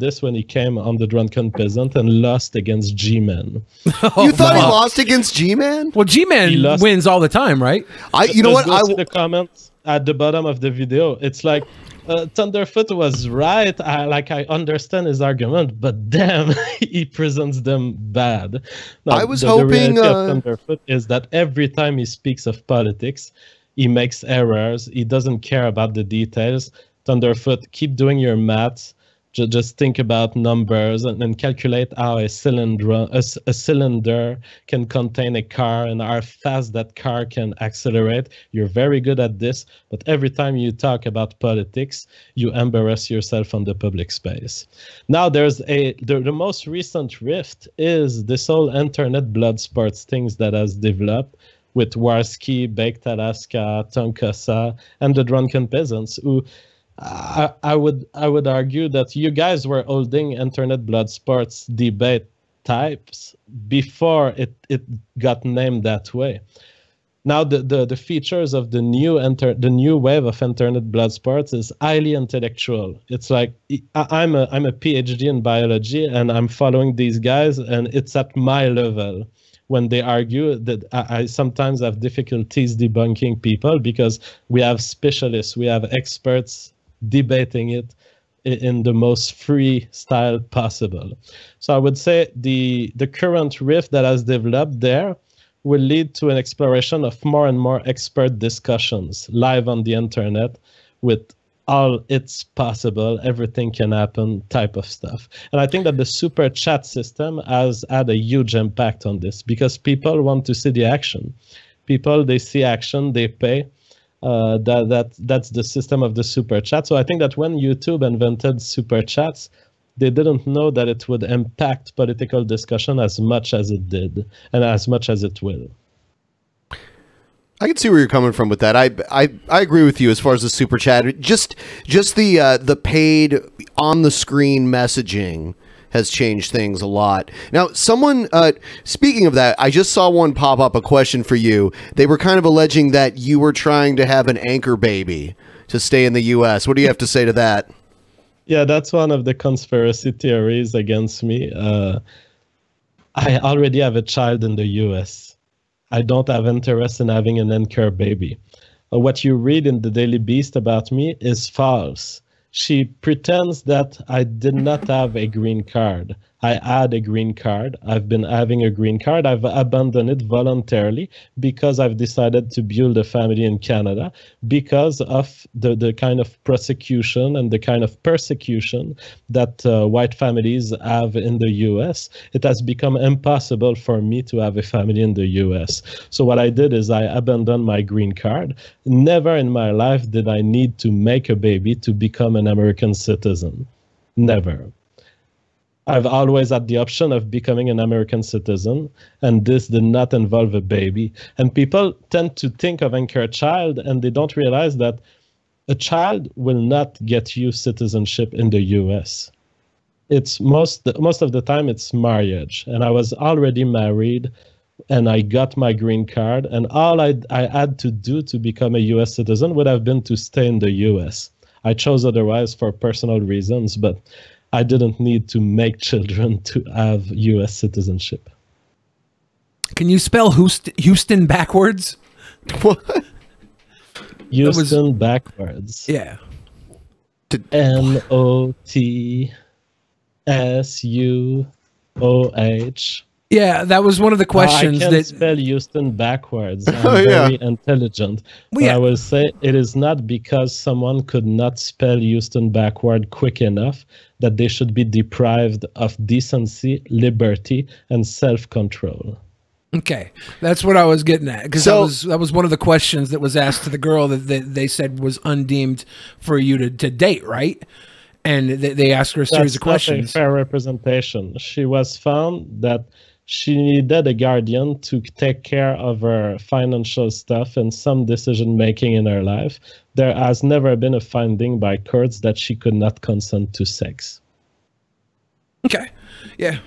this when he came on the Drunken Peasant and lost against G-Man. You thought he lost against G-Man? Well, G-Man wins all the time, right? You know what? I see the comments at the bottom of the video. It's like, Thunderfoot was right. I understand his argument, but damn, he presents them bad. Now, I was hoping the reality of Thunderfoot is that every time he speaks of politics, he makes errors. He doesn't care about the details. Thunderfoot, keep doing your maths. Just think about numbers and calculate how a cylinder can contain a car and how fast that car can accelerate. You're very good at this, but every time you talk about politics, you embarrass yourself on the public space. Now, there's the most recent rift is this whole internet blood sports things that has developed with Warski, Baked Alaska, Tonkosa, and the Drunken Peasants, who I would argue that you guys were holding internet blood sports debate types before it got named that way. Now the features of the new wave of internet blood sports is highly intellectual. It's like I'm a PhD in biology and I'm following these guys and it's at my level. When they argue that I sometimes have difficulties debunking people because we have specialists, we have experts debating it in the most free style possible. So I would say the current rift that has developed there will lead to an exploration of more and more expert discussions live on the internet with all it's possible, everything can happen type of stuff. And I think that the super chat system has had a huge impact on this because people want to see the action. People, they see action, they pay. That's the system of the super chat. So I think that when YouTube invented super chats, they didn't know that it would impact political discussion as much as it did and as much as it will. I can see where you're coming from with that. I agree with you as far as the super chat. Just the paid on the screen messaging has changed things a lot. Now, someone, speaking of that, I just saw one pop up, a question for you. They were kind of alleging that you were trying to have an anchor baby to stay in the U.S. What do you have to say to that? Yeah, that's one of the conspiracy theories against me. I already have a child in the U.S. I don't have interest in having an anchor baby. What you read in the Daily Beast about me is false. She pretends that I did not have a green card. I had a green card. I've been having a green card. I've abandoned it voluntarily because I've decided to build a family in Canada because of the kind of prosecution and the kind of persecution that white families have in the U.S. It has become impossible for me to have a family in the U.S. So what I did is I abandoned my green card. Never in my life did I need to make a baby to become an American citizen. Never. I've always had the option of becoming an American citizen, and this did not involve a baby. And people tend to think of anchor child, and they don't realize that a child will not get you citizenship in the U.S. It's most of the time it's marriage, and I was already married, and I got my green card, and all I had to do to become a U.S. citizen would have been to stay in the U.S. I chose otherwise for personal reasons, but I didn't need to make children to have U.S. citizenship. Can you spell Houston backwards? What? Houston backwards. Yeah. Notesuoh. Yeah, that was one of the questions. I can't spell Houston backwards. I'm very intelligent. Well, but yeah. I will say it is not because someone could not spell Houston backward quick enough that they should be deprived of decency, liberty, and self-control. Okay, that's what I was getting at, because So- that was one of the questions that was asked to the girl that they said was undeemed for you to date, right? And they asked her a series of questions. That's not a fair representation. She was found that she needed a guardian to take care of her financial stuff and some decision making in her life. There has never been a finding by courts that she could not consent to sex. Okay, yeah.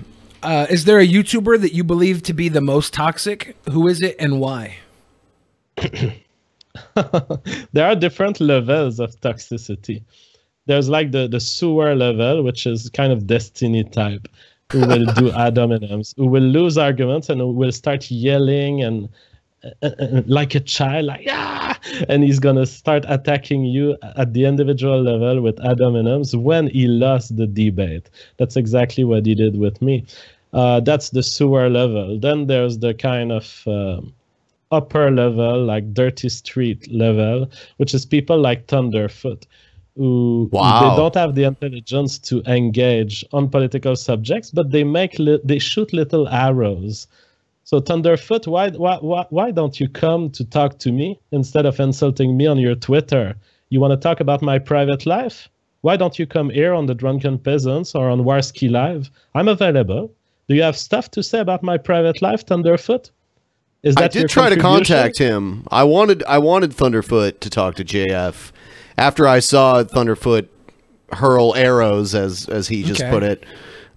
Is there a YouTuber that you believe to be the most toxic? Who is it and why? There are different levels of toxicity. There's like the sewer level, which is kind of Destiny type, who will do ad hominems, who will lose arguments and who will start yelling and like a child, like yeah, and he's gonna start attacking you at the individual level with ad hominems when he lost the debate. That's exactly what he did with me. That's the sewer level. Then there's the kind of upper level, like dirty street level, which is people like Thunderfoot, who they don't have the intelligence to engage on political subjects, but they shoot little arrows. So Thunderfoot, why don't you come to talk to me instead of insulting me on your Twitter? You want to talk about my private life? Why don't you come here on the Drunken Peasants or on Warski Live? I'm available. Do you have stuff to say about my private life, Thunderfoot? Is that I did try to contact him. I wanted Thunderfoot to talk to JF after I saw Thunderfoot hurl arrows, as he just put it.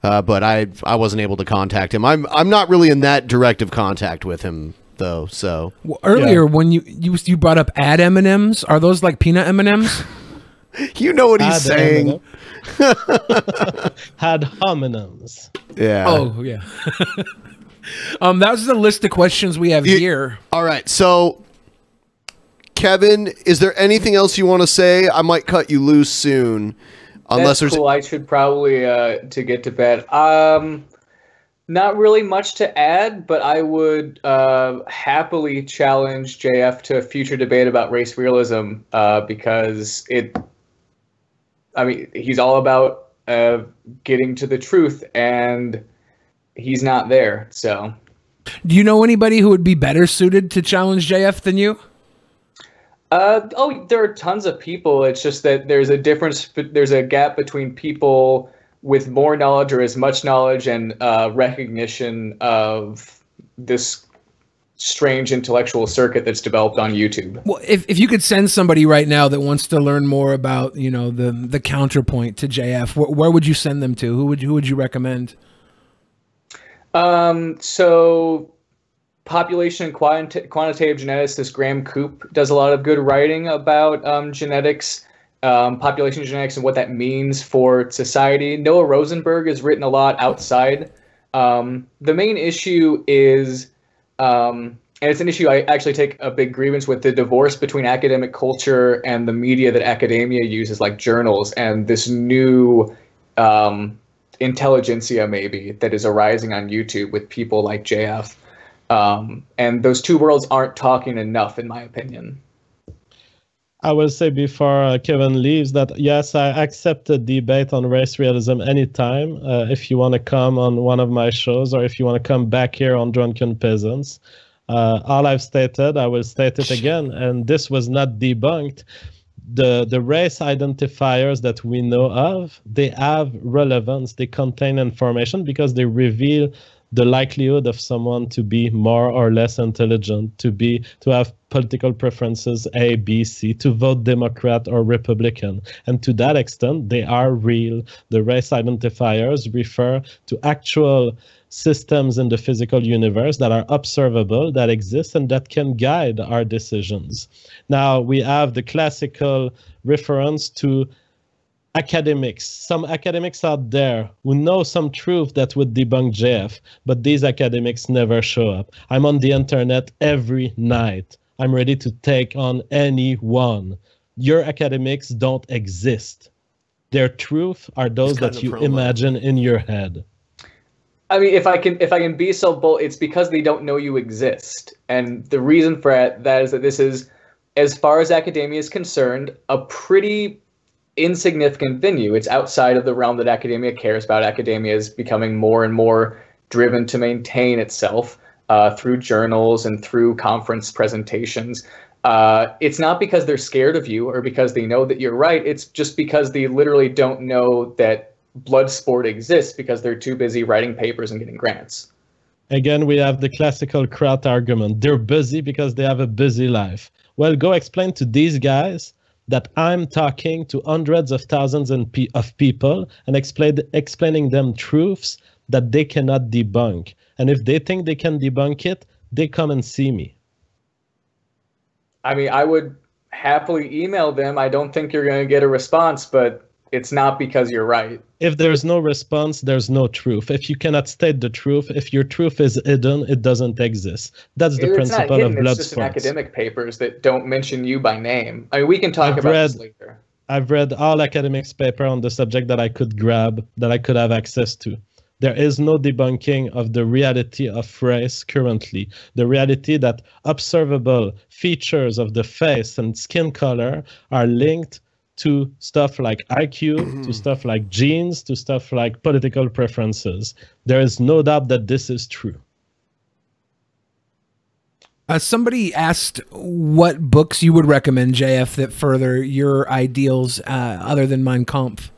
But I wasn't able to contact him. I'm not really in that direct of contact with him though. So earlier when you brought up ad M&Ms, are those like peanut M&Ms? You know what he's saying. Ad hominems. Yeah. Oh yeah. That was the list of questions we have here. All right, so Kevin, is there anything else you want to say? I might cut you loose soon, unless That's cool. I should probably to get to bed. Not really much to add, but I would happily challenge JF to a future debate about race realism because he's all about getting to the truth, and he's not there. So, do you know anybody who would be better suited to challenge JF than you? There are tons of people. It's just that there's a difference. There's a gap between people with more knowledge or as much knowledge and recognition of this strange intellectual circuit that's developed on YouTube. Well, if you could send somebody right now that wants to learn more about, the counterpoint to JF, where would you send them to? Who would you recommend? So population and quantitative geneticist Graham Coop does a lot of good writing about genetics, population genetics, and what that means for society. Noah Rosenberg has written a lot outside. The main issue is, and it's an issue I actually take a big grievance with, the divorce between academic culture and the media that academia uses, like journals, and this new intelligentsia maybe that is arising on YouTube with people like JF. And those two worlds aren't talking enough, in my opinion. I will say before Kevin leaves that, yes, I accept a debate on race realism anytime. If you want to come on one of my shows, or if you want to come back here on Drunken Peasants. All I've stated, I will state it again, and this was not debunked. The race identifiers that we know of, they have relevance, they contain information because they reveal the likelihood of someone to be more or less intelligent, to have political preferences A, B, C, to vote Democrat or Republican. And to that extent, they are real. The race identifiers refer to actual systems in the physical universe that are observable, that exist, and that can guide our decisions. Now, we have the classical reference to academics. Some academics out there who know some truth that would debunk JF, but these academics never show up. I'm on the internet every night. I'm ready to take on anyone. Your academics don't exist. Their truth are those that you imagine in your head. I mean, if I can be so bold, it's because they don't know you exist. And the reason for that is that this is, as far as academia is concerned, a pretty insignificant venue. It's outside of the realm that academia cares about. Academia is becoming more and more driven to maintain itself through journals and through conference presentations. It's not because they're scared of you or because they know that you're right. It's just because they literally don't know that blood sport exists because they're too busy writing papers and getting grants. Again, we have the classical Kraut argument. They're busy because they have a busy life. Well, go explain to these guys that I'm talking to hundreds of thousands of people and explaining them truths that they cannot debunk. And if they think they can debunk it, they come and see me. I mean, I would happily email them. I don't think you're going to get a response, but it's not because you're right. If there's no response, there's no truth. If you cannot state the truth, if your truth is hidden, it doesn't exist. That's the principle of blood sports. It's just in sports. Academic papers that don't mention you by name. I mean, we can talk about this later. I've read all academics' paper on the subject that I could grab, that I could have access to. There is no debunking of the reality of race currently. The reality that observable features of the face and skin color are linked to stuff like IQ, to stuff like genes, to stuff like political preferences. There is no doubt that this is true. Somebody asked what books you would recommend, JF, that further your ideals other than Mein Kampf.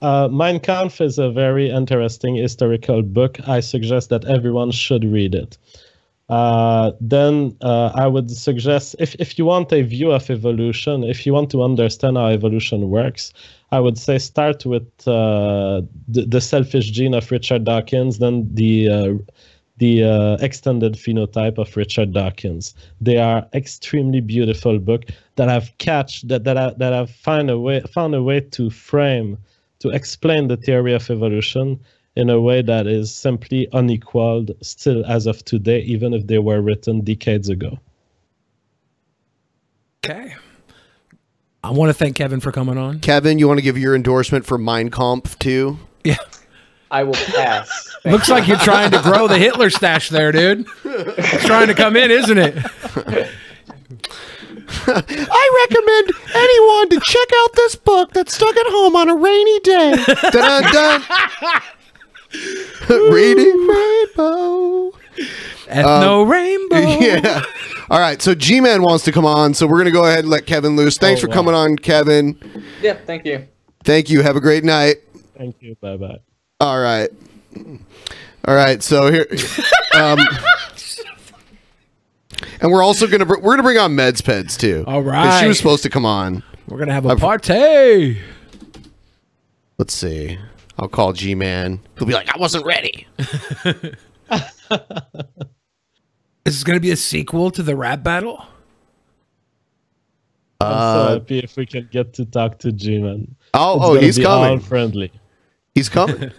Mein Kampf is a very interesting historical book. I suggest that everyone should read it. Then I would suggest, if you want a view of evolution, if you want to understand how evolution works, I would say start with the selfish gene of Richard Dawkins, then the extended phenotype of Richard Dawkins. They are extremely beautiful book that have found a way to explain the theory of evolution in a way that is simply unequaled still as of today, even if they were written decades ago. Okay. I want to thank Kevin for coming on. Kevin, you want to give your endorsement for Mein Kampf too? Yeah. I will pass. Looks like you're trying to grow the Hitler stash there, dude. It's trying to come in, isn't it? I recommend anyone to check out this book that's stuck at home on a rainy day. Dun, dun. Reading Rainbow. Ethno Rainbow. Yeah. All right. So G-Man wants to come on, so we're going to go ahead and let Kevin loose. Thanks for coming on, Kevin. Yeah, thank you. Thank you. Have a great night. Thank you. Bye-bye. All right. All right. So here, and we're also gonna bring on MedsPeds too. All right. She was supposed to come on. We're gonna have a party. Let's see. I'll call G-Man. He'll be like, I wasn't ready. Is this gonna be a sequel to the rap battle? I'm so happy if we can get to talk to G-Man. Oh, he's coming. All friendly. He's coming.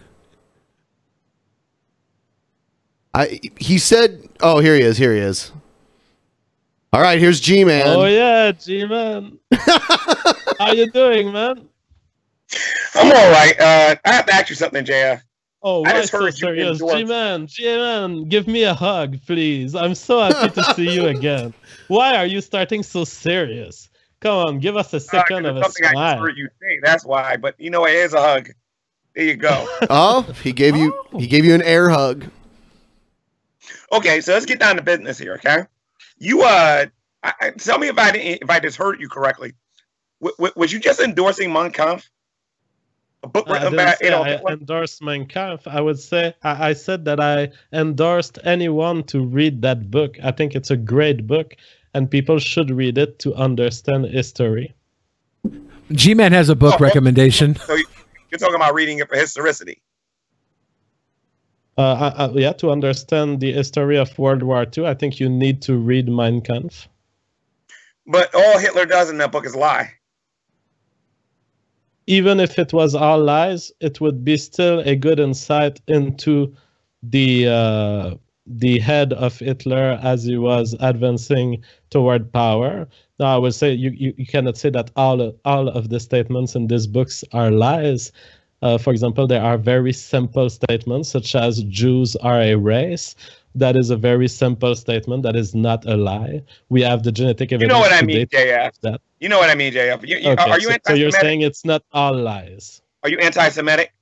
He said, oh, here he is. All right, here's G-Man. Oh, yeah, G-Man. How you doing, man? I'm all right. I have to ask you something, JF. Oh, why so serious? G-Man, give me a hug, please. I'm so happy to see you again. Why are you starting so serious? Come on, give us a second of a smile. I heard you say, that's why. But you know, it is a hug. There you go. Oh, he gave you an air hug. Okay, so let's get down to business here, okay? You tell me if I just heard you correctly. Was you just endorsing Mein Kampf? A book I written didn't by say Adolf I Hitler? endorsed Mein Kampf. I would say I said that I endorsed anyone to read that book. I think it's a great book, and people should read it to understand history. G-Man has a book recommendation. So you're talking about reading it for historicity. Yeah, to understand the history of World War II, I think you need to read Mein Kampf. But all Hitler does in that book is lie. Even if it was all lies, it would be still a good insight into the head of Hitler as he was advancing toward power. Now, I would say you cannot say that all of the statements in these books are lies. For example, there are very simple statements, such as Jews are a race. That is a very simple statement. That is not a lie. We have the genetic evidence. You know what I mean, JF. You know what I mean, JF. Okay, are you so you're saying it's not all lies. Are you anti-Semitic?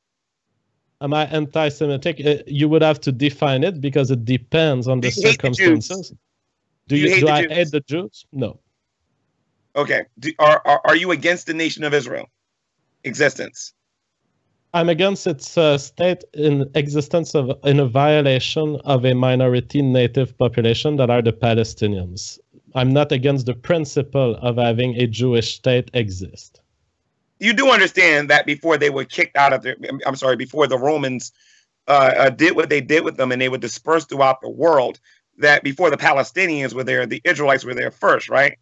Am I anti-Semitic? You would have to define it because it depends on the circumstances. Do I hate the Jews? No. Okay. Are you against the nation of Israel existence? I'm against its state in existence in a violation of a minority native population that are the Palestinians. I'm not against the principle of having a Jewish state exist. You do understand that before they were kicked out of before the Romans did what they did with them and they were dispersed throughout the world, that before the Palestinians were there, the Israelites were there first, right?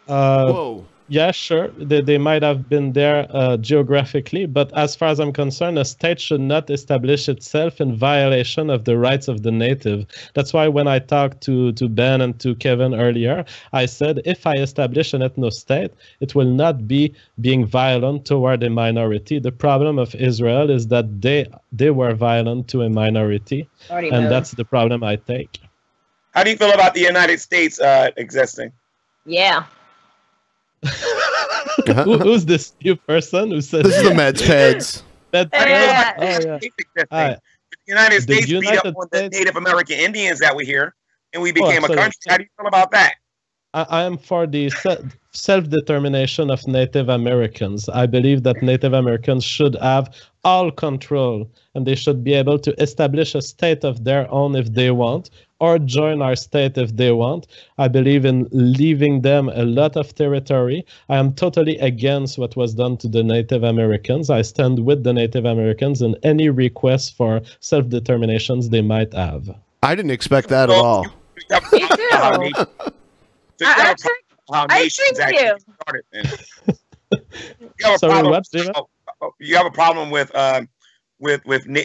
Whoa. Yeah, sure. They might have been there geographically, but as far as I'm concerned, a state should not establish itself in violation of the rights of the native. That's why when I talked to Ben and to Kevin earlier, I said if I establish an ethno-state, it will not be being violent toward a minority. The problem of Israel is that they were violent to a minority, and that's the problem I take. How do you feel about the United States existing? Yeah. Who's this new person who said this is the Meds Peds? The United States beat up on the Native American Indians that were here, and we became a country. How do you feel about that? I am for the self-determination of Native Americans. I believe that Native Americans should have all control, and they should be able to establish a state of their own if they want, or join our state if they want. I believe in leaving them a lot of territory. I am totally against what was done to the Native Americans. I stand with the Native Americans in any request for self-determinations they might have. I didn't expect that at all. You have a problem with the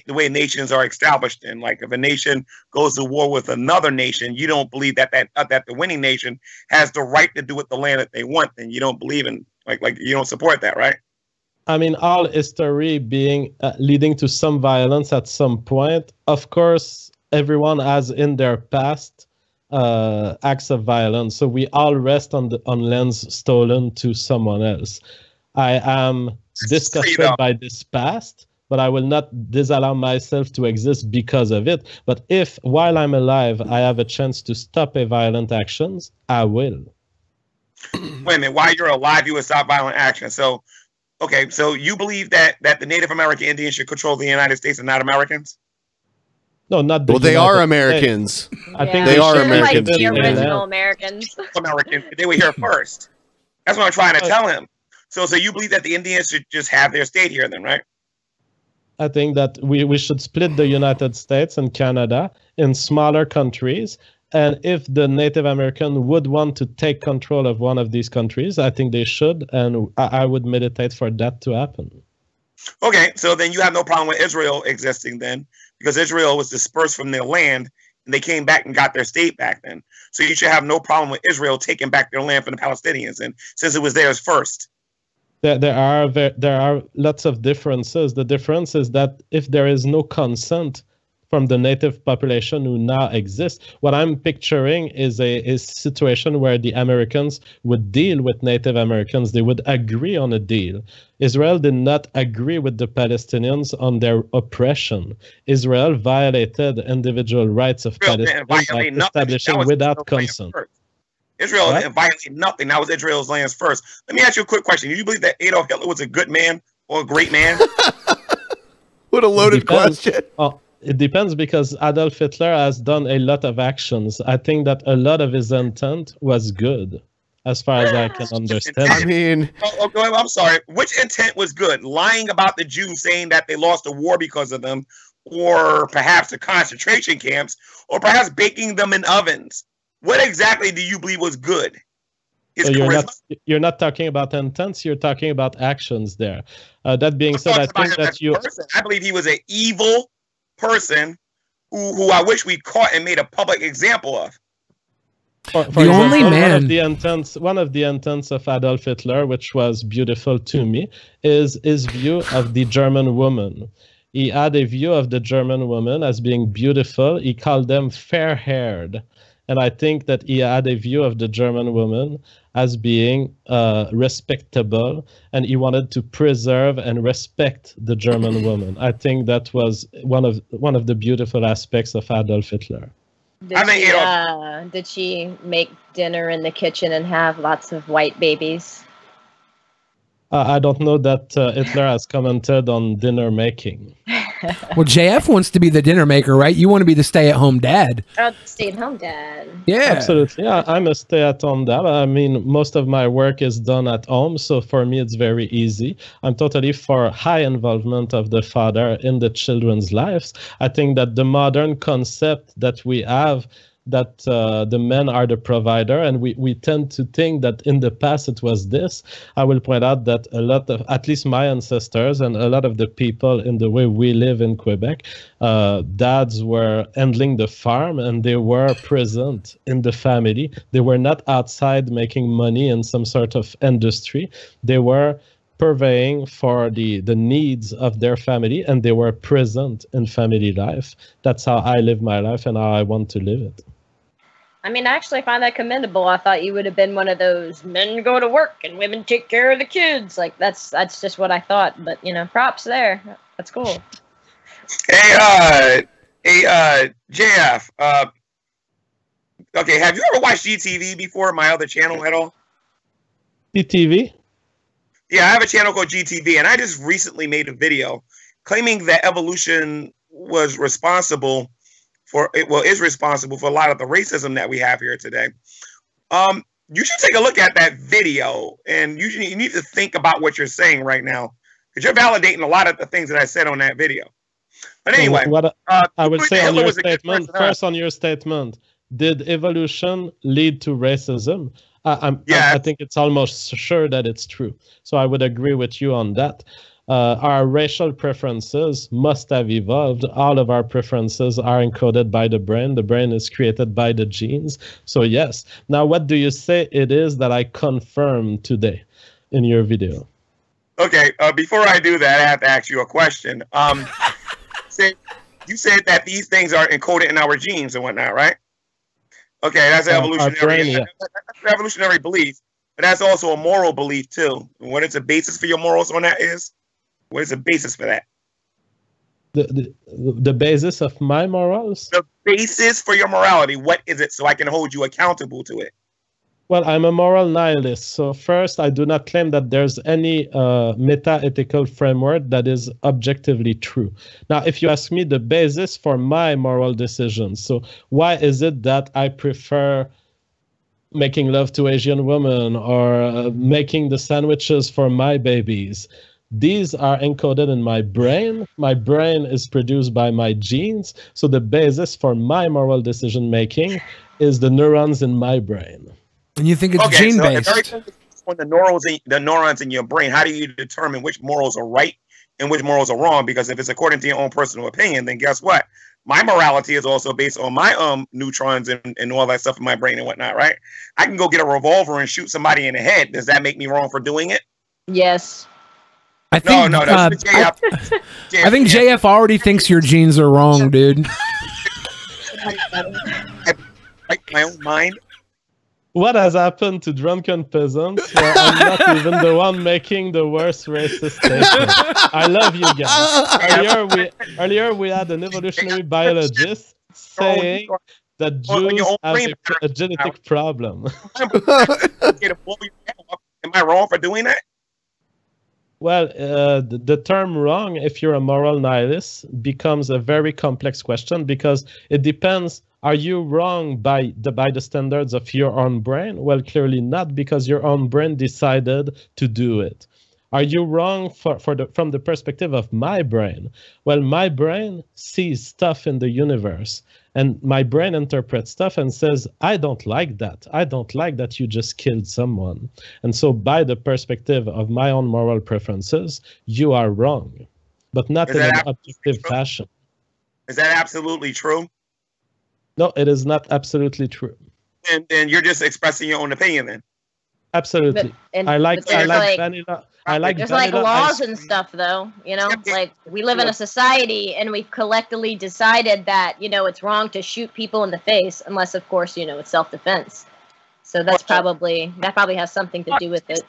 way nations are established. And like if a nation goes to war with another nation, you don't believe that the winning nation has the right to do with the land that they want. Then you don't believe in like you don't support that, right? I mean, all history being leading to some violence at some point. Of course, everyone has in their past acts of violence. So we all rest on lands stolen to someone else. I am disgusted by this past, but I will not disallow myself to exist because of it. But if, while I'm alive, I have a chance to stop a violent actions, I will. Wait a minute. While you're alive, you will stop violent action. So, okay, so you believe that the Native American Indians should control the United States and not Americans? No, not the Well, they are Americans. I think they are Americans. Like the original Americans. They were here first. That's what I'm trying to tell him. So you believe that the Indians should just have their state here then, right? I think that we should split the United States and Canada in smaller countries. And if the Native American would want to take control of one of these countries, I think they should. And I would meditate for that to happen. Okay, so then you have no problem with Israel existing then, because Israel was dispersed from their land and they came back and got their state back then. So you should have no problem with Israel taking back their land from the Palestinians, and since it was theirs first. There are lots of differences. The difference is that if there is no consent from the native population who now exists, what I'm picturing is a situation where the Americans would deal with Native Americans. They would agree on a deal. Israel did not agree with the Palestinians on their oppression. Israel violated individual rights of Palestinians by establishing without consent. Israel violated nothing. That was Israel's lands first. Let me ask you a quick question. Do you believe that Adolf Hitler was a good man or a great man? What a loaded question. Oh, it depends because Adolf Hitler has done a lot of actions. I think that a lot of his intent was good, as far as I can understand. I mean... I'm sorry. Which intent was good? Lying about the Jews, saying that they lost the war because of them, or perhaps the concentration camps, or perhaps baking them in ovens? What exactly do you believe was good? So you're not talking about intents, you're talking about actions there. That being said, I think that I believe he was an evil person who I wish we caught and made a public example of. For example, only man. One of the intents of Adolf Hitler, which was beautiful to me, is his view of the German woman. He had a view of the German woman as being beautiful. He called them fair-haired. And I think that he had a view of the German woman as being respectable, and he wanted to preserve and respect the German woman. I think that was one of the beautiful aspects of Adolf Hitler. Did she make dinner in the kitchen and have lots of white babies? I don't know that Hitler has commented on dinner making. Well, JF wants to be the dinner maker, right? You want to be the stay-at-home dad. Oh, stay-at-home dad. Yeah. Absolutely. Yeah, I'm a stay-at-home dad. I mean, most of my work is done at home, so for me it's very easy. I'm totally for high involvement of the father in the children's lives. I think that the modern concept that we have that the men are the provider, and we tend to think that in the past it was this. I will point out that a lot of, at least my ancestors and a lot of the people in the way we live in Quebec, dads were handling the farm and they were present in the family. They were not outside making money in some sort of industry. They were purveying for the needs of their family, and they were present in family life. That's how I live my life and how I want to live it. I mean, I actually find that commendable. I thought you would have been one of those men go to work and women take care of the kids. Like that's just what I thought. But you know, props there. That's cool. Hey, JF. Okay, have you ever watched GTV before? My other channel at all? GTV? Yeah, I have a channel called GTV, and I just recently made a video claiming that evolution was responsible for is responsible for a lot of the racism that we have here today. You should take a look at that video, and you need to think about what you're saying right now, because you're validating a lot of the things that I said on that video. But anyway, I would say on your statement, first on your statement, did evolution lead to racism? I think it's almost sure that it's true. So I would agree with you on that. Our racial preferences must have evolved. All of our preferences are encoded by the brain. The brain is created by the genes. So yes. Now, what do you say it is that I confirmed today in your video? Okay. Before I do that, I have to ask you a question. You said that these things are encoded in our genes and whatnot, right? Okay, that's evolutionary belief, but that's also a moral belief too. And what is the basis for your morals on that is? What is the basis for that? The basis of my morals? The basis for your morality. What is it, so I can hold you accountable to it? Well, I'm a moral nihilist. So first, I do not claim that there's any meta-ethical framework that is objectively true. Now, if you ask me the basis for my moral decisions, so why is it that I prefer making love to Asian women or making the sandwiches for my babies? These are encoded in my brain. My brain is produced by my genes. So the basis for my moral decision-making is the neurons in my brain. And you think it's gene-based? On the neurons in your brain, how do you determine which morals are right and which morals are wrong? Because if it's according to your own personal opinion, then guess what? My morality is also based on my neutrons and all that stuff in my brain and whatnot, right? I can go get a revolver and shoot somebody in the head. Does that make me wrong for doing it? Yes. I think, I think JF already thinks your genes are wrong, dude. My own mind. What has happened to drunken peasants? Well, I'm not even the one making the worst racist statement. I love you guys. Earlier we had an evolutionary biologist saying that Jews have a genetic problem. Am I wrong for doing that? Well, the term wrong, if you're a moral nihilist, becomes a very complex question because it depends. Are you wrong by the standards of your own brain? Well, clearly not, because your own brain decided to do it. Are you wrong from the perspective of my brain? Well, my brain sees stuff in the universe, and my brain interprets stuff and says, I don't like that. I don't like that you just killed someone. And so by the perspective of my own moral preferences, you are wrong, but not in an objective fashion. Is that absolutely true? No, it is not absolutely true. And you're just expressing your own opinion then? Absolutely. I like vanilla. I like there's like laws and stuff, though. You know, like we live in a society, and we've collectively decided that it's wrong to shoot people in the face, unless, of course, it's self-defense. So that probably has something to do with it.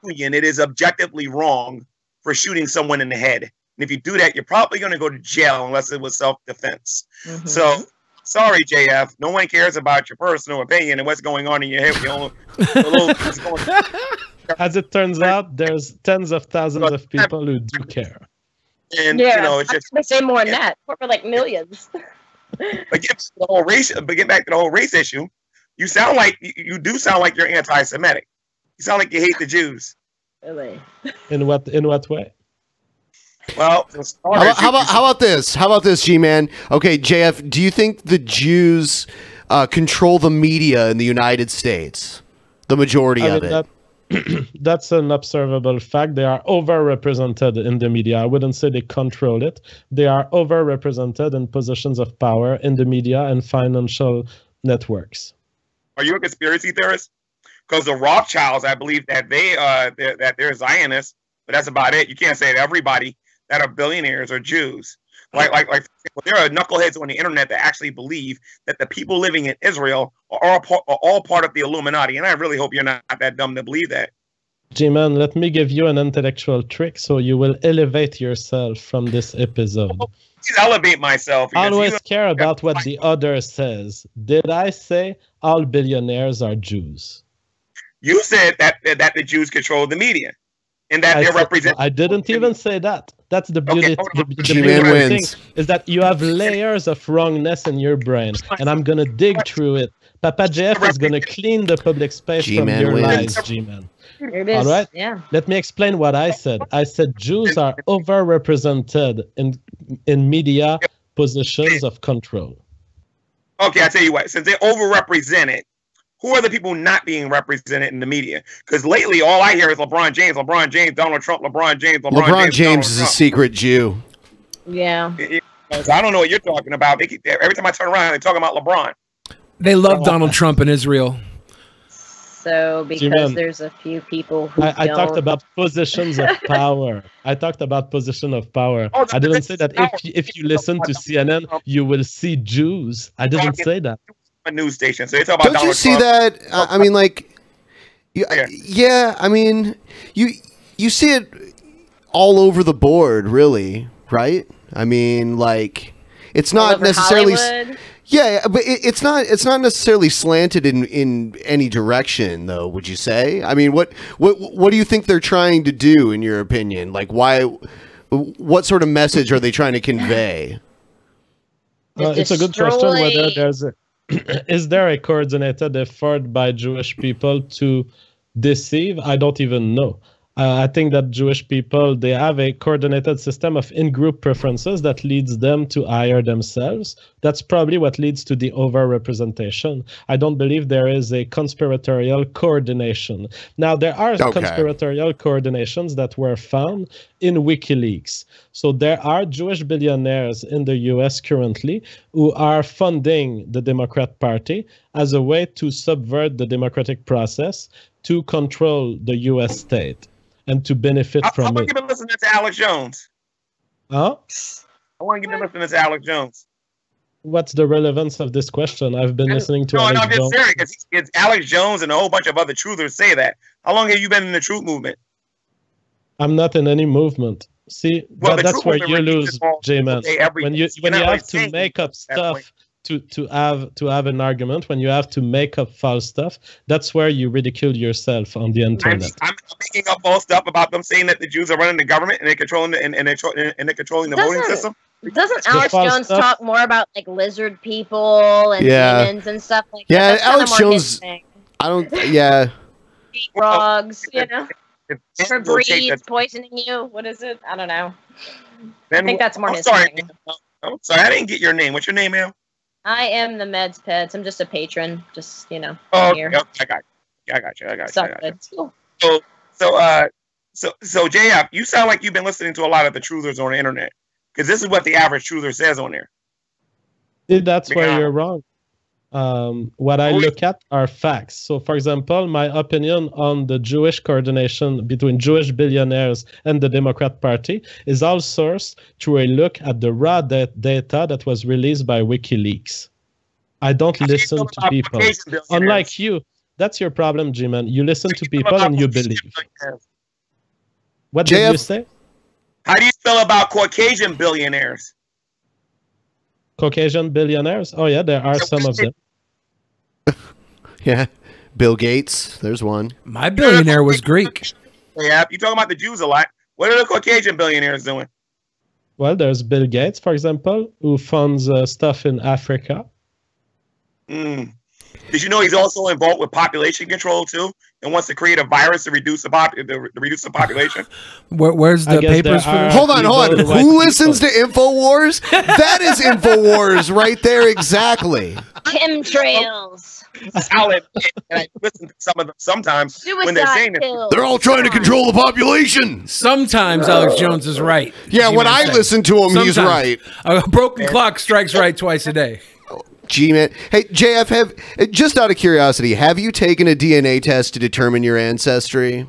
It is objectively wrong for shooting someone in the head, and if you do that, you're probably going to go to jail unless it was self-defense. Mm-hmm. So. Sorry, JF. No one cares about your personal opinion and what's going on in your head. As it turns out, there's tens of thousands of people who do care. And it's just they say more than that. We're like millions. But get back to the whole race issue. You sound like you do sound like you're anti-Semitic. You sound like you hate the Jews. Really? In what way? Well, how about this? How about this, G-Man? Okay, JF, do you think the Jews control the media in the United States? The majority of it? That's an observable fact. They are overrepresented in the media. I wouldn't say they control it. They are overrepresented in positions of power in the media and financial networks. Are you a conspiracy theorist? Because the Rothschilds, I believe that that they're Zionists, but that's about it. You can't say that everybody that are billionaires are Jews. Like there are knuckleheads on the internet that actually believe that the people living in Israel are all part of the Illuminati, and I really hope you're not that dumb to believe that. G-Man, let me give you an intellectual trick so you will elevate yourself from this episode. Please elevate myself. Always care about what the other says. Did I say all billionaires are Jews? You said that the Jews control the media. And that they're represented. I didn't even say that. That's the beauty. The beautiful thing is that you have layers of wrongness in your brain, and I'm gonna dig through it. Papa Jeff is gonna clean the public space from your lies, G-Man. All right. Yeah. Let me explain what I said. I said Jews are overrepresented in media positions of control. Okay, I tell you what. Since they're overrepresented, who are the people not being represented in the media? Because lately, all I hear is LeBron James, Donald Trump, LeBron James is a secret Jew. Yeah. I don't know what you're talking about. Every time I turn around, they're talking about LeBron. They love Donald Trump in Israel. So because there's a few people who I talked about positions of power. I talked about position of power. I didn't say that if you listen to CNN, you will see Jews. I didn't say that. A news station, so they talk about. Don't you see that? I mean, like, yeah. I mean, you see it all over the board, really, right? I mean, like, it's not necessarily. Hollywood. Yeah, but it's not necessarily slanted in any direction, though. Would you say? I mean, what do you think they're trying to do, in your opinion? Like, why? What sort of message are they trying to convey? It's a good question. Whether there's is there a coordinated effort by Jewish people to deceive? I don't even know. I think that Jewish people, they have a coordinated system of in-group preferences that leads them to hire themselves. That's probably what leads to the overrepresentation. I don't believe there is a conspiratorial coordination. Now, there are conspiratorial coordinations that were found in WikiLeaks. So there are Jewish billionaires in the US currently who are funding the Democrat Party as a way to subvert the democratic process to control the US state and to benefit from it. I want to give a listen to Alex Jones. Huh? I want to give a listen to Alex Jones. What's the relevance of this question? I've been listening to Alex Jones. No, I'm just serious. It's Alex Jones and a whole bunch of other truthers say that. How long have you been in the truth movement? I'm not in any movement. See, that's where you lose, J-Man. When you have to make up stuff to have an argument, when you have to make up false stuff, that's where you ridicule yourself on the internet. I'm making up false stuff about them saying that the Jews are running the government and they're controlling they're controlling the voting system. Doesn't Alex Jones talk more about like lizard people and demons and stuff like that? Yeah, Alex Jones. I don't. Yeah. Frogs, you know. For breeds poisoning you. What is it? I don't know. I think that's more his thing. I'm sorry, I didn't get your name. What's your name, ma'am? I am the Meds Pets. I'm just a patron. Just, you know. Oh, here. Yep, I got you. Cool. So JF, you sound like you've been listening to a lot of the truthers on the internet, because this is what the average truther says on there. That's where you're wrong. What I look at are facts. So, for example, my opinion on the Jewish coordination between Jewish billionaires and the Democrat Party is all sourced through a look at the raw data that was released by WikiLeaks. I don't listen to people. Unlike you, that's your problem, G-Man. You listen to people and you believe. What did you say? How do you feel about Caucasian billionaires? Caucasian billionaires? Oh, yeah, there are some of them. Yeah, Bill Gates. There's one. My billionaire was Greek. Yeah, you talking about the Jews a lot. What are the Caucasian billionaires doing? Well, there's Bill Gates, for example, who funds stuff in Africa. Did you know he's also involved with population control too, and wants to create a virus to reduce the population? Where's the papers for this? Hold on. Who listens to InfoWars? That is InfoWars right there, exactly. Chemtrails. I'll admit, and I listen to some of them sometimes when they're saying that they're all trying to control the population. Sometimes Alex Jones is right. Yeah, when I listen to him, he's right. A broken clock strikes right twice a day. G-Man. Hey, JF, just out of curiosity, have you taken a DNA test to determine your ancestry?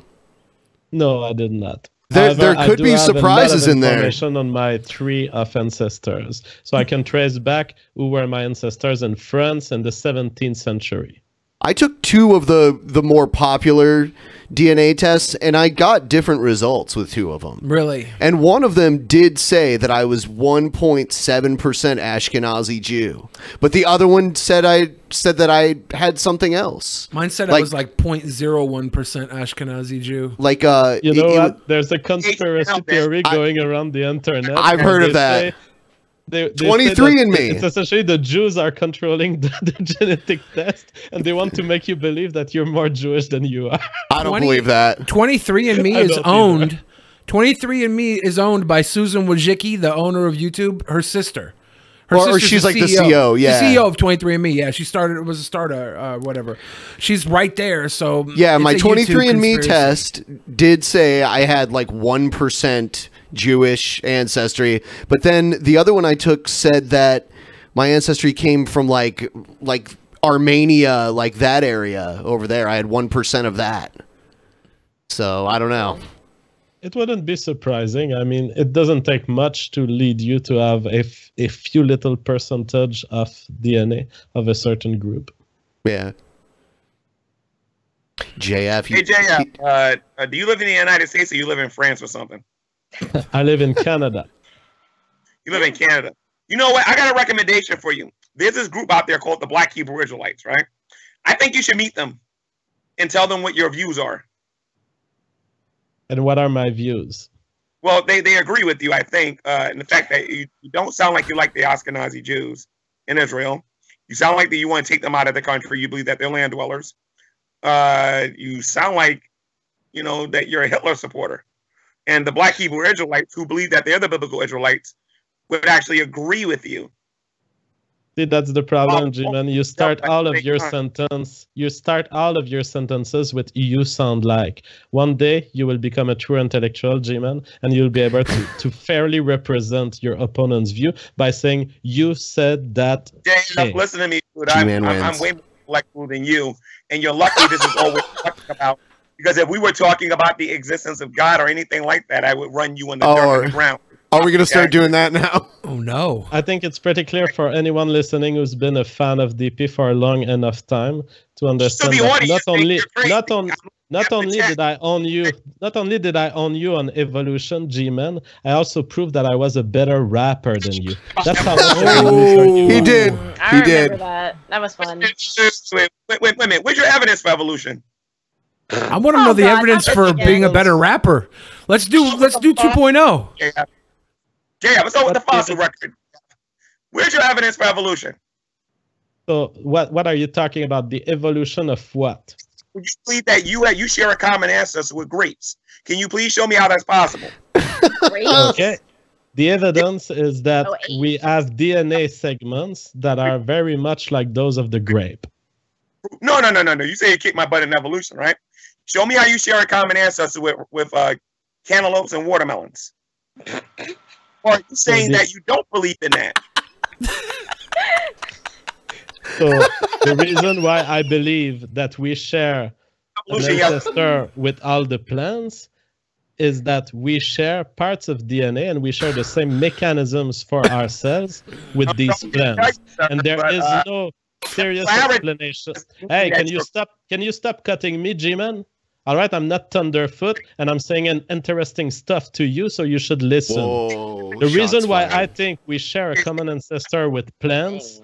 No, I did not. There could be surprises in there. Information on my tree of ancestors, so I can trace back who were my ancestors in France in the 17th century. I took 2 of the more popular DNA tests, and I got different results with 2 of them. Really? And one of them did say that I was 1.7% Ashkenazi Jew, but the other one said that I had something else. Mine said I was like 0.01% Ashkenazi Jew. Like you know what? There's a conspiracy theory going around the internet. I've heard of that. They 23andMe. It's essentially the Jews are controlling the genetic test, and they want to make you believe that you're more Jewish than you are. I don't believe that. 23andMe is owned. 23andMe is owned by Susan Wojcicki, the owner of YouTube. Her sister. Or she's like the CEO. Yeah, the CEO of 23andMe. Yeah, she was a starter, whatever. She's right there. So yeah, my 23andMe test did say I had like 1% Jewish ancestry, but then the other one I took said that my ancestry came from like Armenia, like that area over there. I had 1% of that. So I don't know. It wouldn't be surprising. I mean, it doesn't take much to lead you to have a few little percentage of DNA of a certain group. Yeah. JF. Hey, JF, do you live in the United States or you live in France or something? I live in Canada. You live in Canada. You know what? I got a recommendation for you. There's this group out there called the Black Hebrew Israelites, right? I think you should meet them and tell them what your views are. And what are my views? Well, they agree with you, I think, in the fact that you don't sound like you like the Ashkenazi Jews in Israel. You sound like that you want to take them out of the country. You believe that they're land dwellers. You sound like, you know, that you're a Hitler supporter. And the Black Hebrew Israelites, who believe that they're the biblical Israelites, would actually agree with you. See, that's the problem, G-Man. You start all of your sentence. You start all of your sentences with "you sound like." One day you will become a true intellectual, G-Man, and you'll be able to fairly represent your opponent's view by saying "you said that." Hey, listen to me, dude. I'm way more intellectual than you, and you're lucky this is all we're talking about. Because if we were talking about the existence of God or anything like that, I would run you in the dirt on the ground. Are we going to start doing that now? Oh, no. I think it's pretty clear for anyone listening who's been a fan of DP for a long enough time to understand that not only did I own you on Evolution, G-Man, I also proved that I was a better rapper than you. That's how he did. I remember that. That was fun. Wait a minute. Where's your evidence for evolution? I want to know the evidence for being a better rapper. Let's do 2.0. Yeah, let's go with the fossil record. Where's your evidence for evolution? So what are you talking about? The evolution of what? You believe that you share a common ancestor with grapes. Can you please show me how that's possible? Okay. The evidence is that we have DNA segments that are very much like those of the grape. No. You say you kicked my butt in evolution, right? Show me how you share a common ancestor with cantaloupes and watermelons. Or are you saying that you don't believe in that? So the reason why I believe that we share an ancestor with all the plants is that we share parts of DNA and we share the same mechanisms for ourselves with these plants. And there is no serious explanation. Hey, can you stop cutting me, G-Man? All right, I'm not Thunderfoot, and I'm saying an interesting stuff to you, so you should listen. Whoa, the reason why I think we share a common ancestor with plants,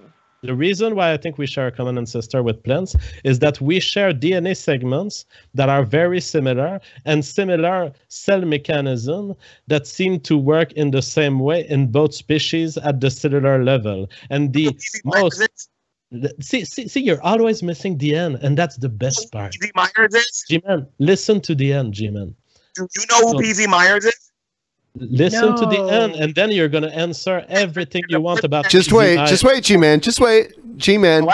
is that we share DNA segments that are very similar and similar cell mechanism that seem to work in the same way in both species at the cellular level. And the most... See, you're always missing the end, and that's the best part. PZ Myers is? G-Man, listen to the end, G-Man. Do you know who PZ Myers is? Listen to the end, and then you're going to answer everything you want about Just wait, G-Man. Just wait, G-Man.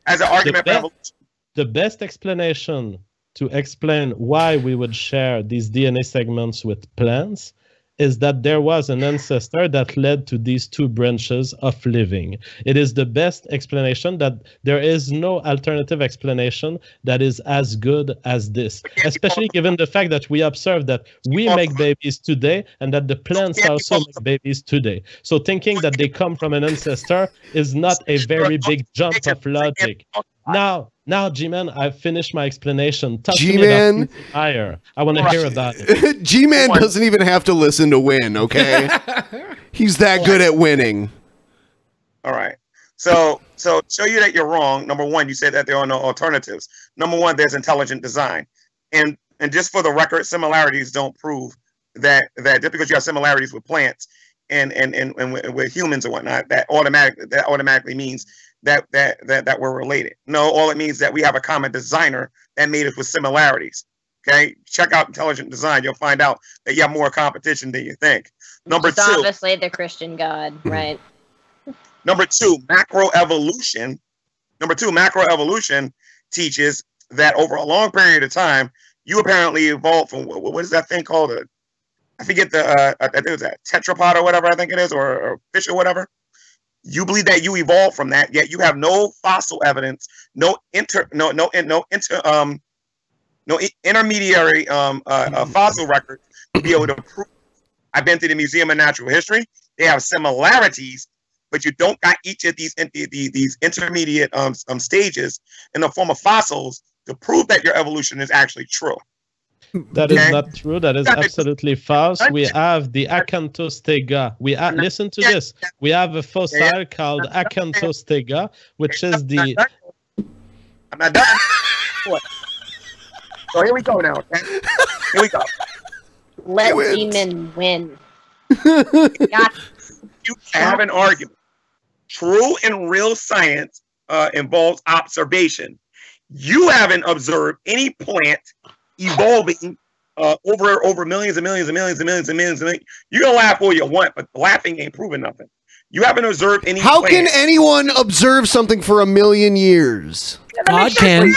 As an argument for evolution. The best explanation to explain why we would share these DNA segments with plants is that there was an ancestor that led to these two branches of living. It is the best explanation, that there is no alternative explanation that is as good as this, especially given the fact that we observe that we make babies today and that the plants also make babies today. So thinking that they come from an ancestor is not a very big jump of logic. Now, G-Man, I've finished my explanation. Talk to me about higher. I want to hear about it. G-Man doesn't even have to listen to win, okay? He's that good at winning. All right. So show you that you're wrong. Number one, you said that there are no alternatives. Number one, there's intelligent design. And just for the record, similarities don't prove that just because you have similarities with plants and with humans and whatnot, that automatically means that we're related. No, all it means is that we have a common designer that made us with similarities. Okay, check out intelligent design. You'll find out that you have more competition than you think. Number two, obviously the Christian God, right? Number two, macroevolution. Teaches that over a long period of time, you apparently evolved from what is that thing called? I forget I think it was a tetrapod or whatever I think it is, or fish or whatever. You believe that you evolved from that, yet you have no fossil evidence, no intermediary fossil record to be able to prove. I've been to the Museum of Natural History. They have similarities, but you don't got each of these intermediate stages in the form of fossils to prove that your evolution is actually true. That is not true. That is absolutely false. We have the Acanthostega. Listen to this. We have a fossil called Acanthostega, which is the... I'm not done. So here we go now. Okay? Here we go. Let Demon win. You have an argument. True and real science involves observation. You haven't observed any plant evolving over millions and millions and millions and millions and millions. You're gonna laugh all you want, but laughing ain't proving nothing. You haven't observed any. How can anyone observe something for 1,000,000 years? God can.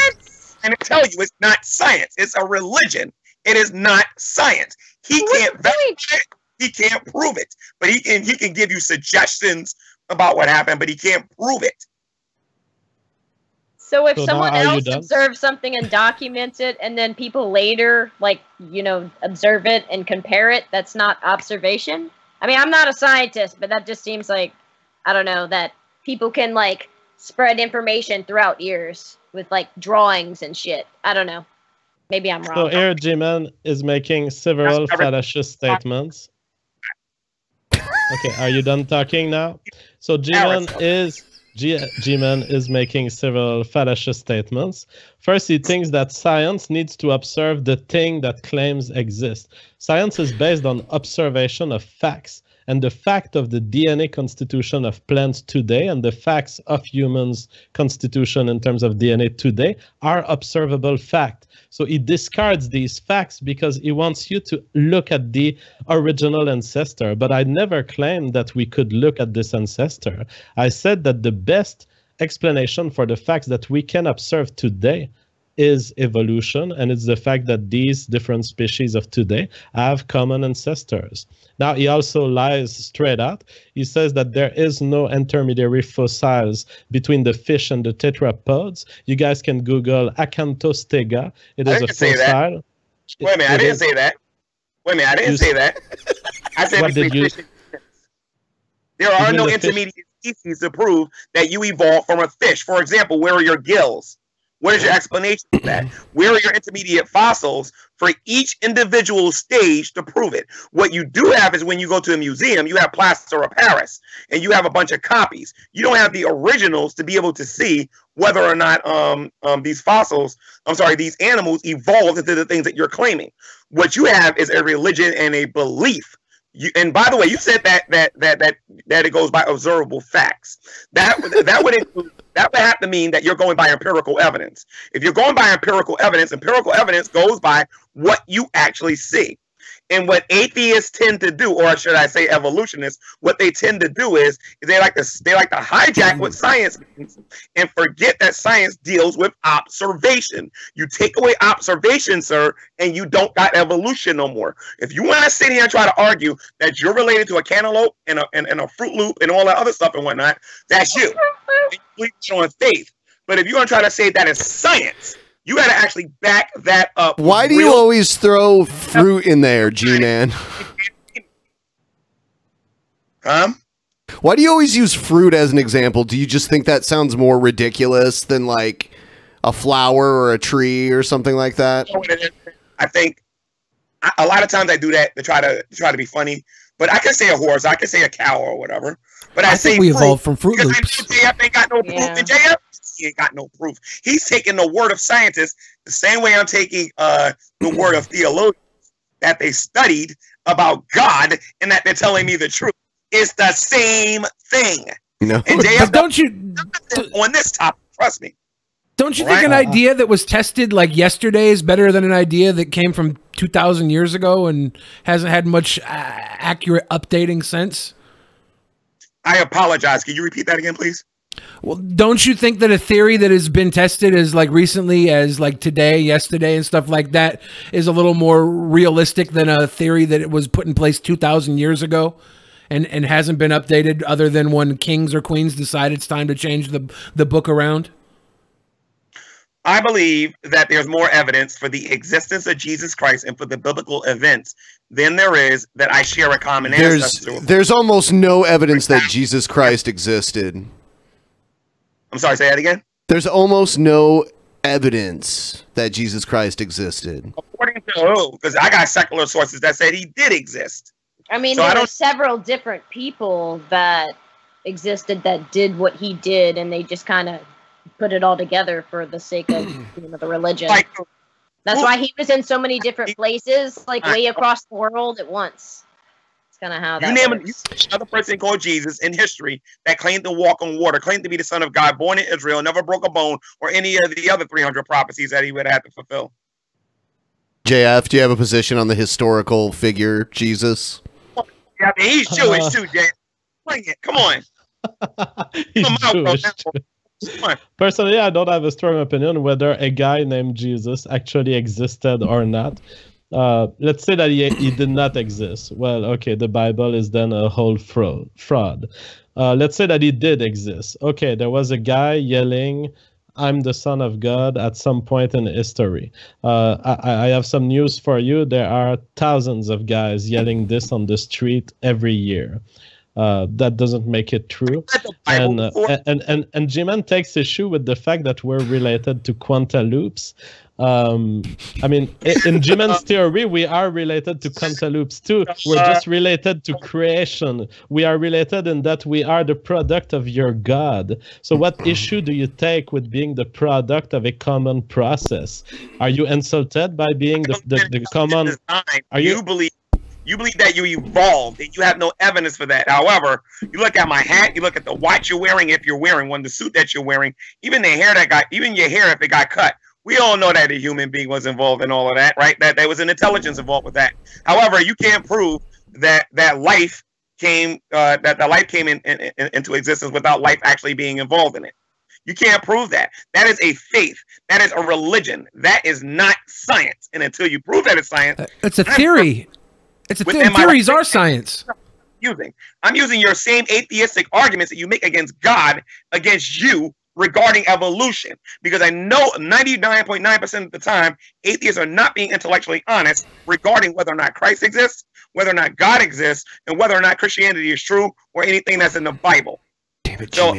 And I tell you, it's not science. It's a religion. It is not science. He can't verify it. He can't prove it. But he can give you suggestions about what happened, but he can't prove it. So if someone else observes something and documents it, and then people later, observe it and compare it, that's not observation? I mean, I'm not a scientist, but that just seems like, I don't know, that people can like spread information throughout years with like drawings and shit. I don't know. Maybe I'm wrong. So here, G-Man is making several fallacious statements. Okay, are you done talking now? So G-Man is making several fallacious statements. First, he thinks that science needs to observe the thing that claims exist. Science is based on observation of facts. And the fact of the DNA constitution of plants today and the facts of humans' constitution in terms of DNA today are observable fact. So he discards these facts because he wants you to look at the original ancestor. But I never claimed that we could look at this ancestor. I said that the best explanation for the facts that we can observe today is evolution, and it's the fact that these different species of today have common ancestors. Now, he also lies straight out. He says that there is no intermediary fossils between the fish and the tetrapods. You guys can Google Acanthostega. It is a fossil. Wait a minute, I didn't say that. Wait a minute, I didn't say that. I said what did you? There are no intermediate species to prove that you evolved from a fish. For example, where are your gills? What is your explanation of that? Where are your intermediate fossils for each individual stage to prove it? What you do have is when you go to a museum, you have plaster of Paris, and you have a bunch of copies. You don't have the originals to be able to see whether or not these animals evolved into the things that you're claiming. What you have is a religion and a belief. And by the way, you said that it goes by observable facts. That would have to mean that you're going by empirical evidence. If you're going by empirical evidence goes by what you actually see. And what atheists tend to do, or should I say evolutionists, what they tend to do is they like to hijack what science means and forget that science deals with observation. You take away observation, sir, and you don't got evolution no more. If you want to sit here and try to argue that you're related to a cantaloupe and a Fruit Loop and all that other stuff and whatnot, that's you. You on faith. But if you're going to try to say that is science, you got to actually back that up. Why do you always throw fruit in there, G-Man? Why do you always use fruit as an example? Do you just think that sounds more ridiculous than like a flower or a tree or something like that? I think a lot of times I do that to try to be funny. But I can say a horse, I can say a cow or whatever. But I say we evolved from Fruit Loops. JF ain't got no proof. And JF, he ain't got no proof. He's taking the word of scientists the same way I'm taking the word of theologians that they studied about God and that they're telling me the truth. It's the same thing. No, and JF, but don't you on this topic? Trust me. Don't you think an idea that was tested like yesterday is better than an idea that came from 2,000 years ago and hasn't had much accurate updating since? I apologize. Can you repeat that again, please? Well, don't you think that a theory that has been tested as like recently as like today, yesterday, and stuff like that is a little more realistic than a theory that it was put in place 2,000 years ago and hasn't been updated other than when kings or queens decide it's time to change the book around? I believe that there's more evidence for the existence of Jesus Christ and for the biblical events than there is that I share a common ancestor. There's almost no evidence that Jesus Christ existed. I'm sorry, say that again? There's almost no evidence that Jesus Christ existed. According to who? Because I got secular sources that said he did exist. I mean, so there were several different people that existed that did what he did, and they just kind of put it all together for the sake of the religion. That's why he was in so many different places, like way across the world at once. It's kind of how that works. You another person called Jesus in history that claimed to walk on water, claimed to be the son of God, born in Israel, never broke a bone, or any of the other 300 prophecies that he would have to fulfill. JF, do you have a position on the historical figure Jesus? Yeah, I mean, he's Jewish too, JF. Bring it. Come on. He's Jewish. Personally, I don't have a strong opinion whether a guy named Jesus actually existed or not. Let's say that he did not exist. Well, okay, the Bible is then a whole fraud. Let's say that he did exist. Okay, there was a guy yelling, I'm the son of God at some point in history. I have some news for you. There are thousands of guys yelling this on the street every year. That doesn't make it true. And G-Man takes issue with the fact that we're related to quanta loops. I mean, in G-Man's theory, we are related to quanta loops too. We're just related to creation. We are related in that we are the product of your God. So what issue do you take with being the product of a common process? Are you insulted by being the common... Are You believe that you evolved, and you have no evidence for that. However, you look at my hat, you look at the watch you're wearing, if you're wearing one, the suit that you're wearing, even the hair even your hair if it got cut. We all know that a human being was involved in all of that, right? That there was an intelligence involved with that. However, you can't prove that life came into existence without life actually being involved in it. You can't prove that. That is a faith. That is a religion. That is not science. And until you prove that it's science, it's a theory. It's a theory. Theories are science. I'm using your same atheistic arguments that you make against God against you regarding evolution, because I know 99.9% of the time atheists are not being intellectually honest regarding whether or not Christ exists, whether or not God exists, and whether or not Christianity is true or anything that's in the Bible. Damn it, so,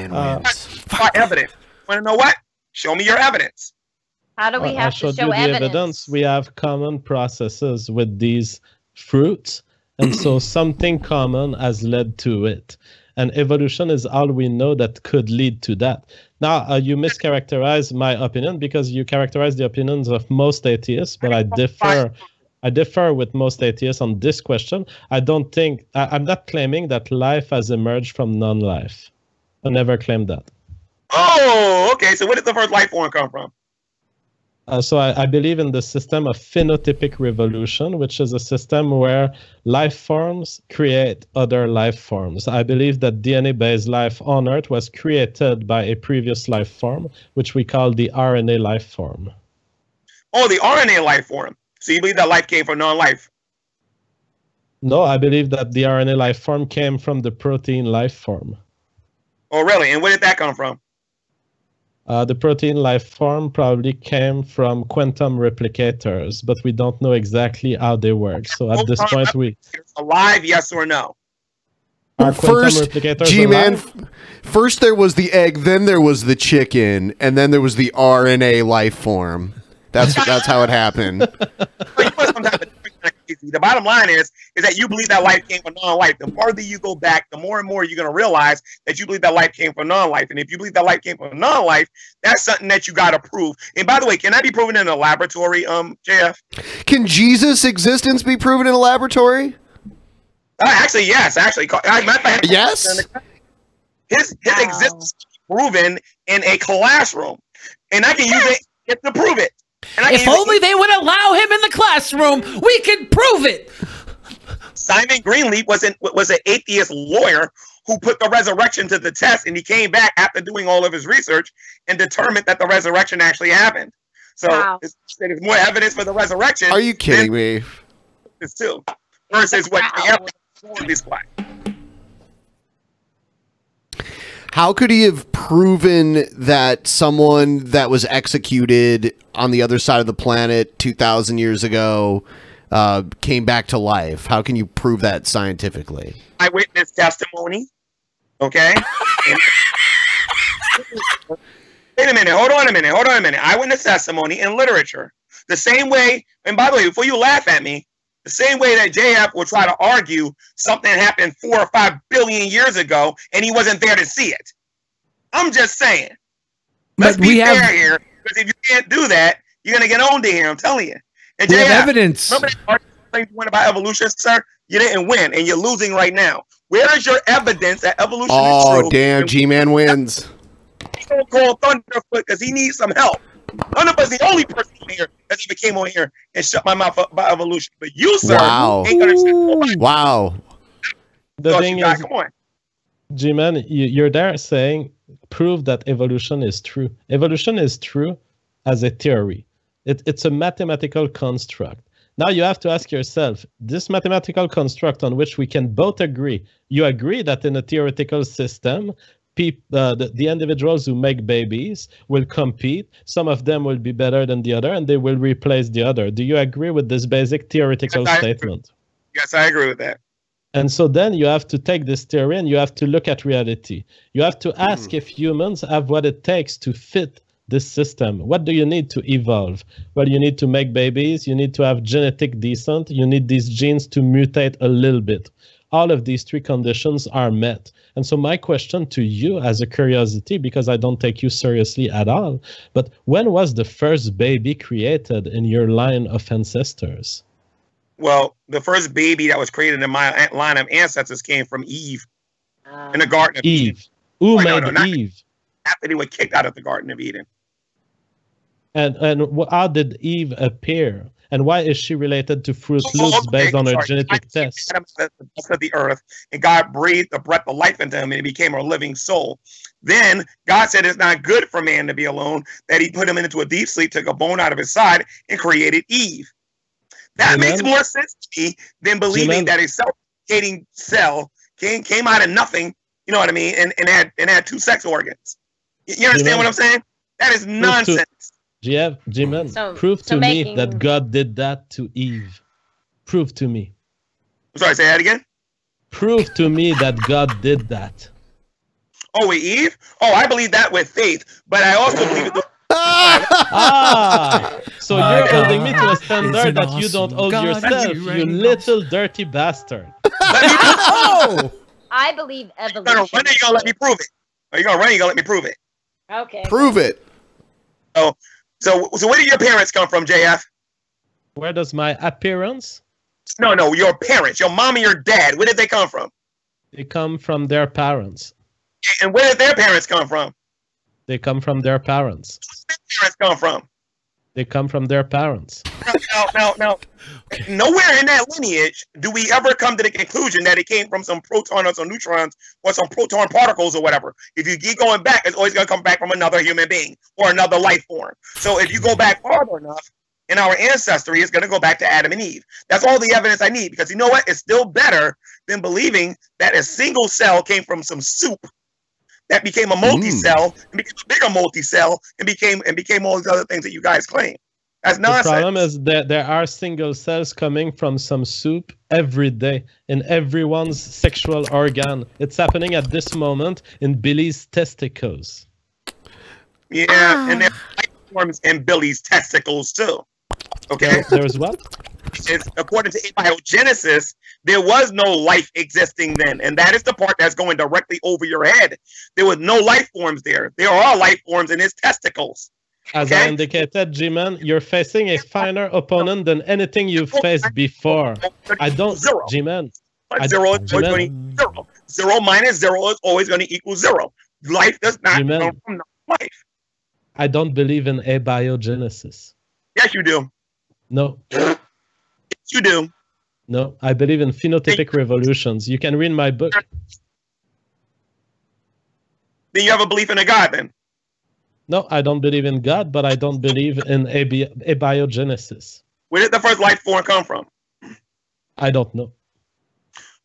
evidence. Want to know what? Show me your evidence. How do we have to show evidence? We have common processes with these fruits, and so something common has led to it, and evolution is all we know that could lead to that. Now you mischaracterize my opinion because you characterize the opinions of most atheists, but I differ with most atheists on this question. I'm not claiming that life has emerged from non-life. I never claimed that. Oh, okay, so where did the first life form come from? So I believe in the system of phenotypic revolution, which is a system where life forms create other life forms. I believe that DNA-based life on Earth was created by a previous life form, which we call the RNA life form. Oh, the RNA life form. So you believe that life came from non-life? No, I believe that the RNA life form came from the protein life form. Oh, really? And where did that come from? The protein life form probably came from quantum replicators, but we don't know exactly how they work. So at this point, we alive, yes or no? First, G-Man, first there was the egg, then there was the chicken, and then there was the RNA life form. That's how it happened. The bottom line is that you believe that life came from non-life. The farther you go back, the more and more you're going to realize that you believe that life came from non-life. And if you believe that life came from non-life, that's something that you got to prove. And by the way, can that be proven in a laboratory, JF? Can Jesus' existence be proven in a laboratory? Actually, yes. Actually, yes. His existence is proven in a classroom, and I can use it to prove it. If only they would allow him in the classroom, we could prove it. Simon Greenleaf was an atheist lawyer who put the resurrection to the test, and he came back after doing all of his research and determined that the resurrection actually happened. So there's more evidence for the resurrection. Are you kidding me? This too, versus what this black. How could he have proven that someone that was executed on the other side of the planet 2,000 years ago came back to life? How can you prove that scientifically? Eyewitness testimony. Okay. Wait a minute. Hold on a minute. Eyewitness testimony and literature. The same way, and by the way, before you laugh at me, the same way that JF will try to argue something happened 4 or 5 billion years ago and he wasn't there to see it. I'm just saying. Let's be fair here, because if you can't do that, you're going to get on to here, I'm telling you. And we have evidence. Remember that argument you went about evolution, sir? You didn't win, and you're losing right now. Where is your evidence that evolution is true? Oh, damn, G-Man wins. He's going to call Thunderfoot because he needs some help. Thunderfoot's the only person here that ever came on here and shut my mouth up about evolution. But you, sir, ain't going to shut nobody. Wow. The thing is, come on. G-Man, you're there saying, prove that evolution is true. Evolution is true as a theory. It's a mathematical construct. Now you have to ask yourself, this mathematical construct on which we can both agree, you agree that in a theoretical system, the individuals who make babies will compete. Some of them will be better than the other, and they will replace the other. Do you agree with this basic theoretical statement? Yes, I agree with that. And so then you have to take this theory and you have to look at reality. You have to ask if humans have what it takes to fit this system. What do you need to evolve? Well, you need to make babies. You need to have genetic descent. You need these genes to mutate a little bit. All of these three conditions are met. And so my question to you as a curiosity, because I don't take you seriously at all, but when was the first baby created in your line of ancestors? Well, the first baby that was created in my line of ancestors came from Eve in the Garden of Eden. Who made Eve? After they were kicked out of the Garden of Eden. And how did Eve appear? And why is she related to Fruit Loops based on her genetic test? Adam set the dust of the earth, and God breathed the breath of life into him, and he became a living soul. Then God said it's not good for man to be alone, that he put him into a deep sleep, took a bone out of his side, and created Eve. That makes more sense to me than believing that a self-creating cell came out of nothing, you know what I mean, and had two sex organs. You understand what I'm saying? That is nonsense. G-Man, prove to me that God did that to Eve. Prove to me. I'm sorry, say that again? Prove to me that God did that. Oh, with Eve? Oh, I believe that with faith, but I also believe it. So you're holding me to a standard that you don't hold yourself, you little dirty bastard. I believe evolution. You're gonna run, you're gonna let me prove it. Are you gonna run? You're gonna let me prove it. Okay. Prove it. So where do your parents come from, JF? Where does my appearance? No, your parents, your mom and your dad. Where did they come from? They come from their parents. And where did their parents come from? They come from their parents. Where did their parents come from? They come from their parents. Now. Nowhere in that lineage do we ever come to the conclusion that it came from some proton or some neutrons or some proton particles or whatever. If you keep going back, it's always going to come back from another human being or another life form. So if you go back farther enough in our ancestry, it's going to go back to Adam and Eve. That's all the evidence I need, because you know what? It's still better than believing that a single cell came from some soup that became a multi-cell and became a bigger multi-cell and became all these other things that you guys claim. That's nonsense. The problem is that there are single cells coming from some soup every day in everyone's sexual organ. It's happening at this moment in Billy's testicles. Yeah, and there are life forms in Billy's testicles too. Okay? There's what? According to abiogenesis, there was no life existing then, and that is the part that's going directly over your head. There was no life forms there. There are life forms in his testicles. As I indicated, G-Man, you're facing a finer opponent than anything you've faced before. I don't, G-Man. Zero is always going to zero. 0 minus 0 is always going to equal 0. Life does not come from life. I don't believe in abiogenesis. Yes, you do. No. Yes, you do. No, I believe in phenotypic revolutions. You can read my book. Then you have a belief in a God, then? No, I don't believe in God, but I don't believe in abiogenesis. Where did the first life form come from? I don't know.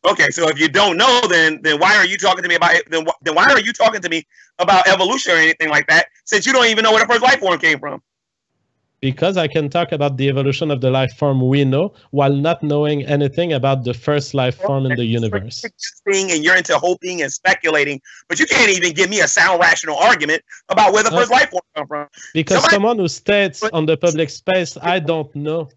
Okay, so if you don't know, then why are you talking to me about then why are you talking to me about evolution or anything like that, since you don't even know where the first life form came from? Because I can talk about the evolution of the life form we know while not knowing anything about the first life form in the universe. And you're into hoping and speculating, but you can't even give me a sound, rational argument about where the first life form come from. Because someone who states on the public space, I don't know.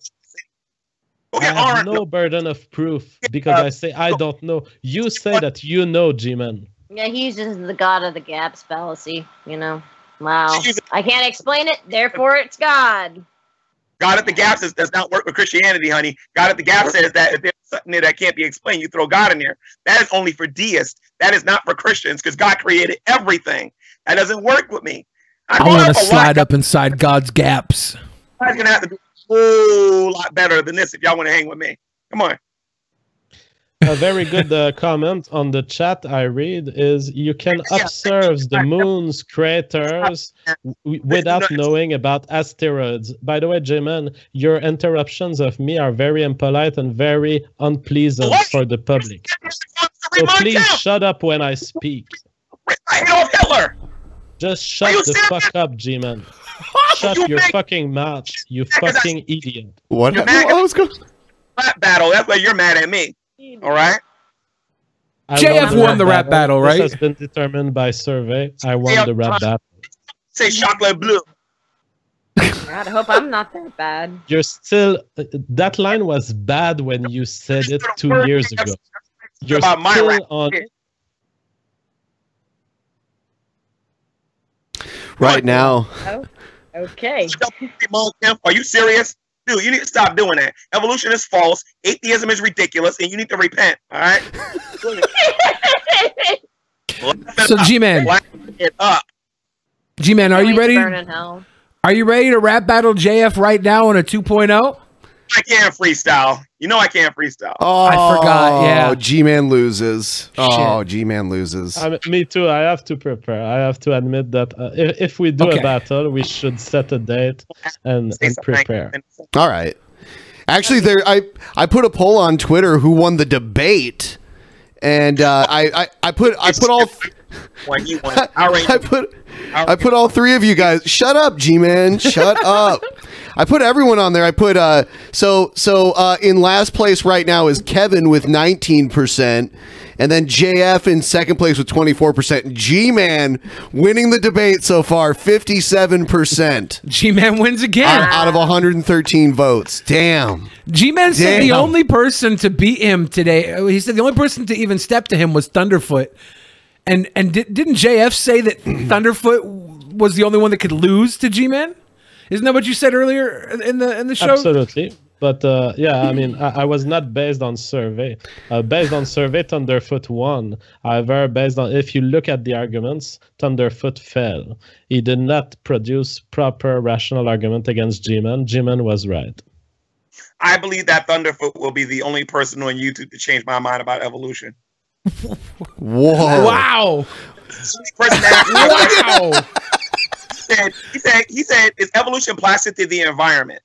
Okay, I have no burden of proof because I say I don't know. You say that you know, G-Man. Yeah, he uses the God of the Gaps fallacy, you know. Wow. I can't explain it, therefore it's God. God at the Gaps does not work with Christianity, honey. God at the Gaps says that if there's something there that can't be explained, you throw God in there. That is only for deists. That is not for Christians, because God created everything. That doesn't work with me. I want to slide up inside God's gaps. God's going to have to do a whole lot better than this if y'all want to hang with me. Come on. A very good comment on the chat I read is you can observe the moon's craters without knowing about asteroids. By the way, J-Man, your interruptions of me are very impolite and very unpleasant for the public. So please shut up when I speak. I Adolf Hitler. Just shut the fuck up, G-Man. Shut your fucking mouth, you fucking idiot. What? What's going on? Rap battle. That's why you're mad at me. All right. JF won the rap battle, right? This has been determined by survey. I won the rap battle. Say chocolate blue. God, I hope I'm not that bad. You're still. That line was bad when you said it 2 years ago. You're still on. Right now. Oh, okay. Are you serious? Dude, you need to stop doing that. Evolution is false. Atheism is ridiculous, and you need to repent. All right. So, G-Man. G-Man, are you ready? Are you ready to rap battle JF right now on a 2.0? I can't freestyle. You know I can't freestyle. Oh, I forgot. Yeah. G-Man loses. Oh, G-Man loses. Me too. I have to prepare. I have to admit that if we do a battle, we should set a date and prepare. All right. Actually, I put a poll on Twitter who won the debate, and I put all. I put all three of you guys. Shut up, G-Man. Shut up. I put everyone on there. I put in last place right now is Kevin with 19%, and then JF in second place with 24%. G-Man winning the debate so far, 57%. G-Man wins again out of 113 votes. Damn. G-Man said the only person to beat him today. He said the only person to even step to him was Thunderfoot. And didn't JF say that Thunderfoot was the only one that could lose to G-Man? Isn't that what you said earlier in the show? Absolutely. But yeah, I mean, I was not based on survey. Based on survey, Thunderfoot won. However, based on if you look at the arguments, Thunderfoot fell. He did not produce proper rational argument against G-Man. G-Man was right. I believe that Thunderfoot will be the only person on YouTube to change my mind about evolution. Whoa! Wow! Wow! He said, is evolution plastic to the environment?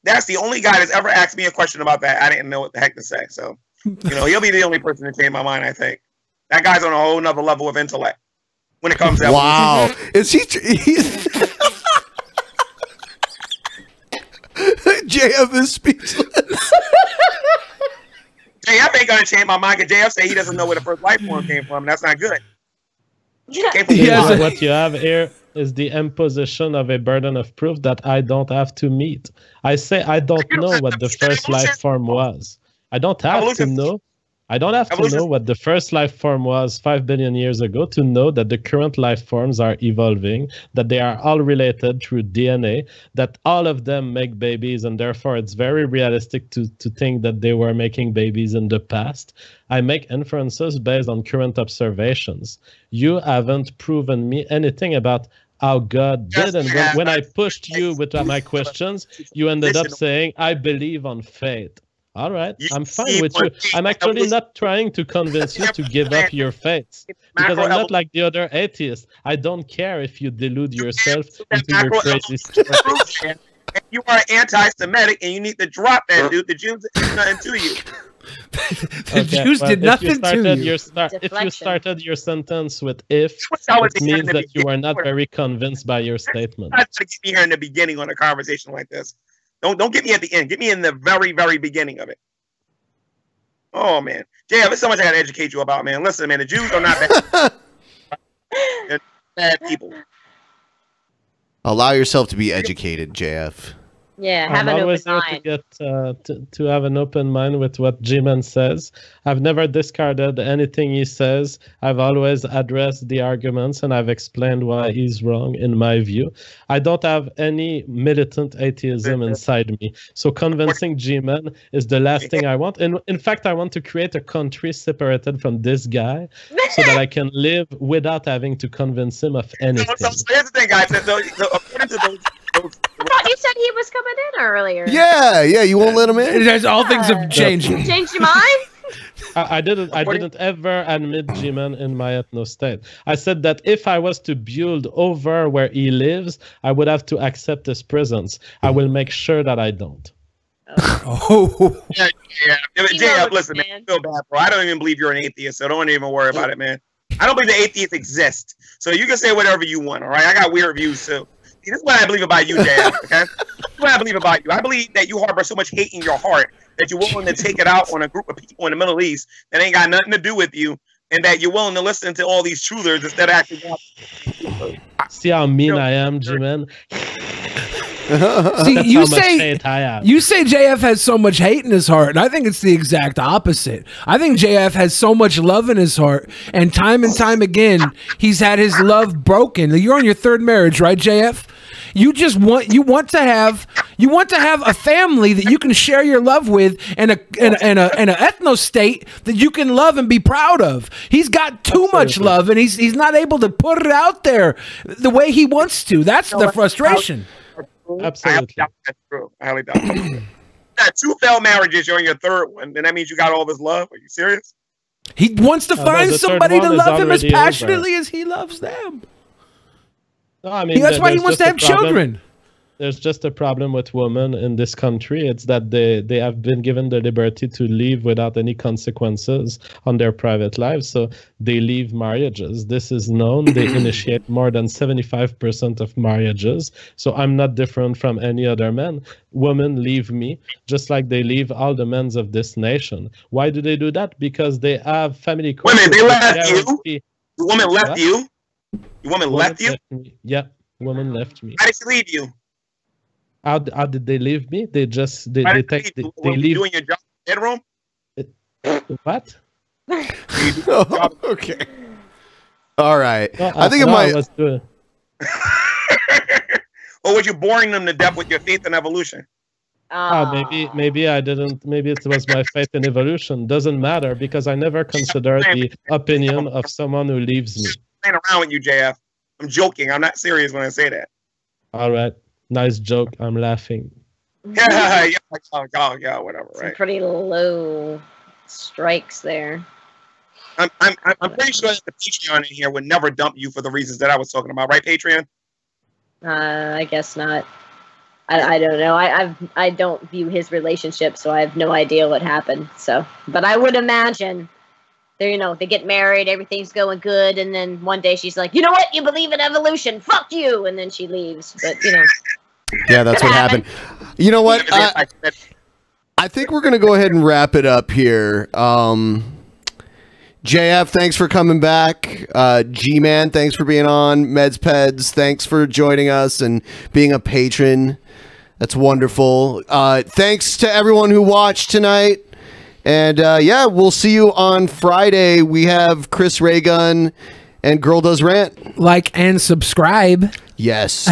That's the only guy that's ever asked me a question about that. I didn't know what the heck to say. So, he'll be the only person to change my mind, I think. That guy's on a whole nother level of intellect when it comes to evolution. Wow. Is he JF is speechless. JF ain't gonna change my mind because JF say he doesn't know where the first life form came from. That's not good. What you have here is the imposition of a burden of proof that I don't have to meet. I say I don't know what the first life form was. I don't have to know. I don't have to know what the first life form was 5 billion years ago to know that the current life forms are evolving, that they are all related through DNA, that all of them make babies, and therefore it's very realistic to think that they were making babies in the past. I make inferences based on current observations. You haven't proven me anything about how God did, and when I pushed you with my questions, you ended up saying, I believe on faith. All right, I'm fine with you. I'm actually not trying to convince you to give up your faith, because I'm not like the other atheists. I don't care if you delude yourself into your crazy story. You are anti-Semitic, and you need to drop that, dude. The Jews did nothing to you. The Jews did nothing to you. If you started your sentence with "if," it means that you are not very convinced by your statement. Try to get me here in the beginning on a conversation like this. Don't get me at the end. Get me in the very, very beginning of it. Oh, man. Yeah, there's so much I got to educate you about, man. Listen, man, the Jews are not bad. They're bad people. Allow yourself to be educated, JF. Yeah, have an open mind. To have an open mind with what G-Man says. I've never discarded anything he says. I've always addressed the arguments, and I've explained why he's wrong, in my view. I don't have any militant atheism inside me. So convincing G-Man is the last thing I want. And in fact, I want to create a country separated from this guy so that I can live without having to convince him of anything. So here's the thing, guys. So according to those I thought you said he was coming in earlier. Yeah, you won't let him in. All things have changed. You changed your mind? I didn't ever admit G-Man in my ethno state. I said that if I was to build over where he lives, I would have to accept his presence. I will make sure that I don't. Oh. Yeah. JF, listen, man, I feel bad, bro. I don't even believe you're an atheist, so don't even worry about it, man. I don't believe the atheists exist. So you can say whatever you want, all right? I got weird views too. See, this is what I believe about you, JF, okay? This is what I believe about you. I believe that you harbor so much hate in your heart that you're willing to take it out on a group of people in the Middle East that ain't got nothing to do with you, and that you're willing to listen to all these truthers instead of actually... See how mean I am, G-Man? See, you say JF has so much hate in his heart, and I think it's the exact opposite. I think JF has so much love in his heart, and time again, he's had his love broken. You're on your third marriage, right, JF? You want to have a family that you can share your love with, and an ethno state that you can love and be proud of. He's got too much love, and he's not able to put it out there the way he wants to. That's the frustration. Absolutely. That's true. I highly doubt that. Got 2 failed marriages, you're on your third one, then that means you got all this love? Are you serious? He wants to find somebody to love him as passionately as he loves them. No, I mean, that's why he wants to have children. There's just a problem with women in this country. It's that they have been given the liberty to leave without any consequences on their private lives. So they leave marriages. This is known. They initiate more than 75% of marriages. So I'm not different from any other man. Women leave me just like they leave all the men of this nation. Why do they do that? Because they have family. Women, they left you. The woman left you. The woman left you. Yeah, woman left me. Why did she leave you? How did they leave me? They just they leave. Doing your job in the bedroom? What? Okay. All right. Well, I think it might. Or was you boring them to death with your faith in evolution? Maybe I didn't. Maybe it was my faith in evolution. Doesn't matter because I never considered the opinion of someone who leaves me. I'm playing around with you, JF. I'm joking. I'm not serious when I say that. All right. Nice joke. I'm laughing. Yeah, whatever. Right. Some pretty low strikes there. I'm pretty sure that the Patreon in here would never dump you for the reasons that I was talking about, right, Patreon? I guess not. I don't know. I don't view his relationship, so I have no idea what happened. So, but I would imagine they get married, everything's going good, and then one day she's like, you know what? You believe in evolution? Fuck you! And then she leaves. But yeah, that's what happened. You know what? I think we're gonna go ahead and wrap it up here. JF, thanks for coming back. G-Man, thanks for being on. Meds thanks for joining us and being a patron. That's wonderful. Thanks to everyone who watched tonight. And yeah, we'll see you on Friday. We have Chris Raygun and Girl Does Rant. Like and subscribe. Yes.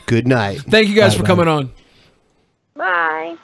Good night. Thank you guys for coming on. Bye.